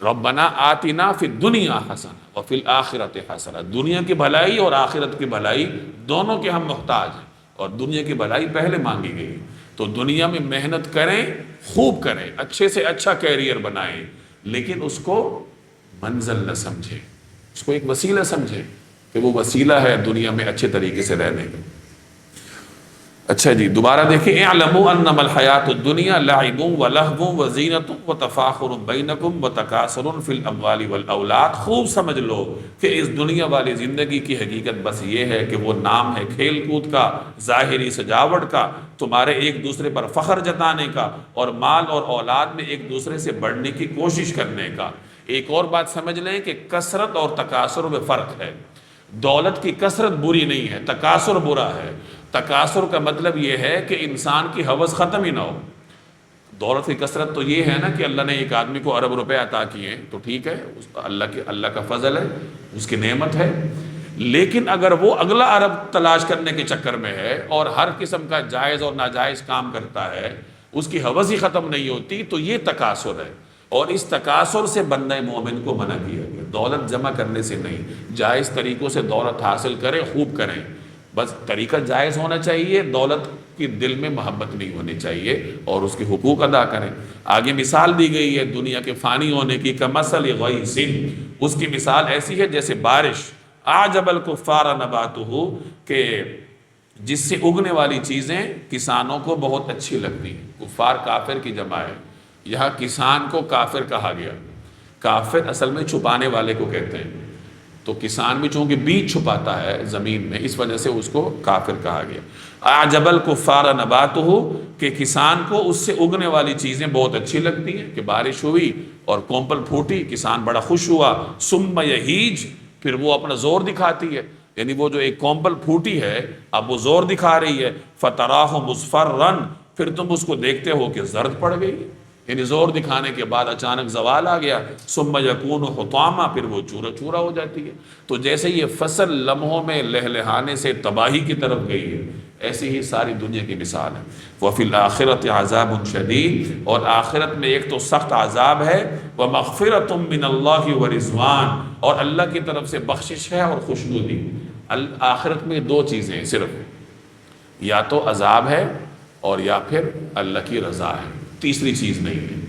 ربنا آتنا فی الدنیا حسنہ وفی الآخرۃ حسنہ۔ دنیا کی بھلائی اور آخرت کی بھلائی دونوں کے ہم محتاج ہیں، اور دنیا کی بھلائی پہلے مانگی گئی۔ تو دنیا میں محنت کریں، خوب کریں، اچھے سے اچھا کیریئر بنائیں، لیکن اس کو منزل نہ سمجھیں، اس کو ایک وسیلہ سمجھیں کہ وہ وسیلہ ہے دنیا میں اچھے طریقے سے رہنے کا۔ اچھا جی، دوبارہ دیکھیں، اعلموا انما الحیات الدنیا لعب ولہو وزینۃ وتفاخر بینکم وتکاثر فی الاموال والاولاد۔ خوب سمجھ لو کہ اس دنیا والی زندگی کی حقیقت بس یہ ہے کہ وہ نام ہے کھیل کود کا، ظاہری سجاوٹ کا، تمہارے ایک دوسرے پر فخر جتانے کا، اور مال اور اولاد میں ایک دوسرے سے بڑھنے کی کوشش کرنے کا۔ ایک اور بات سمجھ لیں کہ کثرت اور تکاثر میں فرق ہے۔ دولت کی کثرت بری نہیں ہے، تکاثر برا ہے۔ تکاثر کا مطلب یہ ہے کہ انسان کی ہوس ختم ہی نہ ہو۔ دولت کی کثرت تو یہ ہے نا کہ اللہ نے ایک آدمی کو ارب روپے عطا کیے تو ٹھیک ہے، اللہ کا فضل ہے، اس کی نعمت ہے، لیکن اگر وہ اگلا ارب تلاش کرنے کے چکر میں ہے اور ہر قسم کا جائز اور ناجائز کام کرتا ہے، اس کی ہوس ہی ختم نہیں ہوتی، تو یہ تکاثر ہے۔ اور اس تکاثر سے بندہ مومن کو منع کیا گیا، دولت جمع کرنے سے نہیں۔ جائز طریقوں سے دولت حاصل کریں، خوب کریں، بس طریقہ جائز ہونا چاہیے، دولت کی دل میں محبت نہیں ہونی چاہیے، اور اس کے حقوق ادا کریں۔ آگے مثال دی گئی ہے دنیا کے فانی ہونے کی، کمثل غیث، اس کی مثال ایسی ہے جیسے بارش، اعجب الکفار نباتہ، کہ جس سے اگنے والی چیزیں کسانوں کو بہت اچھی لگتی ہیں۔ کفار کافر کی جمع ہے، یہاں کسان کو کافر کہا گیا۔ کافر اصل میں چھپانے والے کو کہتے ہیں، تو کسان بھی چونکہ بیج چھپاتا ہے زمین میں، اس وجہ سے اس کو کافر کہا گیا۔ اعجب الکفار نباتہ، کہ کسان کو اس سے اگنے والی چیزیں بہت اچھی لگتی ہیں، کہ بارش ہوئی اور کومپل پھوٹی، کسان بڑا خوش ہوا۔ ثم یہیج، پھر وہ اپنا زور دکھاتی ہے، یعنی وہ جو ایک کومپل پھوٹی ہے اب وہ زور دکھا رہی ہے، فتراہ مصفرن، پھر تم اس کو دیکھتے ہو کہ زرد پڑ گئی، یعنی زور دکھانے کے بعد اچانک زوال آ گیا، ثم یکون حطاما، پھر وہ چورا چورا ہو جاتی ہے۔ تو جیسے یہ فصل لمحوں میں لہلہانے سے تباہی کی طرف گئی ہے، ایسی ہی ساری دنیا کی مثال ہے۔ وفی الآخرۃ عذاب شدید، اور آخرت میں ایک تو سخت عذاب ہے، ومغفرۃ من اللہ ورضوان، اور اللہ کی طرف سے بخشش ہے اور خوشنودی۔ آخرت میں دو چیزیں ہیں صرف، یا تو عذاب ہے اور یا پھر اللہ کی رضا ہے، تیسری چیز نہیں ہے۔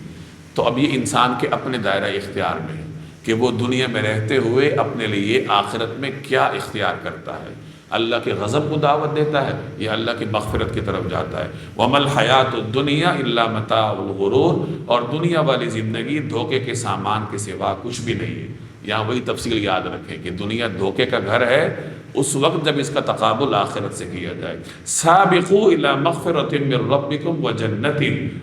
تو اب یہ انسان کے اپنے دائرہ اختیار میں ہے کہ وہ دنیا میں رہتے ہوئے اپنے لیے آخرت میں کیا اختیار کرتا ہے، اللہ کے غضب کو دعوت دیتا ہے یا اللہ کی مغفرت کی طرف جاتا ہے۔ وَمَا الْحَيَاةُ الدُّنْيَا إِلَّا مَتَاعُ الْغُرُورِ، اور دنیا والی زندگی دھوکے کے سامان کے سوا کچھ بھی نہیں ہے۔ یہاں وہی تفصیل یاد رکھیں کہ دنیا دھوکے کا گھر ہے اس وقت جب اس کا تقابل آخرت سے کیا جائے۔ سابقوا الی مغفرۃ من ربکم وجنۃ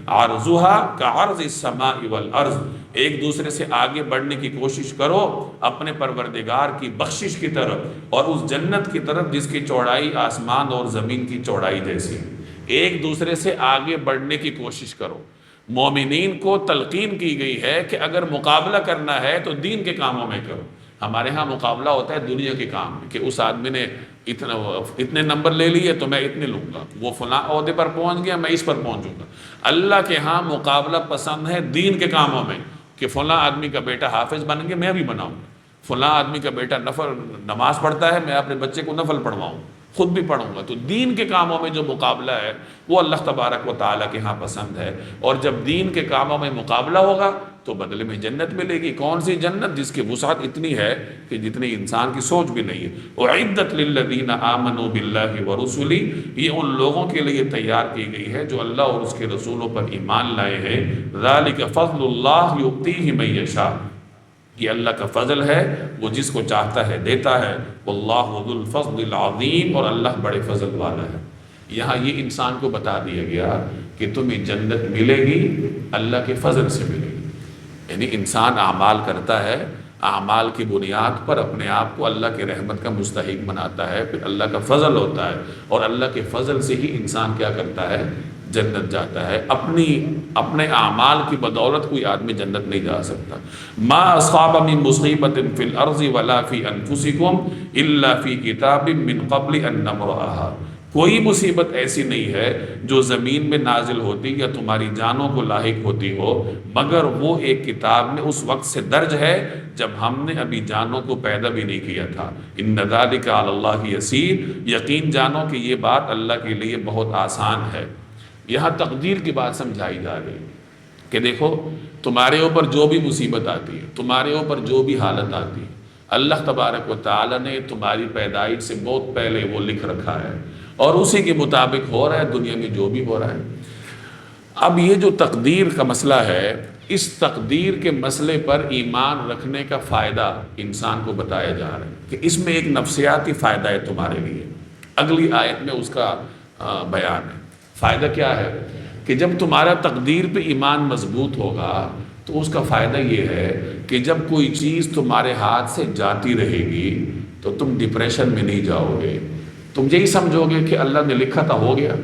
عرضها کعرض السماء والارض، ایک دوسرے سے آگے بڑھنے کی کوشش کرو اپنے پروردگار کی بخشش کی طرف اور اس جنت کی طرف جس کی چوڑائی آسمان اور زمین کی چوڑائی جیسی، ایک دوسرے سے آگے بڑھنے کی کوشش کرو۔ مومنین کو تلقین کی گئی ہے کہ اگر مقابلہ کرنا ہے تو دین کے کاموں میں کرو۔ ہمارے ہاں مقابلہ ہوتا ہے دنیا کے کام میں کہ اس آدمی نے اتنے نمبر لے لیے تو میں اتنے لوں گا، وہ فلاں عہدے پر پہنچ گیا میں اس پر پہنچوں گا۔ اللہ کے ہاں مقابلہ پسند ہے دین کے کاموں میں کہ فلاں آدمی کا بیٹا حافظ بن گیا میں بھی بناؤں گا، فلاں آدمی کا بیٹا نماز پڑھتا ہے میں اپنے بچے کو نفل پڑھواؤں، خود بھی پڑھوں گا۔ تو دین کے کاموں میں جو مقابلہ ہے وہ اللہ تبارک و تعالیٰ کے ہاں پسند ہے، اور جب دین کے کاموں میں مقابلہ ہوگا تو بدلے میں جنت ملے گی۔ کون سی جنت؟ جس کی وسعت اتنی ہے کہ جتنی انسان کی سوچ بھی نہیں ہے۔ اعدت للذین آمنوا باللہ ورسلہ، یہ ان لوگوں کے لیے تیار کی گئی ہے جو اللہ اور اس کے رسولوں پر ایمان لائے ہیں۔ ذالک فضل اللہ یؤتیہ من یشاء، یہ اللہ کا فضل ہے وہ جس کو چاہتا ہے دیتا ہے۔ واللہ ذو الفضل العظیم، اور اللہ بڑے فضل والا ہے۔ یہاں یہ انسان کو بتا دیا گیا کہ تمہیں جنت ملے گی اللہ کے فضل سے ملے گی، یعنی انسان اعمال کرتا ہے، اعمال کی بنیاد پر اپنے آپ کو اللہ کے رحمت کا مستحق بناتا ہے، پھر اللہ کا فضل ہوتا ہے اور اللہ کے فضل سے ہی انسان کیا کرتا ہے؟ جنت جاتا ہے۔ اپنے اعمال کی بدولت کوئی آدمی جنت نہیں جا سکتا۔ ما اصاب من مصیبت فی الارض ولا فی انفسکم الا فی کتاب من قبل ان نبرأها، کوئی مصیبت ایسی نہیں ہے جو زمین میں نازل ہوتی یا تمہاری جانوں کو لاحق ہوتی ہو مگر وہ ایک کتاب میں اس وقت سے درج ہے جب ہم نے ابھی جانوں کو پیدا بھی نہیں کیا تھا۔ ان ذالک علی اللہ یسیر، یقین جانو کہ یہ بات اللہ کے لیے بہت آسان ہے۔ یہاں تقدیر کی بات سمجھائی جا رہی ہے کہ دیکھو تمہارے اوپر جو بھی مصیبت آتی ہے، تمہارے اوپر جو بھی حالت آتی ہے، اللہ تبارک و تعالی نے تمہاری پیدائش سے بہت پہلے وہ لکھ رکھا ہے اور اسی کے مطابق ہو رہا ہے دنیا میں جو بھی ہو رہا ہے۔ اب یہ جو تقدیر کا مسئلہ ہے، اس تقدیر کے مسئلے پر ایمان رکھنے کا فائدہ انسان کو بتایا جا رہا ہے کہ اس میں ایک نفسیاتی فائدہ ہے تمہارے لیے۔ اگلی آیت میں اس کا بیان ہے۔ فائدہ کیا ہے کہ جب تمہارا تقدیر پہ ایمان مضبوط ہوگا تو اس کا فائدہ یہ ہے کہ جب کوئی چیز تمہارے ہاتھ سے جاتی رہے گی تو تم ڈپریشن میں نہیں جاؤ گے، تم یہی سمجھو گے کہ اللہ نے لکھا تھا ہو گیا۔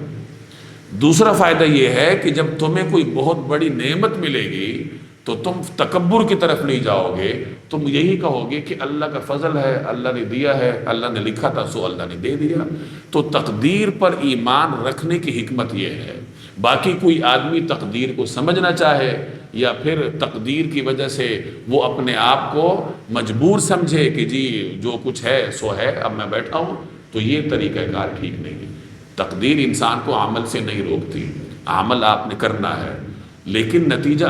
دوسرا فائدہ یہ ہے کہ جب تمہیں کوئی بہت بڑی نعمت ملے گی تو تم تکبر کی طرف نہیں جاؤ گے، تم یہی کہو گے کہ اللہ کا فضل ہے، اللہ نے دیا ہے، اللہ نے لکھا تھا سو اللہ نے دے دیا۔ تو تقدیر پر ایمان رکھنے کی حکمت یہ ہے۔ باقی کوئی آدمی تقدیر کو سمجھنا چاہے یا پھر تقدیر کی وجہ سے وہ اپنے آپ کو مجبور سمجھے کہ جی جو کچھ ہے سو ہے اب میں بیٹھا ہوں، تو یہ طریقہ کار ٹھیک نہیں ہے۔ تقدیر انسان کو عمل سے نہیں روکتی، عمل آپ نے کرنا ہے لیکن نتیجہ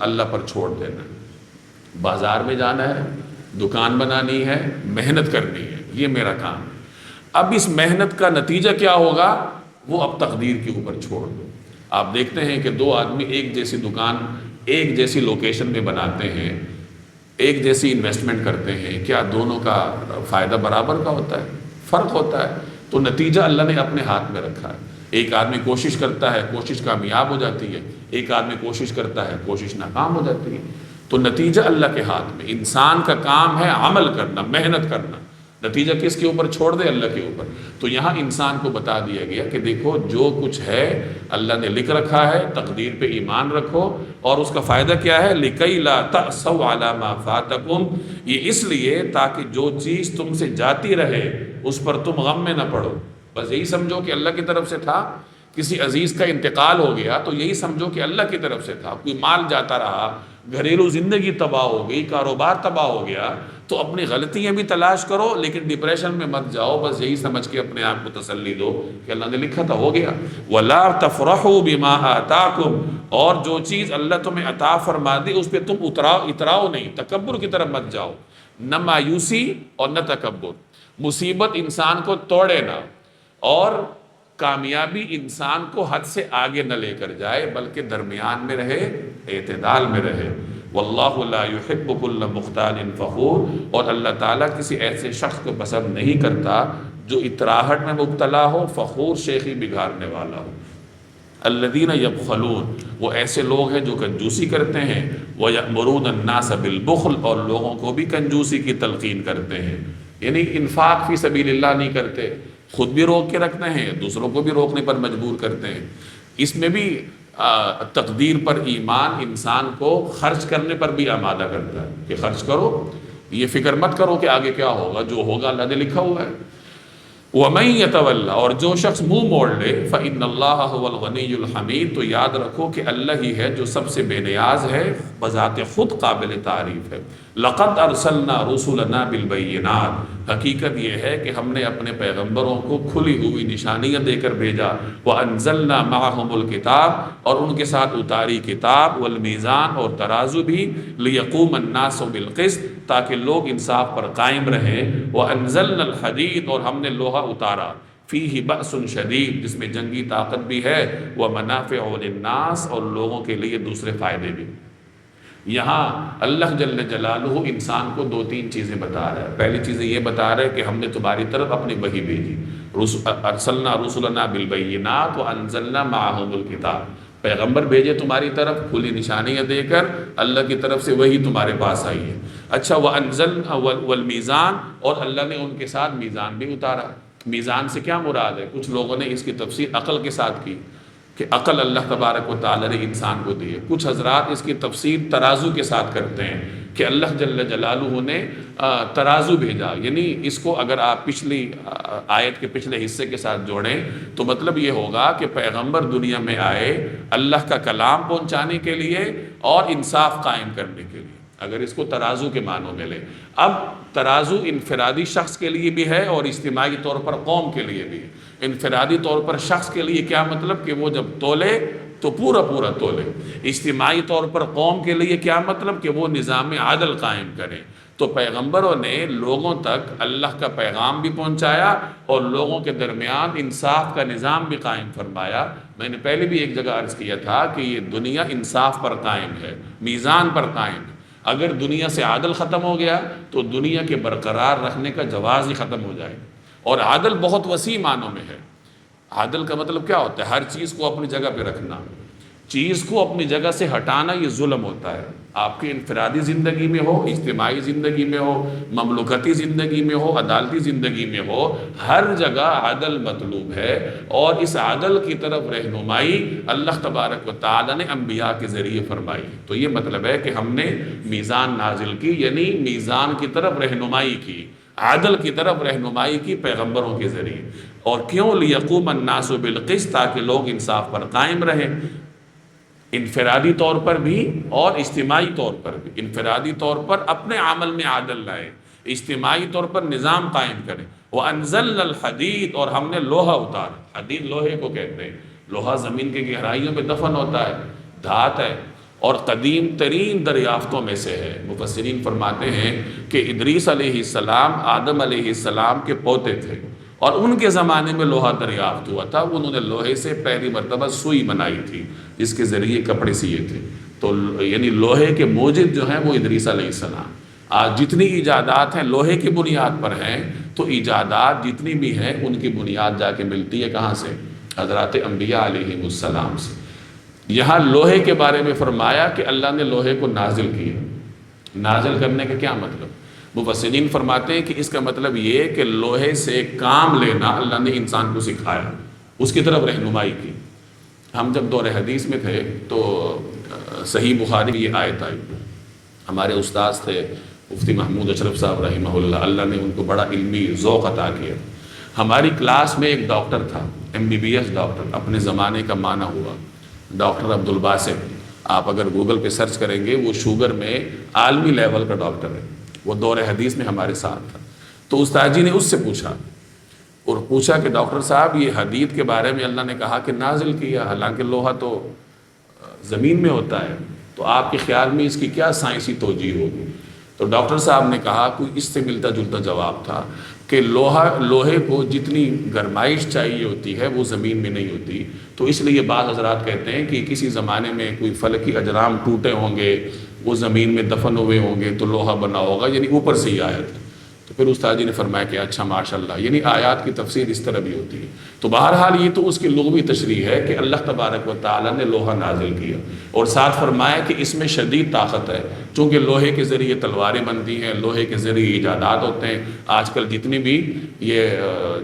اللہ پر چھوڑ دینا۔ بازار میں جانا ہے، دکان بنانی ہے، محنت کرنی ہے، یہ میرا کام ہے۔ اب اس محنت کا نتیجہ کیا ہوگا وہ اب تقدیر کے اوپر چھوڑ دو۔ آپ دیکھتے ہیں کہ دو آدمی ایک جیسی دکان ایک جیسی لوکیشن میں بناتے ہیں، ایک جیسی انویسٹمنٹ کرتے ہیں، کیا دونوں کا فائدہ برابر کا ہوتا ہے؟ فرق ہوتا ہے۔ تو نتیجہ اللہ نے اپنے ہاتھ میں رکھا ہے۔ ایک آدمی کوشش کرتا ہے، کوشش کامیاب ہو جاتی ہے، ایک آدمی کوشش کرتا ہے، کوشش ناکام ہو جاتی ہے۔ تو نتیجہ اللہ کے ہاتھ میں۔ انسان کا کام ہے عمل کرنا، محنت کرنا، نتیجہ کس کے اوپر چھوڑ دے؟ اللہ کے اوپر۔ تو یہاں انسان کو بتا دیا گیا کہ دیکھو جو کچھ ہے اللہ نے لکھ رکھا ہے، تقدیر پہ ایمان رکھو، اور اس کا فائدہ کیا ہے؟ لِكَيْ لَا تَأْسَوْا عَلَى مَا فَاتَكُمْ، یہ اس لیے تاکہ جو چیز تم سے جاتی رہے اس پر تم غم میں نہ پڑو۔ بس یہی سمجھو کہ اللہ کی طرف سے تھا، کسی عزیز کا انتقال ہو گیا تو یہی سمجھو کہ اللہ کی طرف سے تھا، کوئی مال جاتا رہا، گھریلو زندگی تباہ ہو گئی، کاروبار تباہ ہو گیا، تو اپنی غلطیاں بھی تلاش کرو لیکن ڈپریشن میں مت جاؤ، بس یہی سمجھ کے اپنے آپ کو تسلی دو کہ اللہ نے لکھا تھا، ہو گیا۔ وَلَا تَفْرَحُوا بِمَا آتَاكُمْ، اور جو چیز اللہ تمہیں عطا فرما دی اس پہ تم اتراؤ نہیں، تکبر کی طرف مت جاؤ، نہ مایوسی اور نہ تکبر۔ مصیبت انسان کو توڑے نہ، اور کامیابی انسان کو حد سے آگے نہ لے کر جائے بلکہ درمیان میں رہے، اعتدال میں رہے۔ واللہ لا يحب كل مختال فخور، اور اللہ تعالیٰ کسی ایسے شخص کو پسند نہیں کرتا جو اطراحٹ میں مبتلا ہو، فخور شیخی بگاڑنے والا ہو۔ الذین یبخلون، وہ ایسے لوگ ہیں جو کنجوسی کرتے ہیں، وَيَأْمُرُونَ النَّاسَ بِالْبُخْلِ، اور لوگوں کو بھی کنجوسی کی تلقین کرتے ہیں، یعنی انفاق فی سبیل اللہ نہیں کرتے، خود بھی روک کے رکھتے ہیں، دوسروں کو بھی روکنے پر مجبور کرتے ہیں۔ اس میں بھی تقدیر پر ایمان انسان کو خرچ کرنے پر بھی آمادہ کرتا ہے کہ خرچ کرو، یہ فکر مت کرو کہ آگے کیا ہوگا، جو ہوگا اللہ نے لکھا ہوا ہے۔ وَمَن يَتَوَلَّ، اور جو شخص منہ موڑ لے، فَإِنَّ اللَّهَ هُوَ الْغَنِيُّ الْحَمِيدُ، تو یاد رکھو کہ اللہ ہی ہے جو سب سے بے نیاز ہے، بذات خود قابل تعریف ہے۔ لَقَدْ أَرْسَلْنَا رُسُلَنَا بِالْبَيِّنَاتِ، حقیقت یہ ہے کہ ہم نے اپنے پیغمبروں کو کھلی ہوئی نشانیاں دے کر بھیجا، وَأَنزَلْنَا مَعَهُمُ الْكِتَابَ، اور ان کے ساتھ اتاری کتاب، والمیزان، اور ترازو بھی، لِيَقُومَ النَّاسُ بِالْقِسْطِ، تاکہ لوگ انصاف پر قائم رہیں، وَأَنزَلْنَا الْحَدِيدَ، اور ہم نے لوہا اتارا، فیہ بأس شدید، جس میں جنگی طاقت بھی ہے، ومنافع للناس، اور لوگوں کے لیے دوسرے فائدے بھی۔ یہاں اللہ جل جلالہ انسان کو دو تین چیزیں بتا رہا ہے۔ پہلی چیزیں یہ بتا رہا ہے کہ ہم نے تمہاری طرف اپنی وحی بھیجی، ارسلنا رسلنا بالبینات وانزلنا معہم الکتاب، پیغمبر بھیجے تمہاری طرف کھلی نشانیاں دے کر، اللہ کی طرف سے وہی تمہارے پاس آئی ہے۔ اچھا، وانزلنا والمیزان، اور اللہ نے ان کے ساتھ میزان بھی اتارا۔ میزان سے کیا مراد ہے؟ کچھ لوگوں نے اس کی تفسیر عقل کے ساتھ کی کہ عقل اللہ تبارک و تعالی نے انسان کو دی ہے۔ کچھ حضرات اس کی تفسیر ترازو کے ساتھ کرتے ہیں کہ اللہ جل جلالہ نے ترازو بھیجا، یعنی اس کو اگر آپ پچھلی آیت کے پچھلے حصے کے ساتھ جوڑیں تو مطلب یہ ہوگا کہ پیغمبر دنیا میں آئے اللہ کا کلام پہنچانے کے لیے اور انصاف قائم کرنے کے لیے، اگر اس کو ترازو کے معنوں میں لیں۔ اب ترازو انفرادی شخص کے لیے بھی ہے اور اجتماعی طور پر قوم کے لیے بھی ہے۔ انفرادی طور پر شخص کے لیے کیا مطلب کہ وہ جب تولے تو پورا پورا تولے، اجتماعی طور پر قوم کے لیے کیا مطلب کہ وہ نظام عدل قائم کریں۔ تو پیغمبروں نے لوگوں تک اللہ کا پیغام بھی پہنچایا اور لوگوں کے درمیان انصاف کا نظام بھی قائم فرمایا۔ میں نے پہلے بھی ایک جگہ عرض کیا تھا کہ یہ دنیا انصاف پر قائم ہے، میزان پر قائم ہے۔ اگر دنیا سے عدل ختم ہو گیا تو دنیا کے برقرار رکھنے کا جواز ہی ختم ہو جائے۔ اور عدل بہت وسیع معنوں میں ہے۔ عدل کا مطلب کیا ہوتا ہے؟ ہر چیز کو اپنی جگہ پہ رکھنا، چیز کو اپنی جگہ سے ہٹانا یہ ظلم ہوتا ہے۔ آپ کی انفرادی زندگی میں ہو، اجتماعی زندگی میں ہو، مملکتی زندگی میں ہو، عدالتی زندگی میں ہو، ہر جگہ عدل مطلوب ہے۔ اور اس عدل کی طرف رہنمائی اللہ تبارک و تعالی نے انبیاء کے ذریعے فرمائی۔ تو یہ مطلب ہے کہ ہم نے میزان نازل کی، یعنی میزان کی طرف رہنمائی کی، عدل کی طرف رہنمائی کی پیغمبروں کے ذریعے۔ اور کیوں؟ لیقوم الناس بالقسط، تاکہ لوگ انصاف پر قائم رہیں، انفرادی طور پر بھی اور اجتماعی طور پر بھی۔ انفرادی طور پر اپنے عمل میں عدل لائے، اجتماعی طور پر نظام قائم کریں۔ وَأَنزَلْنَا الْحَدِيدَ، اور ہم نے لوہا اتارا۔ حدید لوہے کو کہتے ہیں، لوہا زمین کے گہرائیوں میں دفن ہوتا ہے، دھات ہے، اور قدیم ترین دریافتوں میں سے ہے۔ مفسرین فرماتے ہیں کہ ادریس علیہ السلام آدم علیہ السلام کے پوتے تھے، اور ان کے زمانے میں لوہا دریافت ہوا تھا۔ انہوں نے لوہے سے پہلی مرتبہ سوئی بنائی تھی جس کے ذریعے کپڑے سیے تھے۔ تو یعنی لوہے کے موجد جو ہیں وہ ادریس علیہ السلام۔ آج جتنی ایجادات ہیں لوہے کی بنیاد پر ہیں، تو ایجادات جتنی بھی ہیں ان کی بنیاد جا کے ملتی ہے کہاں سے؟ حضرات انبیاء علیہ السلام سے۔ یہاں لوہے کے بارے میں فرمایا کہ اللہ نے لوہے کو نازل کیا۔ نازل کرنے کا کیا مطلب؟ مفسرین فرماتے ہیں کہ اس کا مطلب یہ ہے کہ لوہے سے کام لینا اللہ نے انسان کو سکھایا، اس کی طرف رہنمائی کی۔ ہم جب دور حدیث میں تھے تو صحیح بخاری میں یہ آیت آئی، ہمارے استاذ تھے مفتی محمود اشرف صاحب رحمہ اللہ، اللہ نے ان کو بڑا علمی ذوق عطا کیا۔ ہماری کلاس میں ایک ڈاکٹر تھا، MBBS ڈاکٹر، اپنے زمانے کا مانا ہوا ڈاکٹر عبدالباسط۔ آپ اگر گوگل پہ سرچ کریں گے، وہ شوگر میں عالمی لیول کا ڈاکٹر ہے، وہ دور حدیث میں ہمارے ساتھ تھا۔ تو استاد جی نے اس سے پوچھا کہ ڈاکٹر صاحب یہ حدید کے بارے میں اللہ نے کہا کہ نازل کیا، حالانکہ لوہا تو زمین میں ہوتا ہے، تو آپ کے خیال میں اس کی کیا سائنسی توجیہ ہوگی؟ تو ڈاکٹر صاحب نے کہا کوئی اس سے ملتا جلتا جواب تھا کہ لوہے کو جتنی گرمائش چاہیے ہوتی ہے وہ زمین میں نہیں ہوتی، تو اس لیے بعض حضرات کہتے ہیں کہ کسی زمانے میں کوئی فلکی اجرام ٹوٹے ہوں گے، وہ زمین میں دفن ہوئے ہوں گے تو لوہا بنا ہوگا، یعنی اوپر سے ہی آیا تھا۔ تو پھر استاد جی نے فرمایا کہ اچھا ماشاءاللہ، یعنی آیات کی تفسیر اس طرح بھی ہوتی ہے۔ تو بہرحال یہ تو اس کی لغوی تشریح ہے کہ اللہ تبارک و تعالیٰ نے لوہا نازل کیا، اور ساتھ فرمایا کہ اس میں شدید طاقت ہے، چونکہ لوہے کے ذریعے تلواریں بنتی ہیں، لوہے کے ذریعے ایجادات ہوتے ہیں۔ آج کل جتنی بھی یہ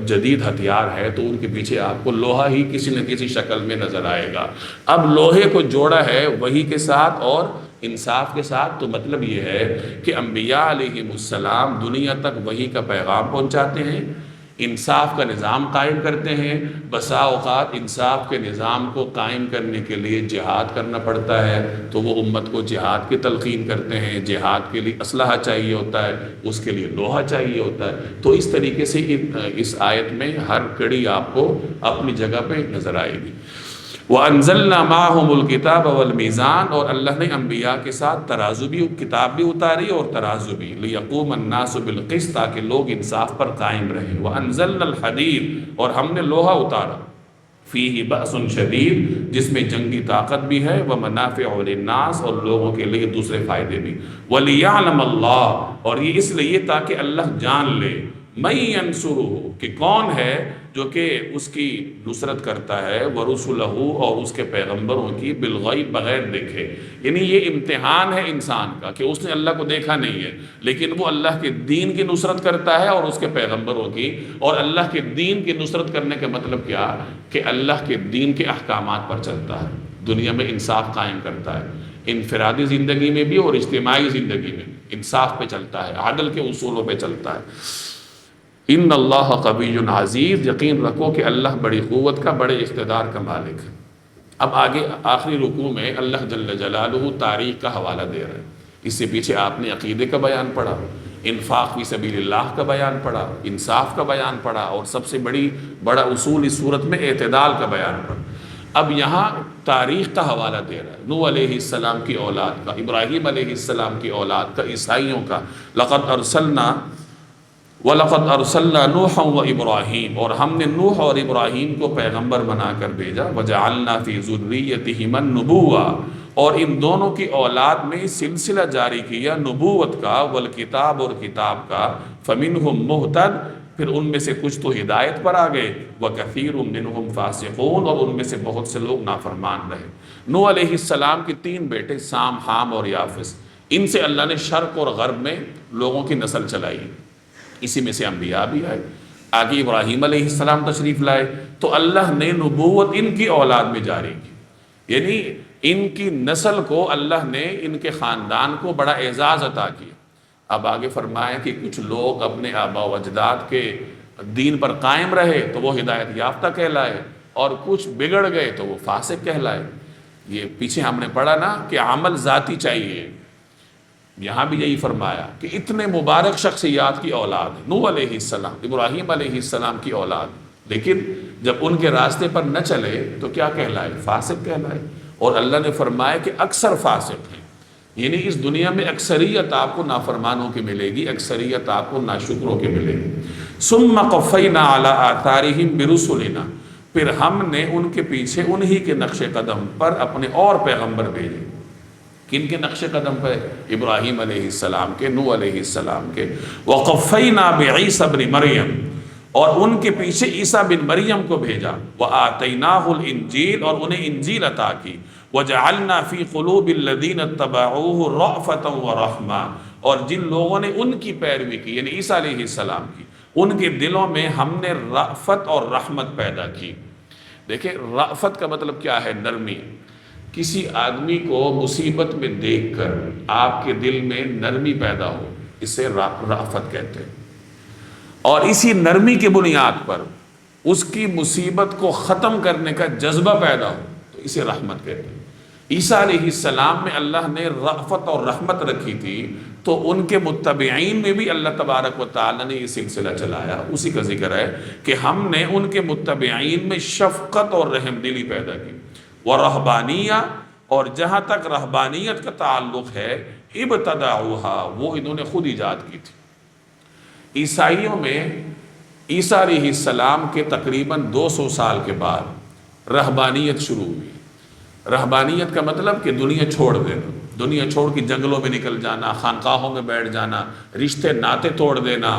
جدید ہتھیار ہے تو ان کے پیچھے آپ کو لوہا ہی کسی نہ کسی شکل میں نظر آئے گا۔ اب لوہے کو جوڑا ہے وحی کے ساتھ اور انصاف کے ساتھ، تو مطلب یہ ہے کہ انبیاء علیہم السلام دنیا تک وحی کا پیغام پہنچاتے ہیں، انصاف کا نظام قائم کرتے ہیں۔ بسا اوقات انصاف کے نظام کو قائم کرنے کے لیے جہاد کرنا پڑتا ہے، تو وہ امت کو جہاد کی تلقین کرتے ہیں۔ جہاد کے لیے اسلحہ چاہیے ہوتا ہے، اس کے لیے لوہا چاہیے ہوتا ہے۔ تو اس طریقے سے اس آیت میں ہر کڑی آپ کو اپنی جگہ پہ نظر آئے گی۔ وَأَنزَلْنَا مَعَهُمُ الْكِتَابَ وَالْمِيزَانَ، اور اللہ نے انبیاء کے ساتھ ترازو بھی، کتاب بھی اتاری اور ترازو بھی، لِيَقُومَ النَّاسُ بِالْقِسْطِ، تاکہ لوگ انصاف پر قائم رہیں۔ وَأَنزَلْنَا الْحَدِيدَ، اور ہم نے لوہا اتارا، فِيهِ بَأْسٌ شَدِيدٌ، جس میں جنگی طاقت بھی ہے، وَمَنَافِعُ لِلنَّاسِ، اور لوگوں کے لیے دوسرے فائدے بھی، وَلِيَعْلَمَ اللَّهُ، اور یہ اس لیے تاکہ اللہ جان لے، مَن يَنْصُرُهُ، کہ کون ہے جو کہ اس کی نصرت کرتا ہے، وَرُسُلَهُ، اور اس کے پیغمبروں کی، بالغیب، بغیر دیکھے۔ یعنی یہ امتحان ہے انسان کا کہ اس نے اللہ کو دیکھا نہیں ہے، لیکن وہ اللہ کے دین کی نصرت کرتا ہے اور اس کے پیغمبروں کی۔ اور اللہ کے دین کی نصرت کرنے کا مطلب کیا؟ کہ اللہ کے دین کے احکامات پر چلتا ہے، دنیا میں انصاف قائم کرتا ہے، انفرادی زندگی میں بھی اور اجتماعی زندگی میں انصاف پہ چلتا ہے، عدل کے اصولوں پہ چلتا ہے۔ ان اللہ قوی عزیز، یقین رکھو کہ اللہ بڑی قوت کا، بڑے اقتدار کا مالک ہے۔ اب آگے آخری رکوع میں اللہ جل جلالہ تاریخ کا حوالہ دے رہے ہیں۔ اس سے پیچھے آپ نے عقیدے کا بیان پڑھا، انفاق فی سبیل اللہ کا بیان پڑھا، انصاف کا بیان پڑھا، اور سب سے بڑا اصول اس صورت میں اعتدال کا بیان پڑھا۔ اب یہاں تاریخ کا حوالہ دے رہا ہے، نوح علیہ السلام کی اولاد کا، ابراہیم علیہ السلام کی اولاد کا، عیسائیوں کا۔ وَلَقَدْ أَرْسَلْنَا نُوحًا وَإِبْرَاهِيمَ، اور ہم نے نوح اور ابراہیم کو پیغمبر بنا کر بھیجا۔ وَجَعَلْنَا فِي ذُرِّيَّتِهِمَا النُّبُوَّةَ، اور ان دونوں کی اولاد میں سلسلہ جاری کیا نبوت کا، والکتاب، اور کتاب کا۔ فَمِنْهُمْ مُهْتَدٍ، پھر ان میں سے کچھ تو ہدایت پر آ گئے، وَكَثِيرٌ مِّنْهُمْ فَاسِقُونَ، اور ان میں سے بہت سے لوگ نافرمان رہے۔ نوح علیہ السلام کے 3 بیٹے، سام، حام اور یافس، ان سے اللہ نے شرق اور غرب میں لوگوں کی نسل چلائی، اسی میں سے انبیاء بھی آئے۔ آگے ابراہیم علیہ السلام تشریف لائے تو اللہ نے نبوت ان کی اولاد میں جاری کی، یعنی ان کی نسل کو اللہ نے، ان کے خاندان کو بڑا اعزاز عطا کیا۔ اب آگے فرمایا کہ کچھ لوگ اپنے آبا و اجداد کے دین پر قائم رہے تو وہ ہدایت یافتہ کہلائے، اور کچھ بگڑ گئے تو وہ فاسق کہلائے۔ یہ پیچھے ہم نے پڑھا نا کہ عمل ذاتی چاہیے، یہاں بھی یہی فرمایا کہ اتنے مبارک شخصیات کی اولاد، نوح علیہ السلام، ابراہیم علیہ السلام کی اولاد، لیکن جب ان کے راستے پر نہ چلے تو کیا کہلائے؟ فاسق کہلائے۔ اور اللہ نے فرمایا کہ اکثر فاسق ہیں، یعنی اس دنیا میں اکثریت آپ کو نافرمانوں کی ملے گی، اکثریت آپ کو ناشکروں کی ملے گی۔ ثم قفینا علی آثارہم برسلنا، پھر ہم نے ان کے پیچھے انہی کے نقش قدم پر اپنے اور پیغمبر بھیجے۔ کن کے نقش قدم پہ؟ ابراہیم علیہ السلام کے، نوح علیہ السلام کے۔ وقفینا بعیسی ابن مریم، اور ان کے پیچھے عیسیٰ بن مریم کو بھیجا۔ وآتیناہ الانجیل، اور انہیں انجیل عطا کی۔ وجعلنا فی قلوب الذین اتبعوہ رأفۃ ورحمہ، اور جن لوگوں نے ان کی پیروی کی یعنی عیسیٰ علیہ السلام کی، ان کے دلوں میں ہم نے رأفت اور رحمت پیدا کی۔ دیکھیں رأفت کا مطلب کیا ہے؟ نرمی۔ کسی آدمی کو مصیبت میں دیکھ کر آپ کے دل میں نرمی پیدا ہو، اسے رأفت کہتے ہیں، اور اسی نرمی کی بنیاد پر اس کی مصیبت کو ختم کرنے کا جذبہ پیدا ہو تو اسے رحمت کہتے ہیں۔ عیسیٰ علیہ السلام میں اللہ نے رأفت اور رحمت رکھی تھی، تو ان کے متبعین میں بھی اللہ تبارک و تعالی نے یہ سلسلہ چلایا۔ اسی کا ذکر ہے کہ ہم نے ان کے متبعین میں شفقت اور رحم دلی پیدا کی۔ ورہبانیہ، اور جہاں تک رہبانیت کا تعلق ہے، ابتدعوها، وہ انہوں نے خود ایجاد کی تھی۔ عیسائیوں میں عیسیٰ علیہ السلام کے تقریباً 200 سال کے بعد رہبانیت شروع ہوئی۔ رہبانیت کا مطلب کہ دنیا چھوڑ دینا، دنیا چھوڑ کے جنگلوں میں نکل جانا، خانقاہوں میں بیٹھ جانا، رشتے ناطے توڑ دینا،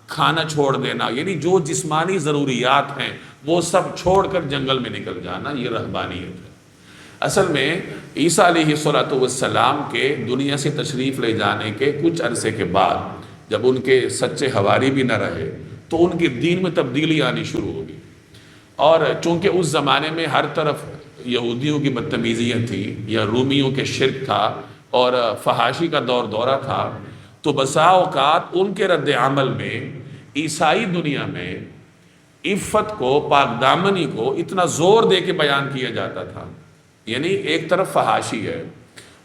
کھانا چھوڑ دینا، یعنی جو جسمانی ضروریات ہیں وہ سب چھوڑ کر جنگل میں نکل جانا، یہ رہبانیت ہے۔ اصل میں عیسیٰ علیہ السلام کے دنیا سے تشریف لے جانے کے کچھ عرصے کے بعد جب ان کے سچے حواری بھی نہ رہے تو ان کے دین میں تبدیلی آنی شروع ہوگی، اور چونکہ اس زمانے میں ہر طرف یہودیوں کی بدتمیزیاں تھیں یا رومیوں کے شرک تھا اور فحاشی کا دور دورہ تھا، تو بسا اوقات ان کے رد عمل میں عیسائی دنیا میں عفت کو، پاک دامنی کو اتنا زور دے کے بیان کیا جاتا تھا، یعنی ایک طرف فحاشی ہے،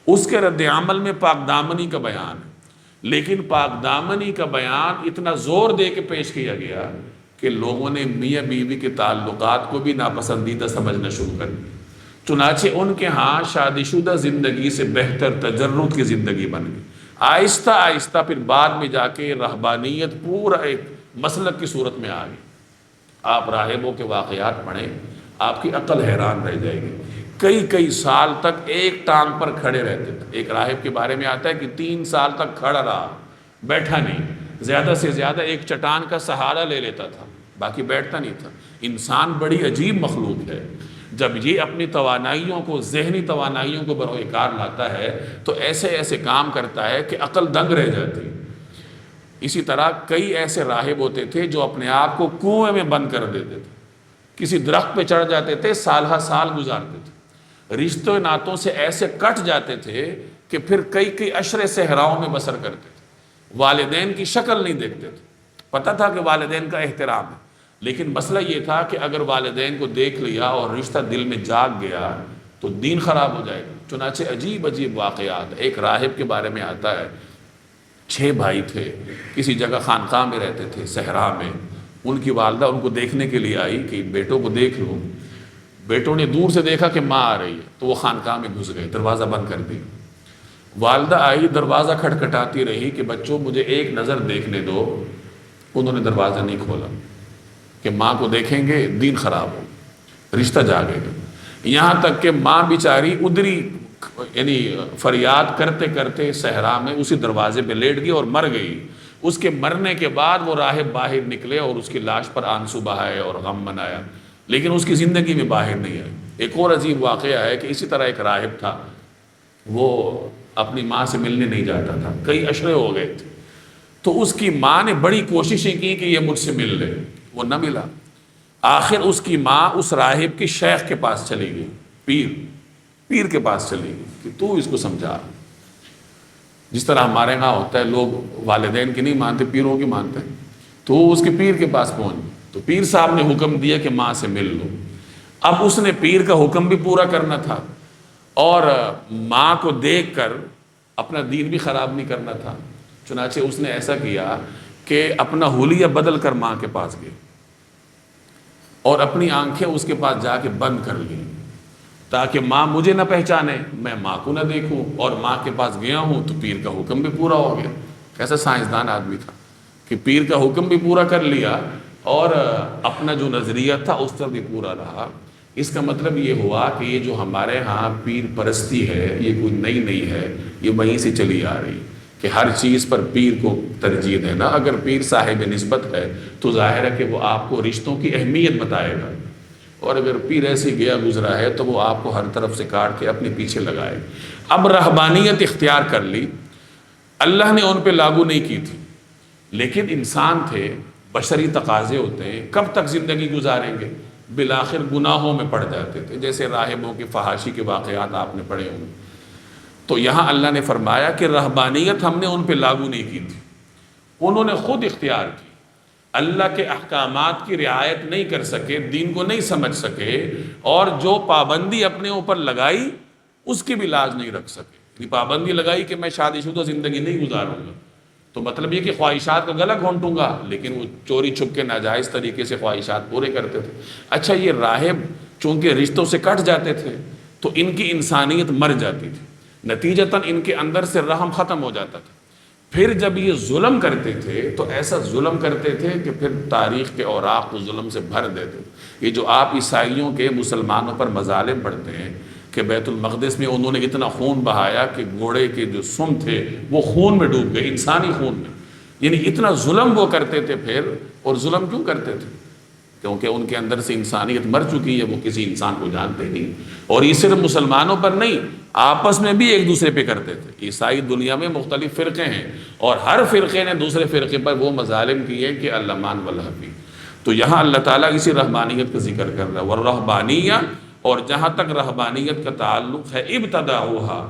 اس کے رد عمل میں پاک دامنی کا بیان ہے، لیکن پاک دامنی کا بیان اتنا زور دے کے پیش کیا گیا کہ لوگوں نے میاں بیوی کے تعلقات کو بھی ناپسندیدہ سمجھنا شروع کر دیا۔ چنانچہ ان کے ہاں شادی شدہ زندگی سے بہتر تجرد کی زندگی بن گئی۔ آہستہ آہستہ پھر بعد میں جا کے رہبانیت پورا ایک مسلک کی صورت میں آ گئی۔ آپ راہبوں کے واقعات پڑھیں، آپ کی عقل حیران رہ جائے گی۔ کئی سال تک ایک ٹانگ پر کھڑے رہتے تھے۔ ایک راہب کے بارے میں آتا ہے کہ 3 سال تک کھڑا رہا، بیٹھا نہیں، زیادہ سے زیادہ ایک چٹان کا سہارا لے لیتا تھا، باقی بیٹھتا نہیں تھا۔ انسان بڑی عجیب مخلوق ہے، جب یہ اپنی توانائیوں کو، ذہنی توانائیوں کو بروئے کار لاتا ہے تو ایسے ایسے کام کرتا ہے کہ عقل دنگ رہ جاتی ہے۔ اسی طرح کئی ایسے راہب ہوتے تھے جو اپنے آپ کو کنویں میں بند کر دیتے تھے، کسی درخت پہ چڑھ جاتے تھے، سال ہا سال گزارتے تھے، رشتوں ناتوں سے ایسے کٹ جاتے تھے کہ پھر کئی عشرے صحراؤں میں بسر کرتے تھے، والدین کی شکل نہیں دیکھتے تھے۔ پتہ تھا کہ والدین کا احترام ہے، لیکن مسئلہ یہ تھا کہ اگر والدین کو دیکھ لیا اور رشتہ دل میں جاگ گیا تو دین خراب ہو جائے گا۔ چنانچہ عجیب واقعات، ایک راہب کے بارے میں آتا ہے، 6 بھائی تھے، کسی جگہ خانقاہ میں رہتے تھے صحرا میں۔ ان کی والدہ ان کو دیکھنے کے لیے آئی کہ بیٹوں کو دیکھ لوں۔ بیٹوں نے دور سے دیکھا کہ ماں آ رہی ہے تو وہ خانقاہ میں گھس گئے، دروازہ بند کر دیا۔ والدہ آئی، دروازہ کھٹکھٹاتی رہی کہ بچوں مجھے ایک نظر دیکھنے دو۔ انہوں نے دروازہ نہیں کھولا کہ ماں کو دیکھیں گے دین خراب ہو، رشتہ جاگے گا۔ یہاں تک کہ ماں بیچاری ادری، یعنی فریاد کرتے کرتے صحرا میں اسی دروازے پہ لیٹ گئی اور مر گئی۔ اس کے مرنے کے بعد وہ راہب باہر نکلے اور اس کی لاش پر آنسو بہائے اور غم منایا، لیکن اس کی زندگی میں باہر نہیں آئی۔ ایک اور عجیب واقعہ ہے کہ اسی طرح ایک راہب تھا، وہ اپنی ماں سے ملنے نہیں جاتا تھا، کئی عشرے ہو گئے تھے، تو اس کی ماں نے بڑی کوششیں کی کہ یہ مجھ سے مل لے، وہ نہ ملا۔ آخر اس کی ماں اس راہب کی شیخ کے پاس چلی گئی، پیر کے پاس چلی گئی کہ تو اس کو سمجھا۔ جس طرح ہمارے ہاں ہوتا ہے، لوگ والدین کی نہیں مانتے، پیروں کی مانتے ہیں، تو وہ اس کے پیر کے پاس پہنچ، تو پیر صاحب نے حکم دیا کہ ماں سے مل لو۔ اب اس نے پیر کا حکم بھی پورا کرنا تھا اور ماں کو دیکھ کر اپنا دین بھی خراب نہیں کرنا تھا۔ چنانچہ اس نے ایسا کیا کہ اپنا حلیہ بدل کر ماں کے پاس گئے اور اپنی آنکھیں اس کے پاس جا کے بند کر لی تاکہ ماں مجھے نہ پہچانے، میں ماں کو نہ دیکھوں، اور ماں کے پاس گیا ہوں تو پیر کا حکم بھی پورا ہو گیا۔ کیسا سائنسدان آدمی تھا کہ پیر کا حکم بھی پورا کر لیا اور اپنا جو نظریہ تھا اس پر بھی پورا رہا۔ اس کا مطلب یہ ہوا کہ یہ جو ہمارے ہاں پیر پرستی ہے یہ کوئی نئی نہیں ہے، یہ وہیں سے چلی آ رہی کہ ہر چیز پر پیر کو ترجیح دینا۔ اگر پیر صاحب نسبت ہے تو ظاہر ہے کہ وہ آپ کو رشتوں کی اہمیت بتائے گا، اور اگر پیر ایسے گیا گزرا ہے تو وہ آپ کو ہر طرف سے کاٹ کے اپنے پیچھے لگائے۔ اب رہبانیت اختیار کر لی اللہ نے ان پہ لاگو نہیں کی تھی، لیکن انسان تھے، بشری تقاضے ہوتے ہیں، کب تک زندگی گزاریں گے؟ بالآخر گناہوں میں پڑ جاتے تھے، جیسے راہبوں کی فحاشی کے واقعات آپ نے پڑھے ہوں گے۔ تو یہاں اللہ نے فرمایا کہ رہبانیت ہم نے ان پہ لاگو نہیں کی تھی، انہوں نے خود اختیار کی، اللہ کے احکامات کی رعایت نہیں کر سکے، دین کو نہیں سمجھ سکے، اور جو پابندی اپنے اوپر لگائی اس کی بھی لاج نہیں رکھ سکے۔ پابندی لگائی کہ میں شادی شدہ زندگی نہیں گزاروں گا، تو مطلب یہ کہ خواہشات کا گلا گھونٹوں گا، لیکن وہ چوری چھپ کے ناجائز طریقے سے خواہشات پورے کرتے تھے۔ اچھا، یہ راہب چونکہ رشتوں سے کٹ جاتے تھے تو ان کی انسانیت مر جاتی تھی، نتیجتاً ان کے اندر سے رحم ختم ہو جاتا تھا۔ پھر جب یہ ظلم کرتے تھے تو ایسا ظلم کرتے تھے کہ پھر تاریخ کے اوراق کو ظلم سے بھر دیتے تھے۔ یہ جو آپ عیسائیوں کے مسلمانوں پر مظالم پڑھتے ہیں کہ بیت المقدس میں انہوں نے اتنا خون بہایا کہ گھوڑے کے جو سم تھے وہ خون میں ڈوب گئے، انسانی خون میں، یعنی اتنا ظلم وہ کرتے تھے پھر۔ اور ظلم کیوں کرتے تھے؟ کیونکہ ان کے اندر سے انسانیت مر چکی ہے، وہ کسی انسان کو جانتے نہیں۔ اور یہ صرف مسلمانوں پر نہیں، آپس میں بھی ایک دوسرے پہ کرتے تھے۔ عیسائی دنیا میں مختلف فرقے ہیں، اور ہر فرقے نے دوسرے فرقے پر وہ مظالم کیے کہ اللمان والحفی۔ تو یہاں اللہ تعالیٰ اسی رحمانیت کا ذکر کر رہا ہے، والرہبانیہ، اور جہاں تک رہبانیت کا تعلق ہے، ابتدعوہا،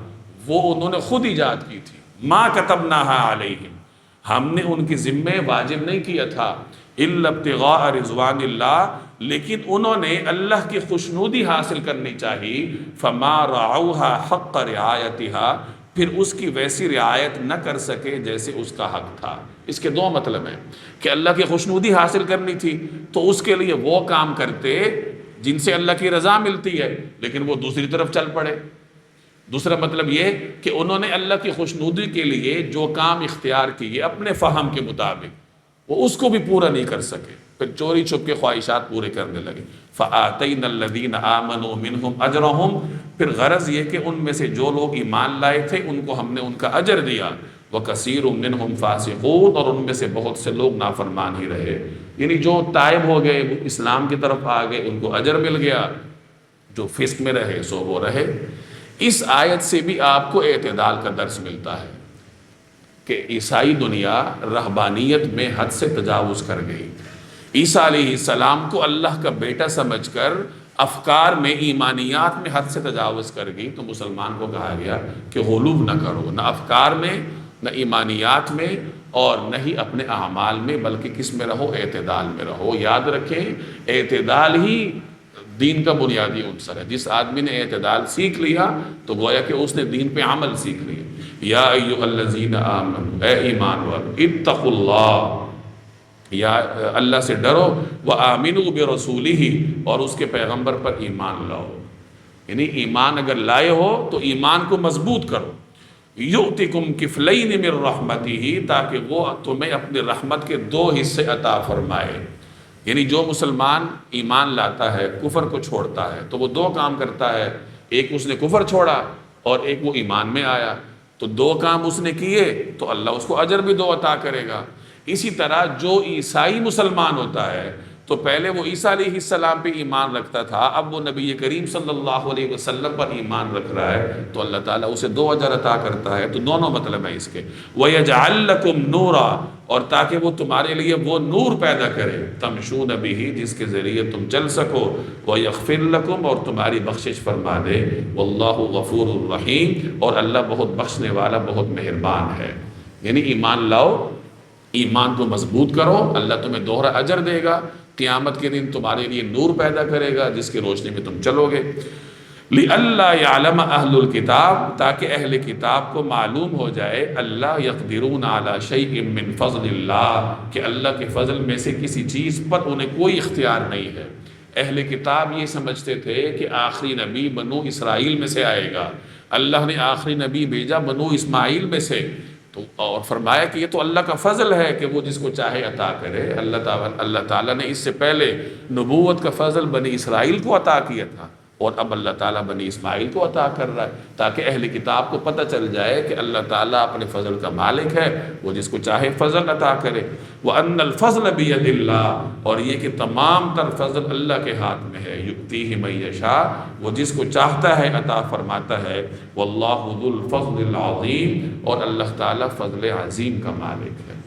وہ انہوں نے خود ایجاد کی تھی، ما کتبناہا علیہم، ہم نے ان کی ذمہ واجب نہیں کیا تھا، الا ابتغاء رضوان اللہ، لیکن انہوں نے اللہ کی خوشنودی حاصل کرنی چاہی، فما رعوہا حق رعایتہا، پھر اس کی ویسی رعایت نہ کر سکے جیسے اس کا حق تھا۔ اس کے دو مطلب ہیں کہ اللہ کی خوشنودی حاصل کرنی تھی تو اس کے لیے وہ کام کرتے جن سے اللہ کی رضا ملتی ہے، لیکن وہ دوسری طرف چل پڑے۔ دوسرا مطلب یہ کہ انہوں نے اللہ کی خوشنودی کے لیے جو کام اختیار کیے اپنے فہم کے مطابق، وہ اس کو بھی پورا نہیں کر سکے، پھر چوری چھپ کے خواہشات پورے کرنے لگے۔ فَآتَيْنَا الَّذِينَ آمَنُوا مِنْهُمْ أَجْرَهُمْ، پھر غرض یہ کہ ان میں سے جو لوگ ایمان لائے تھے ان کو ہم نے ان کا اجر دیا۔ وَكَثِيرٌ مِّنْهُمْ فَاسِقُونَ، اور ان میں سے بہت سے لوگ نافرمان ہی رہے، یعنی جو تائب ہو گئے، اسلام کی طرف آ گئے، ان کو اجر مل گیا، جو فسق میں رہے سو وہ رہے۔ اس آیت سے بھی آپ کو اعتدال کا درس ملتا ہے کہ عیسائی دنیا رہبانیت میں حد سے تجاوز کر گئی۔ عیسیٰ علیہ السلام کو اللہ کا بیٹا سمجھ کر افکار میں، ایمانیات میں حد سے تجاوز کر گئی، تو مسلمان کو کہا گیا کہ غلو نہ کرو، نہ افکار میں، نہ ایمانیات میں، اور نہ ہی اپنے اعمال میں، بلکہ کس میں رہو؟ اعتدال میں رہو۔ یاد رکھیں، اعتدال ہی دین کا بنیادی عنصر ہے۔ جس آدمی نے اعتدال سیکھ لیا تو گویا کہ اس نے دین پہ عمل سیکھ لیا۔ یا ایھا الذین آمنوا، اے ایمان والو، اتقوا اللہ، یا اللہ سے ڈرو، وآمنوا برسولہ، اور اس کے پیغمبر پر ایمان لاؤ۔ یعنی ایمان اگر لائے ہو تو ایمان کو مضبوط کرو۔ یؤتکم کفلین من رحمتہ، تاکہ وہ تمہیں اپنی رحمت کے دو حصے عطا فرمائے۔ یعنی جو مسلمان ایمان لاتا ہے، کفر کو چھوڑتا ہے، تو وہ دو کام کرتا ہے، ایک اس نے کفر چھوڑا اور ایک وہ ایمان میں آیا، تو دو کام اس نے کیے تو اللہ اس کو اجر بھی دو عطا کرے گا۔ اسی طرح جو عیسائی مسلمان ہوتا ہے تو پہلے وہ عیسیٰ علیہ السلام پہ ایمان رکھتا تھا، اب وہ نبی کریم صلی اللہ علیہ وسلم پر ایمان رکھ رہا ہے، تو اللہ تعالیٰ اسے دو اجر عطا کرتا ہے۔ تو دونوں مطلب ہیں اس کے۔ وَيَجْعَلْ لَكُمْ نُورًا، اور تاکہ وہ تمہارے لیے وہ نور پیدا کرے، تمشون بِہِ، جس کے ذریعے تم چل سکو، وَيَغْفِرْ لَكُمْ، اور تمہاری بخشش فرما دے، وَاللَّهُ غَفُورٌ رَحِيمٌ، اور اللہ بہت بخشنے والا، بہت مہربان ہے۔ یعنی ایمان لاؤ، ایمان کو مضبوط کرو، اللہ تمہیں دوہرا اجر دے گا، قیامت کے دن تمہارے لیے نور پیدا کرے گا جس کی روشنی میں تم چلو گے۔ لِأَلَّا يَعْلَمَ أَهْلُ الْكِتَابِ، تاکہ اہل کتاب کو معلوم ہو جائے، اللہ يَقْدِرُونَ عَلَى شَيْءٍ مِّن فَضْلِ اللَّهِ، کہ اللہ کے فضل میں سے کسی چیز پر انہیں کوئی اختیار نہیں ہے۔ اہل کتاب یہ سمجھتے تھے کہ آخری نبی بنو اسرائیل میں سے آئے گا، اللہ نے آخری نبی بھیجا بنو اسماعیل میں سے، تو اور فرمایا کہ یہ تو اللہ کا فضل ہے کہ وہ جس کو چاہے عطا کرے۔ اللہ تعالیٰ نے اس سے پہلے نبوت کا فضل بنی اسرائیل کو عطا کیا تھا، اور اب اللہ تعالیٰ بنی اسماعیل کو عطا کر رہا ہے، تاکہ اہل کتاب کو پتہ چل جائے کہ اللہ تعالیٰ اپنے فضل کا مالک ہے، وہ جس کو چاہے فضل عطا کرے۔ وَأَنَّ الْفَضْلَ بِيَدِ اللَّهِ، اور یہ کہ تمام تر فضل اللہ کے ہاتھ میں ہے، يُؤْتِيهِ مَن يَشَاءُ، وہ جس کو چاہتا ہے عطا فرماتا ہے، وَاللَّهُ ذُو الْفَضْلِ الْعَظِيمِ، اور اللہ تعالیٰ فضل عظیم کا مالک ہے۔